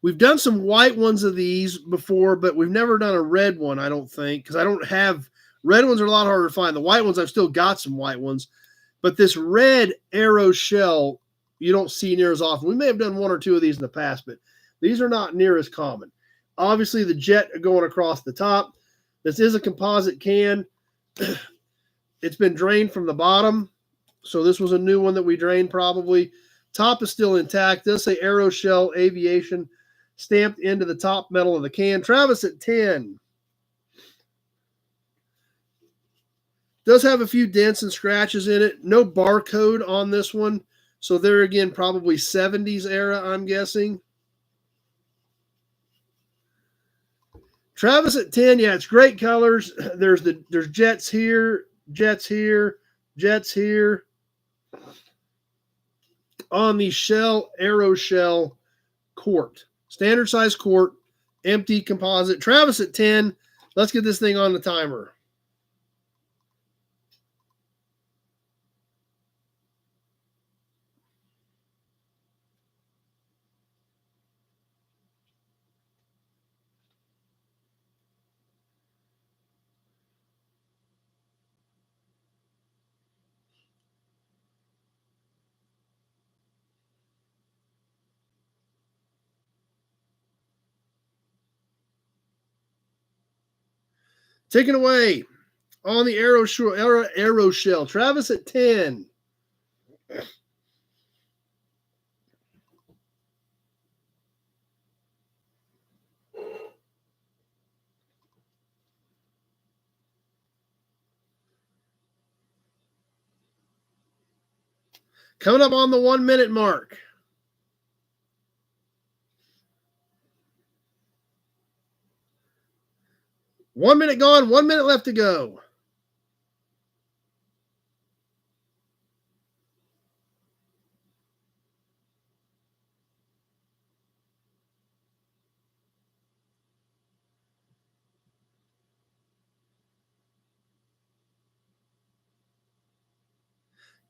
We've done some white ones of these before, but we've never done a red one, I don't think, because I don't have – red ones are a lot harder to find. The white ones, I've still got some white ones. But this red arrow shell, you don't see near as often. We may have done one or two of these in the past, but these are not near as common. Obviously, the jet going across the top. This is a composite can. It's been drained from the bottom, so this was a new one that we drained probably. Top is still intact. It does say Aero Shell Aviation stamped into the top metal of the can. Travis at 10. Does have a few dents and scratches in it. No barcode on this one. So there again, probably 70s era, I'm guessing. Travis at 10. Yeah, it's great colors. There's jets here, jets here, jets here. On the shell, Aero Shell quart. Standard size quart, empty composite. Travis at 10. Let's get this thing on the timer. Taken away on the arrow shell. Travis at 10. Coming up on the 1 minute mark. One minute gone, 1 minute left to go.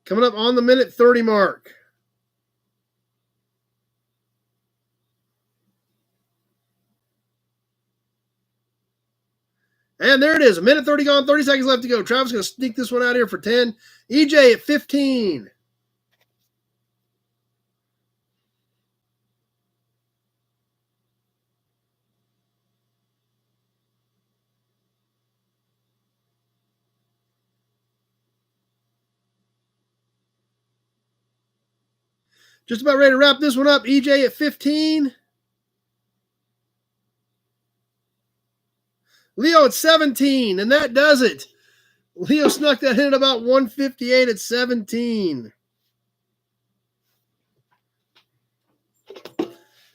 Coming up on the minute 30 mark. And there it is. A minute 30 gone, 30 seconds left to go. Travis is going to sneak this one out here for 10. EJ at 15. Just about ready to wrap this one up. EJ at 15. Leo at 17. And that does it. Leo snuck that in at about 158 at 17. All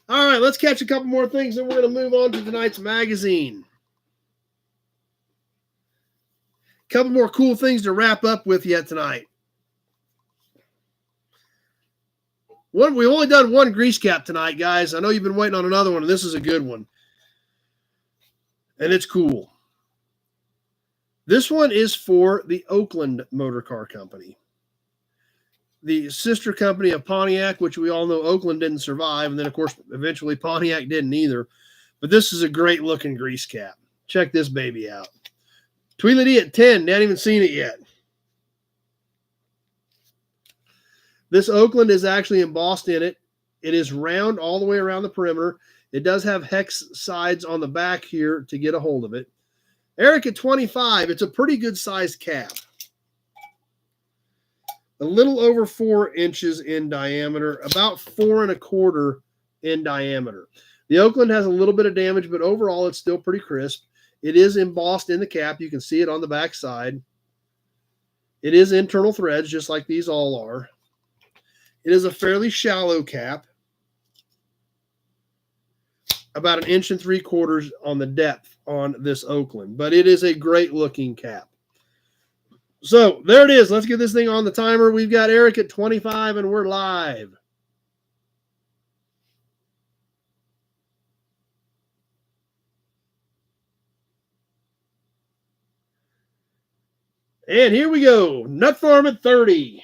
right, let's catch a couple more things, and we're going to move on to tonight's magazine. A couple more cool things to wrap up with yet tonight. We've only done one grease cap tonight, guys. I know you've been waiting on another one, and this is a good one. And it's cool. This one is for the Oakland Motor Car Company, the sister company of Pontiac, which we all know Oakland didn't survive. And then, of course, eventually Pontiac didn't either. But this is a great-looking grease cap. Check this baby out. Tweedledee at 10. They haven't even seen it yet. This Oakland is actually embossed in it. It is round all the way around the perimeter. It does have hex sides on the back here to get a hold of it. Eric at 25. It's a pretty good sized cap. A little over 4 inches in diameter, about 4 1/4 in diameter. The Oakland has a little bit of damage, but overall it's still pretty crisp. It is embossed in the cap. You can see it on the back side. It is internal threads, just like these all are. It is a fairly shallow cap, about 1 3/4 inches on the depth on this Oakland, but it is a great looking cap. So there it is. Let's get this thing on the timer. We've got Eric at 25 and we're live. And here we go. Nut Farm at 30.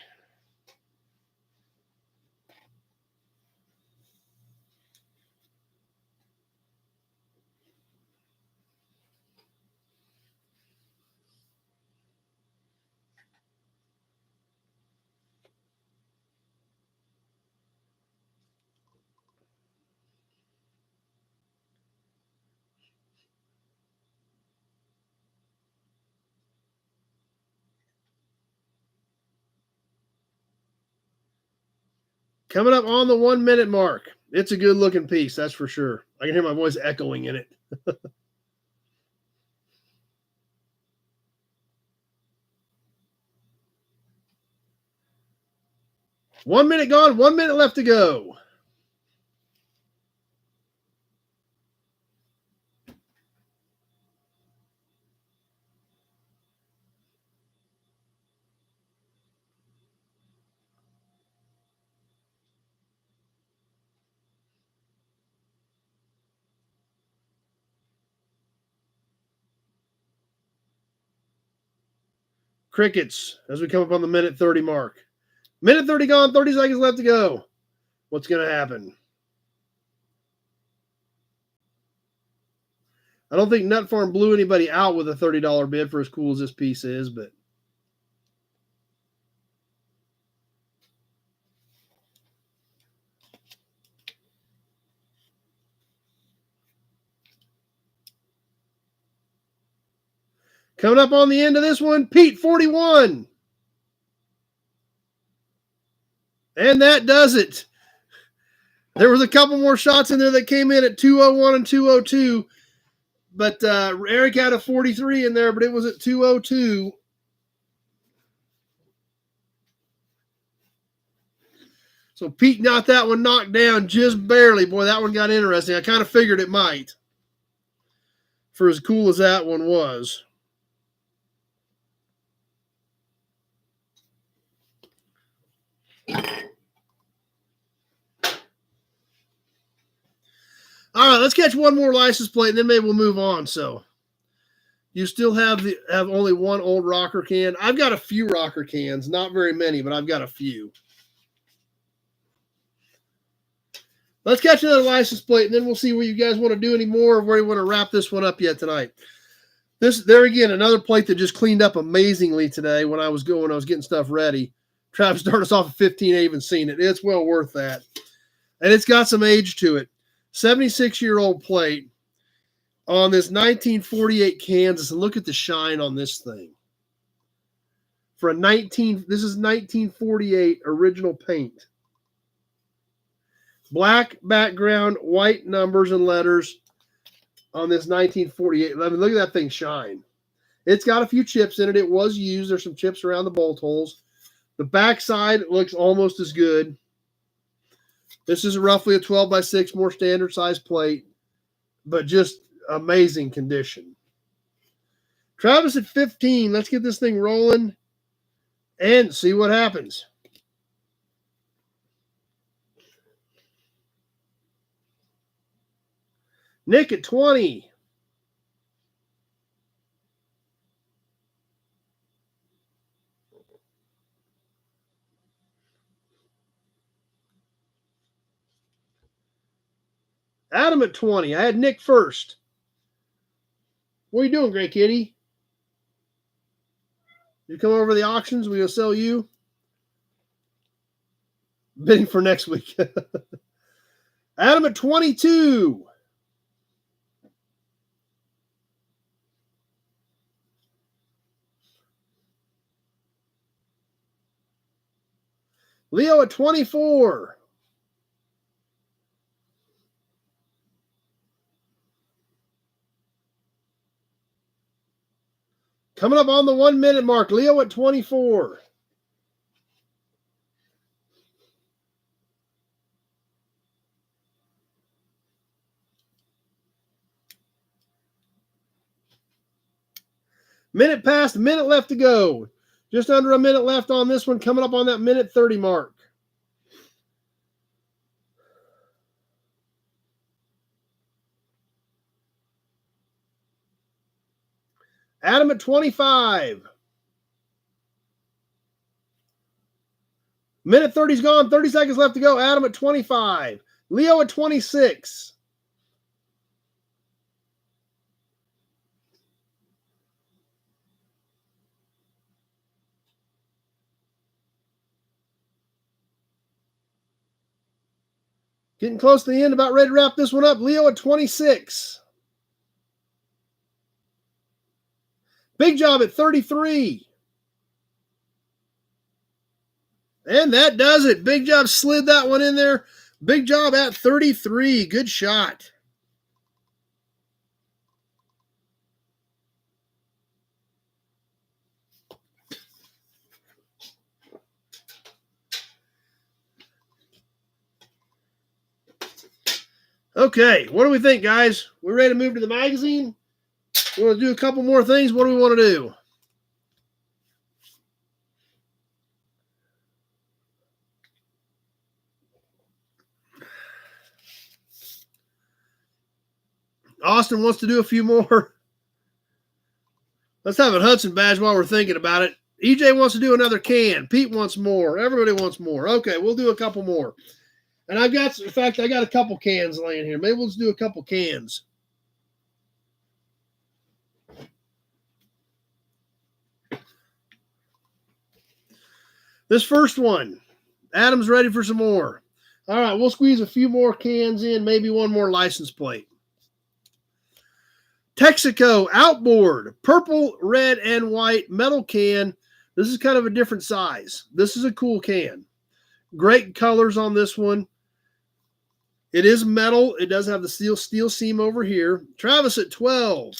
Coming up on the 1 minute mark. It's a good looking piece, that's for sure. I can hear my voice echoing in it. One minute gone, 1 minute left to go. Crickets as we come up on the minute 30 mark. Minute 30 gone, 30 seconds left to go. What's going to happen? I don't think Nut Farm blew anybody out with a $30 bid for as cool as this piece is, but Coming up on the end of this one, Pete 41. And that does it. There was a couple more shots in there that came in at 201 and 202. But Eric had a 43 in there, but it was at 202. So Pete got that one knocked down just barely. Boy, that one got interesting. I kind of figured it might, for as cool as that one was. All right, let's catch one more license plate, and then maybe we'll move on. So you still have only one old rocker can. I've got a few rocker cans, not very many, but I've got a few. Let's catch another license plate, and then we'll see what you guys want to do anymore, or where you want to wrap this one up yet tonight. There again, another plate that just cleaned up amazingly today when I was getting stuff ready. Travis started us off at 15. I even seen it. It's well worth that. And it's got some age to it. 76-year-old plate on this 1948 Kansas, and look at the shine on this thing. This is 1948 original paint. Black background, white numbers and letters on this 1948. Look at that thing shine. It's got a few chips in it. It was used. There's some chips around the bolt holes. The backside looks almost as good. This is roughly a 12x6, more standard size plate, but just amazing condition. Travis at 15. Let's get this thing rolling and see what happens. Nick at 20. Adam at 20. I had Nick first. What are you doing, Great Kitty? You come over to the auctions, we'll sell you. Bidding for next week. Adam at 22. Leo at 24. Coming up on the 1 minute mark, Leo at 24. Minute passed, minute left to go. Just under a minute left on this one, coming up on that minute 30 mark. Adam at 25. Minute 30's gone. 30 seconds left to go. Adam at 25. Leo at 26. Getting close to the end, about ready to wrap this one up. Leo at 26. Big Job at 33. And that does it. Big Job slid that one in there. Big Job at 33. Good shot. Okay, what do we think, guys? We ready to move to the magazine? We want to do a couple more things. What do we want to do? Austin wants to do a few more. Let's have a Hudson badge while we're thinking about it. EJ wants to do another can. Pete wants more. Everybody wants more. Okay, we'll do a couple more. And in fact, I got a couple cans laying here. Maybe we'll just do a couple cans. This first one, Adam's ready for some more. All right, we'll squeeze a few more cans in, maybe one more license plate. Texaco outboard, purple, red, and white metal can. This is kind of a different size. This is a cool can. Great colors on this one. It is metal. It does have the steel seam over here. Travis at 12.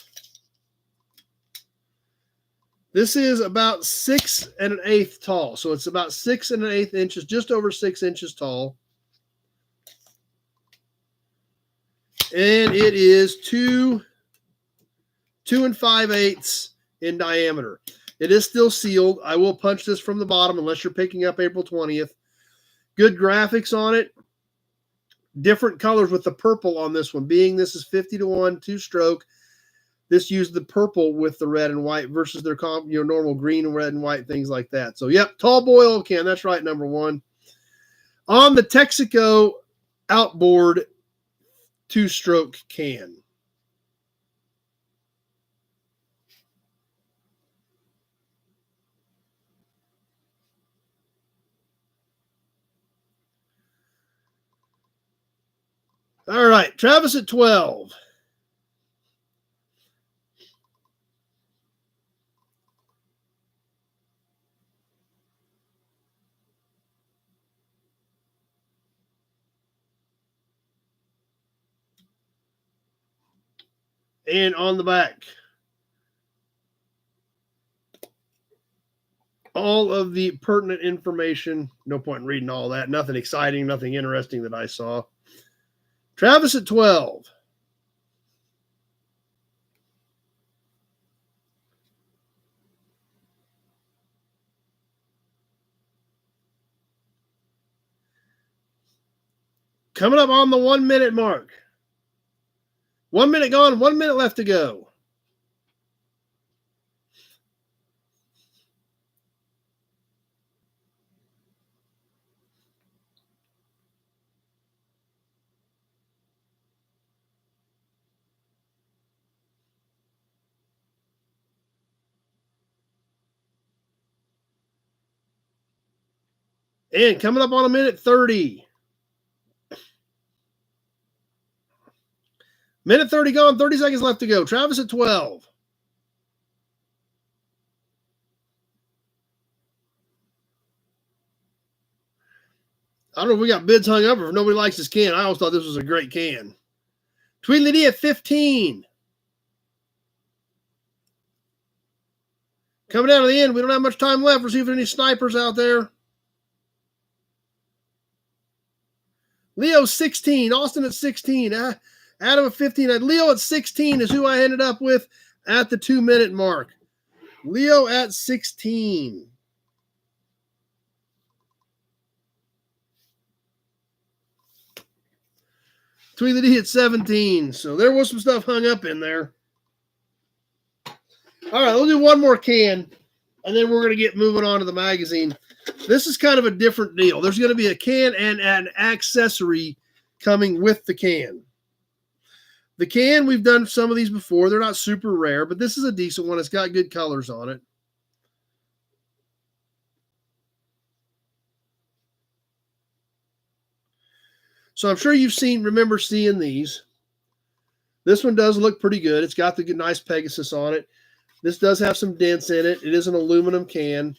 This is about 6 1/8 tall. So it's about 6 1/8 inches, just over 6 inches tall. And it is 2 5/8 in diameter. It is still sealed. I will punch this from the bottom unless you're picking up April 20th. Good graphics on it. Different colors with the purple on this one, being this is 50-1 2-stroke. This used the purple with the red and white versus their normal green and red and white, things like that. So, yep, tall boy oil can. That's right, number 1. On the Texaco outboard 2-stroke can. All right, Travis at 12. And on the back, all of the pertinent information. No point in reading all that. Nothing exciting, nothing interesting that I saw. Travis at 12. Coming up on the 1 minute mark. 1 minute gone, 1 minute left to go. And coming up on a minute 30. Minute 30 gone, 30 seconds left to go. Travis at 12. I don't know if we got bids hung up or if nobody likes this can. I always thought this was a great can. Tweedledee at 15. Coming down to the end. We don't have much time left. We'll see if there's any snipers out there. Leo 16. Austin at 16. Adam at 15. Leo at 16 is who I ended up with at the 2 minute mark. Leo at 16. Tweedledee at 17. So there was some stuff hung up in there. All right, we'll do one more can, and then we're going to get moving on to the magazine. This is kind of a different deal. There's going to be a can and an accessory coming with the can. The can, we've done some of these before. They're not super rare, but this is a decent one. It's got good colors on it. So I'm sure you've remember seeing these. This one does look pretty good. It's got the good, nice Pegasus on it. This does have some dents in it. It is an aluminum can.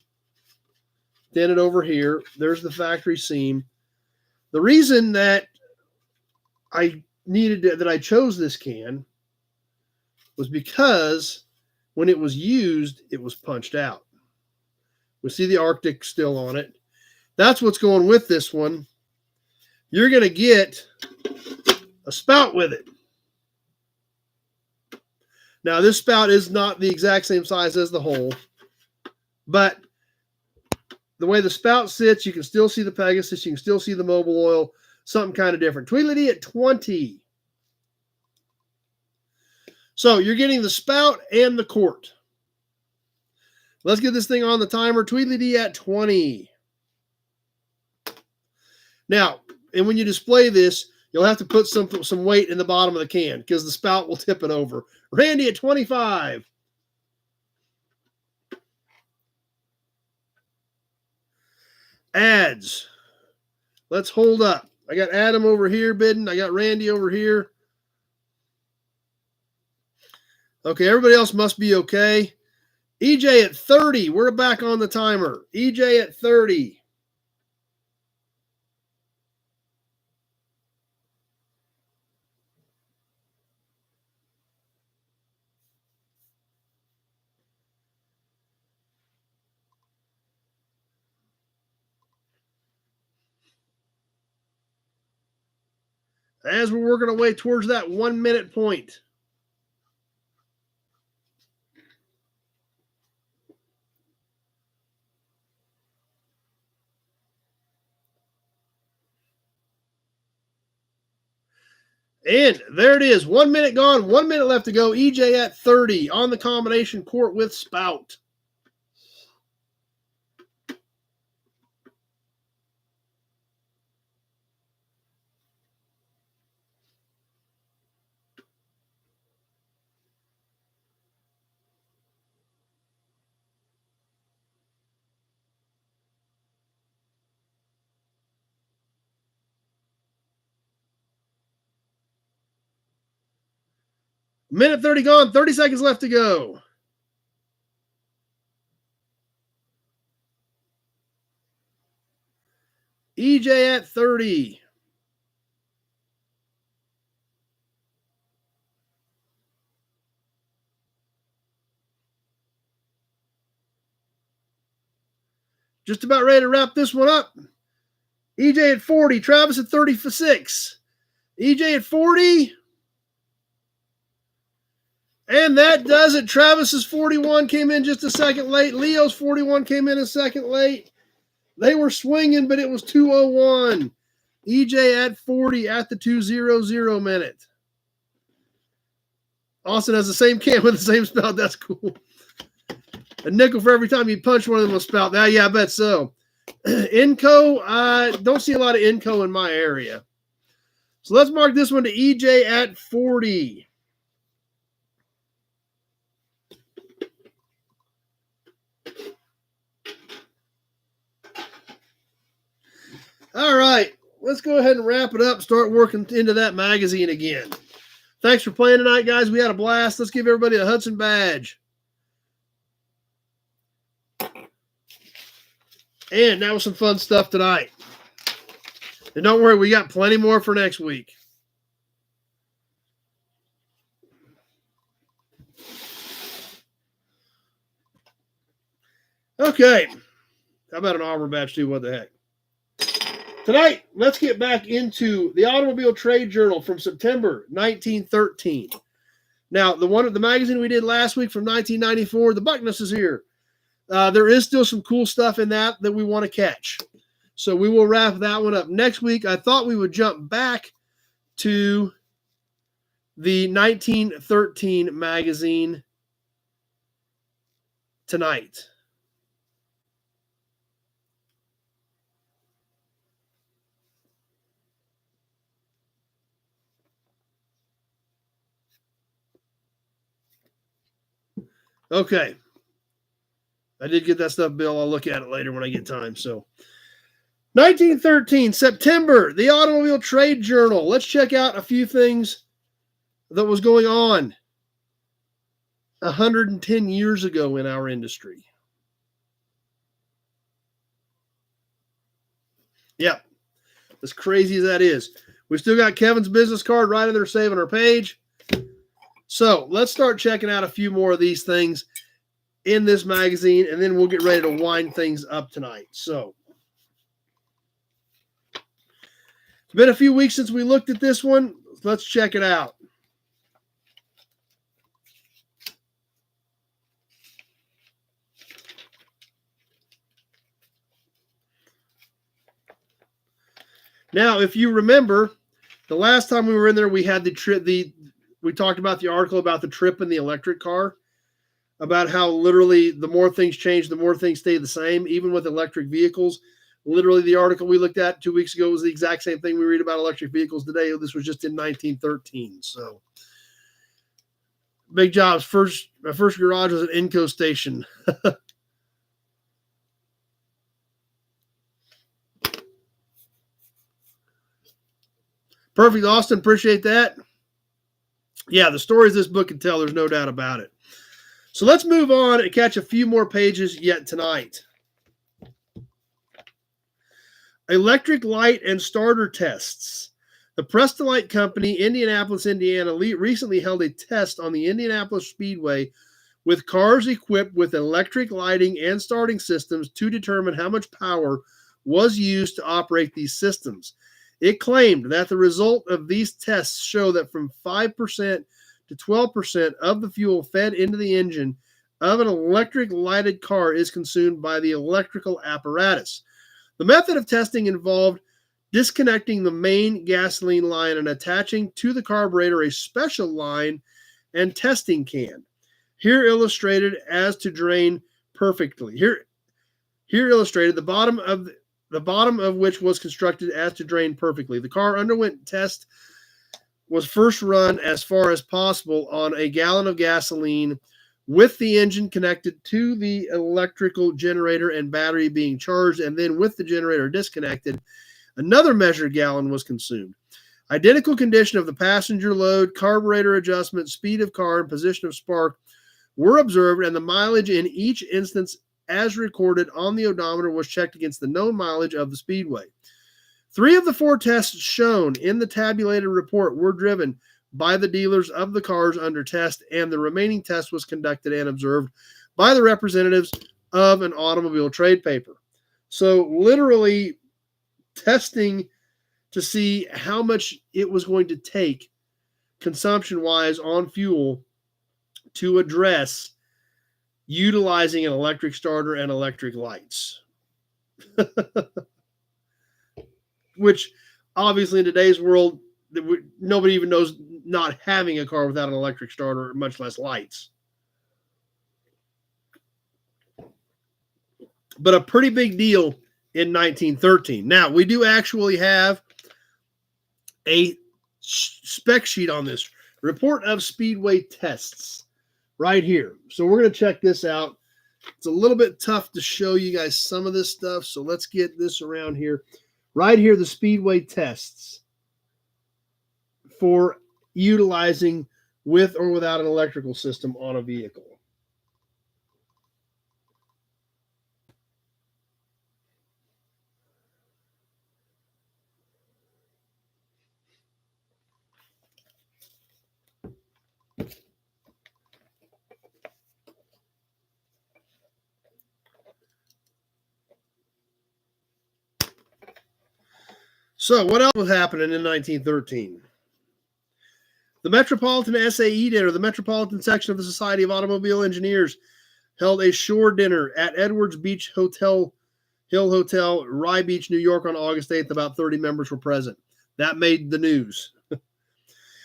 Dented over here. There's the factory seam. The reason that I chose this can was because when it was used, it was punched out. We see the Arctic still on it. That's what's going with this one. You're going to get a spout with it. Now, this spout is not the exact same size as the hole, but the way the spout sits, you can still see the Pegasus. You can still see the mobile oil. Something kind of different. Tweedledee at 20. So you're getting the spout and the quart. Let's get this thing on the timer. Tweedledee at 20. Now, and when you display this, you'll have to put some weight in the bottom of the can because the spout will tip it over. Randy at 25. Ads. Let's hold up. I got Adam over here bidding. I got Randy over here. Okay, everybody else must be okay. EJ at 30. We're back on the timer. EJ at 30. As we're working our way towards that 1 minute point. And there it is. 1 minute gone. 1 minute left to go. EJ at 30 on the combination court with Spout. Minute 30 gone. 30 seconds left to go. EJ at 30. Just about ready to wrap this one up. EJ at 40. Travis at 36. EJ at 40. And that does it. Travis's 41 came in just a second late. Leo's 41 came in a second late. They were swinging, but it was 2:01. EJ at 40 at the 2:00 minute. Austin has the same can with the same spout. That's cool. A nickel for every time you punch one of them with spout. Yeah, I bet so. Inco, I don't see a lot of Inco in my area. So let's mark this one to EJ at 40. All right, let's go ahead and wrap it up. Start working into that magazine again. Thanks for playing tonight, guys. We had a blast. Let's give everybody a Hudson badge. And that was some fun stuff tonight. And don't worry, we got plenty more for next week. Okay. How about an armor badge too? What the heck? Tonight, let's get back into the Automobile Trade Journal from September 1913. Now, the magazine we did last week from 1994, the Buckness is here. There is still some cool stuff in that we want to catch. So we will wrap that one up. Next week, I thought we would jump back to the 1913 magazine tonight. Okay. I did get that stuff, Bill. I'll look at it later when I get time. So 1913, September, the Automobile Trade Journal. Let's check out a few things that was going on 110 years ago in our industry. Yep. As crazy as that is. We still got Kevin's business card right in there saving our page. So let's start checking out a few more of these things in this magazine, and then we'll get ready to wind things up tonight. So it's been a few weeks since we looked at this one. Let's check it out. Now, if you remember, the last time we were in there, we had we talked about the article about the trip in the electric car, about how literally the more things change, the more things stay the same, even with electric vehicles. Literally, the article we looked at 2 weeks ago was the exact same thing we read about electric vehicles today. This was just in 1913. So, big jobs. My first garage was an Inco station. Perfect, Austin. Appreciate that. Yeah, the stories this book can tell, there's no doubt about it. So let's move on and catch a few more pages yet tonight. Electric light and starter tests. The Prestolite Company, Indianapolis, Indiana, recently held a test on the Indianapolis Speedway with cars equipped with electric lighting and starting systems to determine how much power was used to operate these systems. It claimed that the result of these tests show that from 5% to 12% of the fuel fed into the engine of an electric lighted car is consumed by the electrical apparatus. The method of testing involved disconnecting the main gasoline line and attaching to the carburetor a special line and testing can. Here illustrated as to drain perfectly. Here illustrated the bottom of which was constructed as to drain perfectly. The car underwent test was first run as far as possible on a gallon of gasoline with the engine connected to the electrical generator and battery being charged, and then with the generator disconnected, another measured gallon was consumed. Identical condition of the passenger load, carburetor adjustment, speed of car, and position of spark were observed, and the mileage in each instance as recorded on the odometer was checked against the known mileage of the speedway. 3 of the 4 tests shown in the tabulated report were driven by the dealers of the cars under test, and the remaining test was conducted and observed by the representatives of an automobile trade paper. So literally testing to see how much it was going to take consumption-wise on fuel to address utilizing an electric starter and electric lights. Which obviously in today's world, nobody even knows not having a car without an electric starter, much less lights. But a pretty big deal in 1913. Now, we do actually have a spec sheet on this. Report of Speedway tests right here. So we're going to check this out. It's a little bit tough to show you guys some of this stuff, so let's get this around here. Right here, the Speedway tests for utilizing with or without an electrical system on a vehicle. So what else was happening in 1913? The Metropolitan SAE dinner, the Metropolitan section of the Society of Automobile Engineers, held a shore dinner at Edwards Beach Hill Hotel, Rye Beach, New York on August 8th. About 30 members were present. That made the news.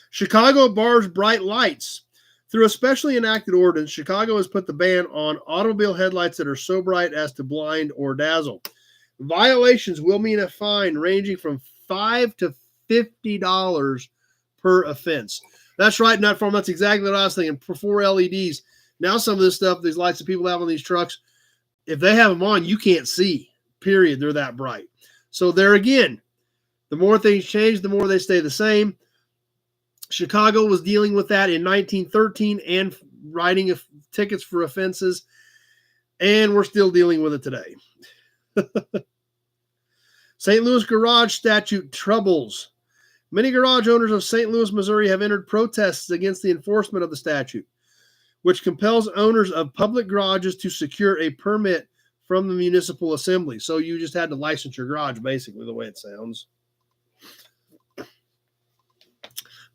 Chicago bars bright lights. Through a specially enacted ordinance, Chicago has put the ban on automobile headlights that are so bright as to blind or dazzle. Violations will mean a fine ranging from $5 to $50 per offense. That's right, Nutform. That's exactly what I was thinking. For 4 LEDs. Now some of this stuff, these lights that people have on these trucks, if they have them on, you can't see. Period. They're that bright. So there again, the more things change, the more they stay the same. Chicago was dealing with that in 1913 and writing tickets for offenses, and we're still dealing with it today. St. Louis garage statute troubles. Many garage owners of St. Louis, Missouri have entered protests against the enforcement of the statute, which compels owners of public garages to secure a permit from the municipal assembly. So you just had to license your garage, basically, the way it sounds.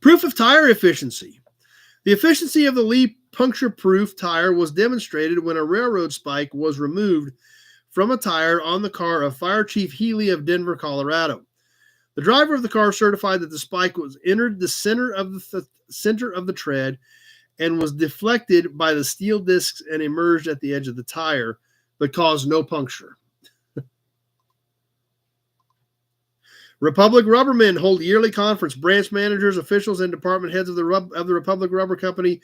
Proof of tire efficiency. The efficiency of the Lee puncture-proof tire was demonstrated when a railroad spike was removed from a tire on the car of Fire Chief Healy of Denver, Colorado. The driver of the car certified that the spike was entered the center of the tread and was deflected by the steel discs and emerged at the edge of the tire, but caused no puncture. Republic Rubbermen hold yearly conference. Branch managers, officials, and department heads of the Republic Rubber Company,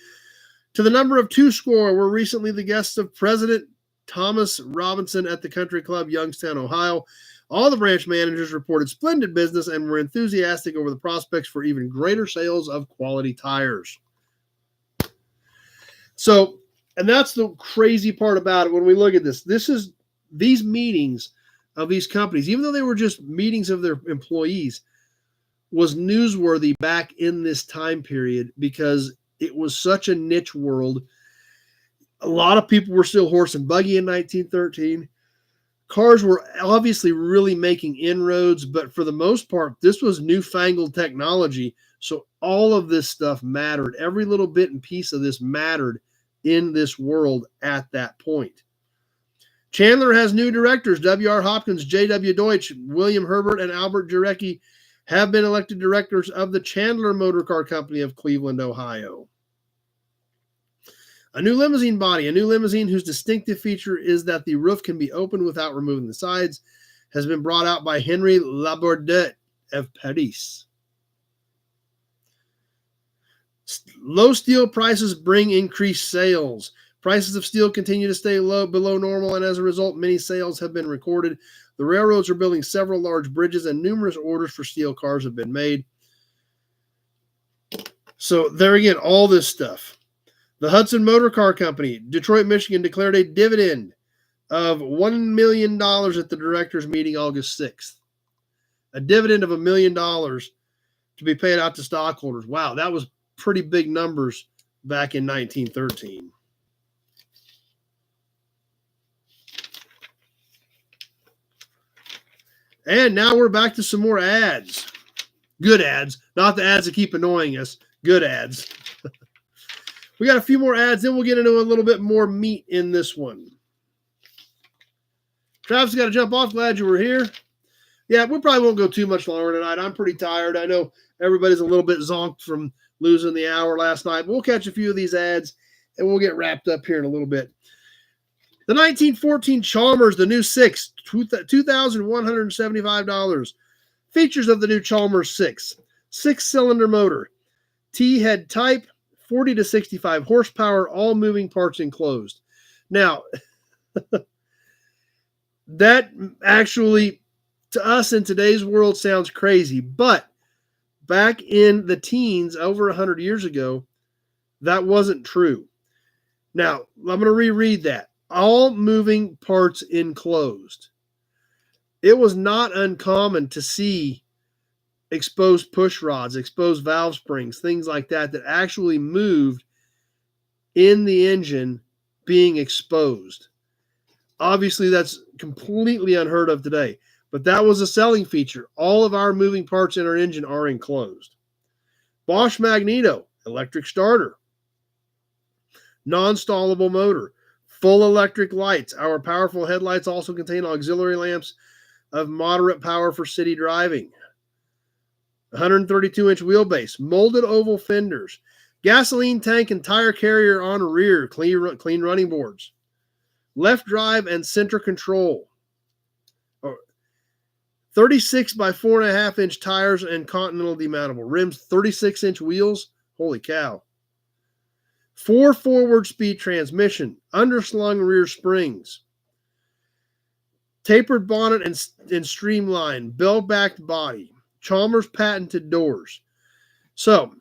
to the number of 2 score, were recently the guests of President Thomas Robinson at the Country Club, Youngstown, Ohio. All the branch managers reported splendid business and were enthusiastic over the prospects for even greater sales of quality tires. So, and that's the crazy part about it when we look at this. These meetings of these companies, even though they were just meetings of their employees, was newsworthy back in this time period because it was such a niche world. A lot of people were still horse and buggy in 1913. Cars were obviously really making inroads, but for the most part, this was newfangled technology. So all of this stuff mattered. Every little bit and piece of this mattered in this world at that point. Chandler has new directors. W.R. Hopkins, J.W. Deutsch, William Herbert, and Albert Jarecki have been elected directors of the Chandler Motor Car Company of Cleveland, Ohio. A new limousine body. A new limousine whose distinctive feature is that the roof can be opened without removing the sides has been brought out by Henry Labordette of Paris. Low steel prices bring increased sales. Prices of steel continue to stay low below normal, and as a result, many sales have been recorded. The railroads are building several large bridges, and numerous orders for steel cars have been made. So there again, all this stuff. The Hudson Motor Car Company, Detroit, Michigan, declared a dividend of $1 million at the directors' meeting August 6th. A dividend of $1 million to be paid out to stockholders. Wow, that was pretty big numbers back in 1913. And now we're back to some more ads. Good ads, not the ads that keep annoying us. Good ads. We got a few more ads, then we'll get into a little bit more meat in this one. Travis got to jump off. Glad you were here. Yeah, we probably won't go too much longer tonight. I'm pretty tired. I know everybody's a little bit zonked from losing the hour last night. But we'll catch a few of these ads, and we'll get wrapped up here in a little bit. The 1914 Chalmers, the new 6, $2,175. Features of the new Chalmers 6. 6-cylinder motor. T-head type. 40 to 65 horsepower, all moving parts enclosed. Now, that actually, to us in today's world, sounds crazy. But back in the teens, over 100 years ago, that wasn't true. Now, I'm going to reread that. All moving parts enclosed. It was not uncommon to see exposed push rods, exposed valve springs, things like that actually moved in the engine being exposed. Obviously, that's completely unheard of today, but that was a selling feature. All of our moving parts in our engine are enclosed. Bosch Magneto, electric starter. Non-stallable motor. Full electric lights. Our powerful headlights also contain auxiliary lamps of moderate power for city driving. 132-inch wheelbase, molded oval fenders, gasoline tank and tire carrier on rear, clean running boards, left drive and center control, 36 by 4.5-inch tires and continental demountable rims, 36-inch wheels, holy cow, 4 forward speed transmission, underslung rear springs, tapered bonnet and streamlined, bell-backed body, Chalmers patented doors. So,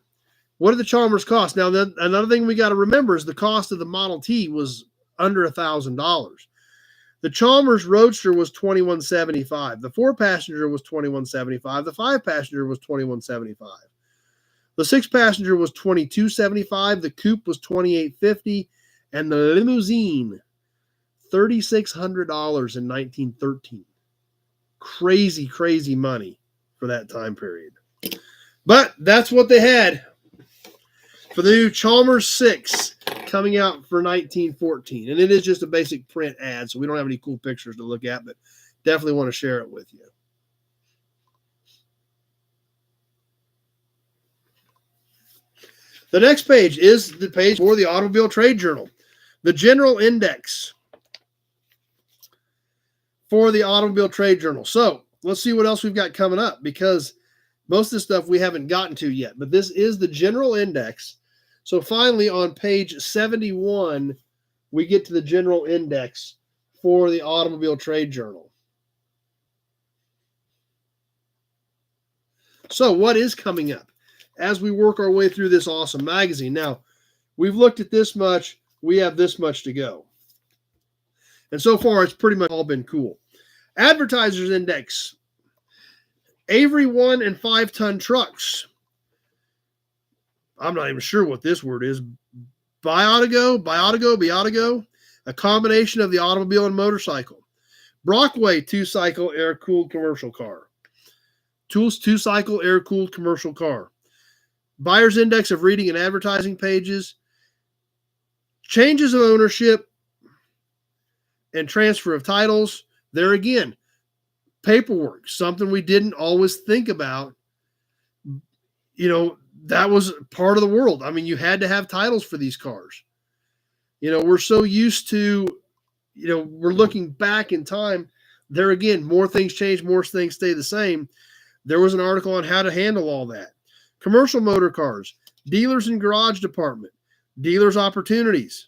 what did the Chalmers cost? Now, another thing we got to remember is the cost of the Model T was under $1,000. The Chalmers Roadster was $2,175. The 4-passenger was $2,175. The 5-passenger was $2,175. The 6-passenger was $2,275. The coupe was $2,850, and the limousine $3,600 in 1913. Crazy, crazy money for that time period. But that's what they had for the new Chalmers 6 coming out for 1914. And it is just a basic print ad, so we don't have any cool pictures to look at, but definitely want to share it with you. The next page is the page for the Automobile Trade Journal. The General Index for the Automobile Trade Journal. So let's see what else we've got coming up, because most of this stuff we haven't gotten to yet. But this is the General Index. So finally, on page 71, we get to the General Index for the Automobile Trade Journal. So what is coming up as we work our way through this awesome magazine? Now, we've looked at this much. we have this much to go. And so far, it's pretty much all been cool. Advertisers Index. Avery 1 and 5-ton trucks. I'm not even sure what this word is. Biotigo, a combination of the automobile and motorcycle. Brockway 2-cycle air-cooled commercial car. Tools 2-cycle air-cooled commercial car. Buyer's Index of reading and advertising pages. Changes of ownership and transfer of titles. There again, paperwork, something we didn't always think about. You know, that was part of the world. I mean, you had to have titles for these cars. You know, we're so used to, you know, we're looking back in time. There again, more things change, more things stay the same. There was an article on how to handle all that. Commercial motor cars, dealers and garage department, dealers opportunities.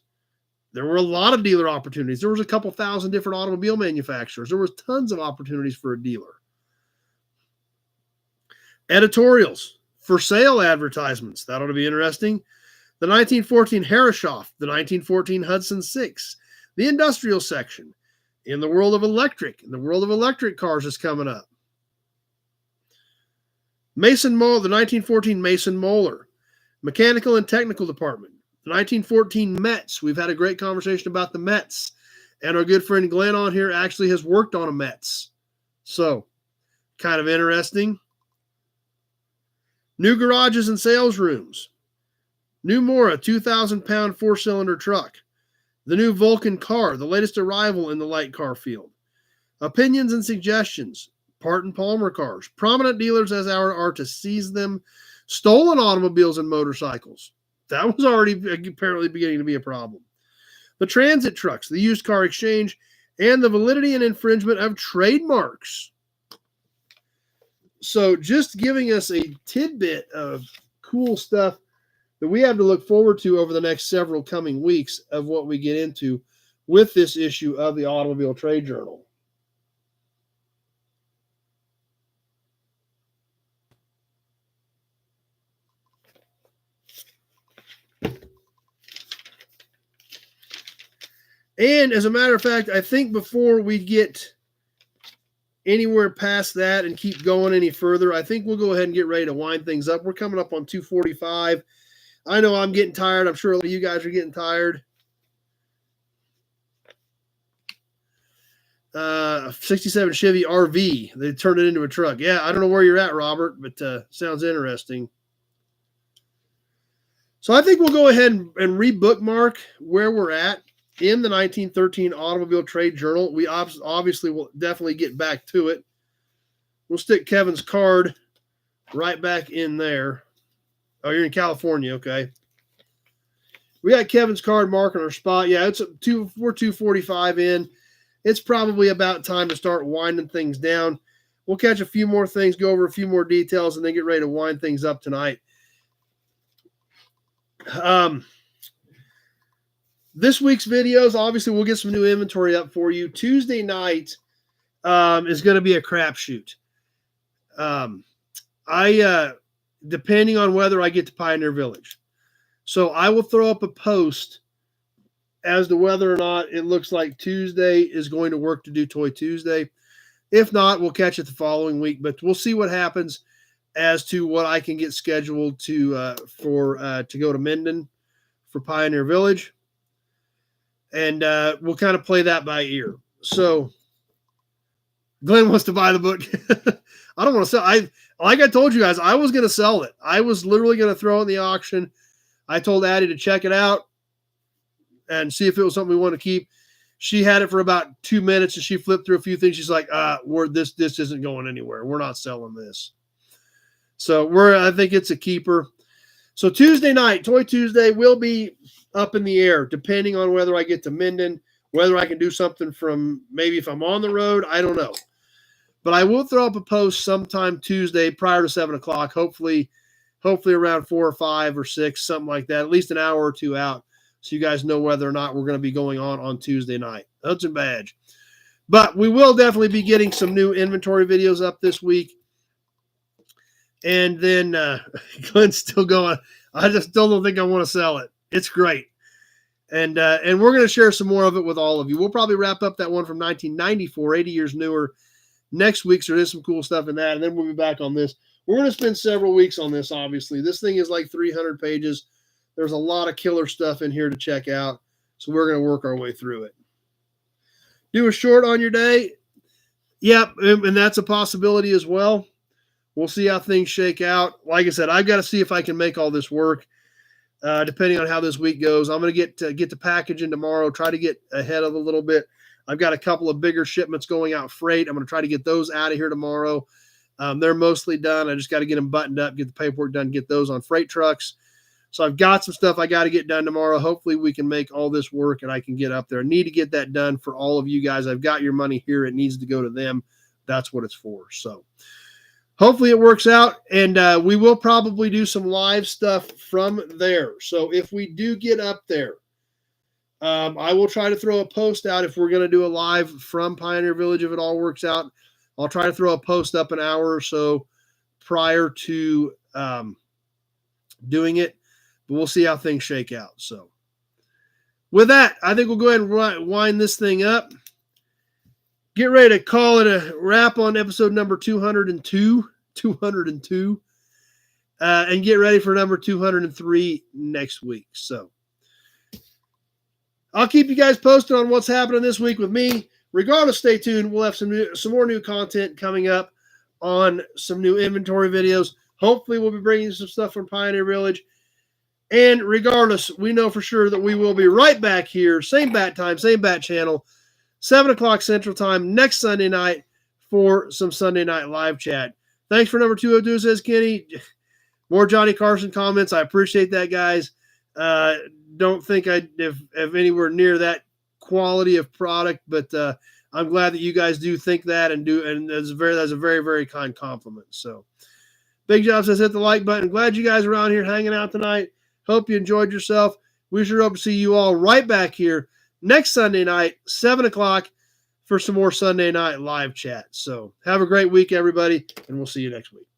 There were a lot of dealer opportunities. There was a couple thousand different automobile manufacturers. There was tons of opportunities for a dealer. Editorials, for sale advertisements. That ought to be interesting. The 1914 Herreshoff, the 1914 Hudson 6, the industrial section. In the world of electric cars is coming up. Mason Moller, the 1914 Mason Moller, mechanical and technical department. The 1914 Mets. We've had a great conversation about the Mets. And our good friend Glenn on here actually has worked on a Mets. So, kind of interesting. New garages and sales rooms. New Mora 2,000-pound 4-cylinder truck. The new Vulcan car, the latest arrival in the light car field. Opinions and suggestions. Parton Palmer cars. Prominent dealers as are to seize them. Stolen automobiles and motorcycles. That was already apparently beginning to be a problem. The transit trucks, the used car exchange, and the validity and infringement of trademarks. So just giving us a tidbit of cool stuff that we have to look forward to over the next several coming weeks of what we get into with this issue of the Automobile Trade Journal. And as a matter of fact, I think before we get anywhere past that and keep going any further, I think we'll go ahead and get ready to wind things up. We're coming up on 2:45. I know I'm getting tired. I'm sure you guys are getting tired. 67 Chevy RV. They turned it into a truck. Yeah, I don't know where you're at, Robert, but sounds interesting. So I think we'll go ahead and re-bookmark where we're at in the 1913 Automobile Trade Journal. We obviously will definitely get back to it. We'll stick Kevin's card right back in there. Oh, you're in California. Okay. We got Kevin's card marking our spot. Yeah, we're 2:45 in. It's probably about time to start winding things down. We'll catch a few more things, go over a few more details, and then get ready to wind things up tonight. This week's videos, obviously, we'll get some new inventory up for you. Tuesday night is going to be a crapshoot. Depending on whether I get to Pioneer Village. So I will throw up a post as to whether or not it looks like Tuesday is going to work to do Toy Tuesday. If not, we'll catch it the following week, but we'll see what happens as to what I can get scheduled to go to Minden for Pioneer Village. And we'll kind of play that by ear. So Glenn wants to buy the book. I don't want to sell. Like I told you guys, I was going to sell it. I was literally going to throw it in the auction. I told Addie to check it out and see if it was something we want to keep. She had it for about 2 minutes and she flipped through a few things. She's like, this isn't going anywhere. We're not selling this. So I think it's a keeper. So Tuesday night, Toy Tuesday will be up in the air, depending on whether I get to Minden, whether I can do something from maybe if I'm on the road, I don't know. But I will throw up a post sometime Tuesday prior to 7 o'clock, hopefully around 4 or 5 or 6, something like that, at least an hour or two out, so you guys know whether or not we're going to be going on Tuesday night. Hudson Badge. But we will definitely be getting some new inventory videos up this week. And then Glenn's still going, I just still don't think I want to sell it. It's great. And we're going to share some more of it with all of you. We'll probably wrap up that one from 1994, 80 years newer, next week. So there's some cool stuff in that. And then we'll be back on this. We're going to spend several weeks on this, obviously. This thing is like 300 pages. There's a lot of killer stuff in here to check out. So we're going to work our way through it. Do a short on your day. Yep, and that's a possibility as well. We'll see how things shake out. Like I said, I've got to see if I can make all this work. Depending on how this week goes, I'm going to get the package in tomorrow, try to get ahead of a little bit. I've got a couple of bigger shipments going out freight. I'm going to try to get those out of here tomorrow. They're mostly done. I just got to get them buttoned up, get the paperwork done, get those on freight trucks. So I've got some stuff I got to get done tomorrow. Hopefully we can make all this work and I can get up there. I need to get that done for all of you guys. I've got your money here. It needs to go to them. That's what it's for. So hopefully it works out, and we will probably do some live stuff from there. So if we do get up there, I will try to throw a post out if we're going to do a live from Pioneer Village. If it all works out, I'll try to throw a post up an hour or so prior to doing it, but we'll see how things shake out. So with that, I think we'll go ahead and wind this thing up. Get ready to call it a wrap on episode number 202, and get ready for number 203 next week. So I'll keep you guys posted on what's happening this week with me. Regardless, stay tuned. We'll have some more new content coming up on some new inventory videos. Hopefully, we'll be bringing some stuff from Pioneer Village. And regardless, we know for sure that we will be right back here, same bat time, same bat channel, 7 o'clock Central Time next Sunday night for some Sunday Night Live chat. Thanks for number 202, says Kenny. More Johnny Carson comments. I appreciate that, guys. Don't think I have anywhere near that quality of product, but I'm glad that you guys do think that and that's a very, very kind compliment. So Big Job says hit the like button. Glad you guys are around here hanging out tonight. Hope you enjoyed yourself. We sure hope to see you all right back here next Sunday night, 7 o'clock, for some more Sunday Night Live chat. So have a great week, everybody, and we'll see you next week.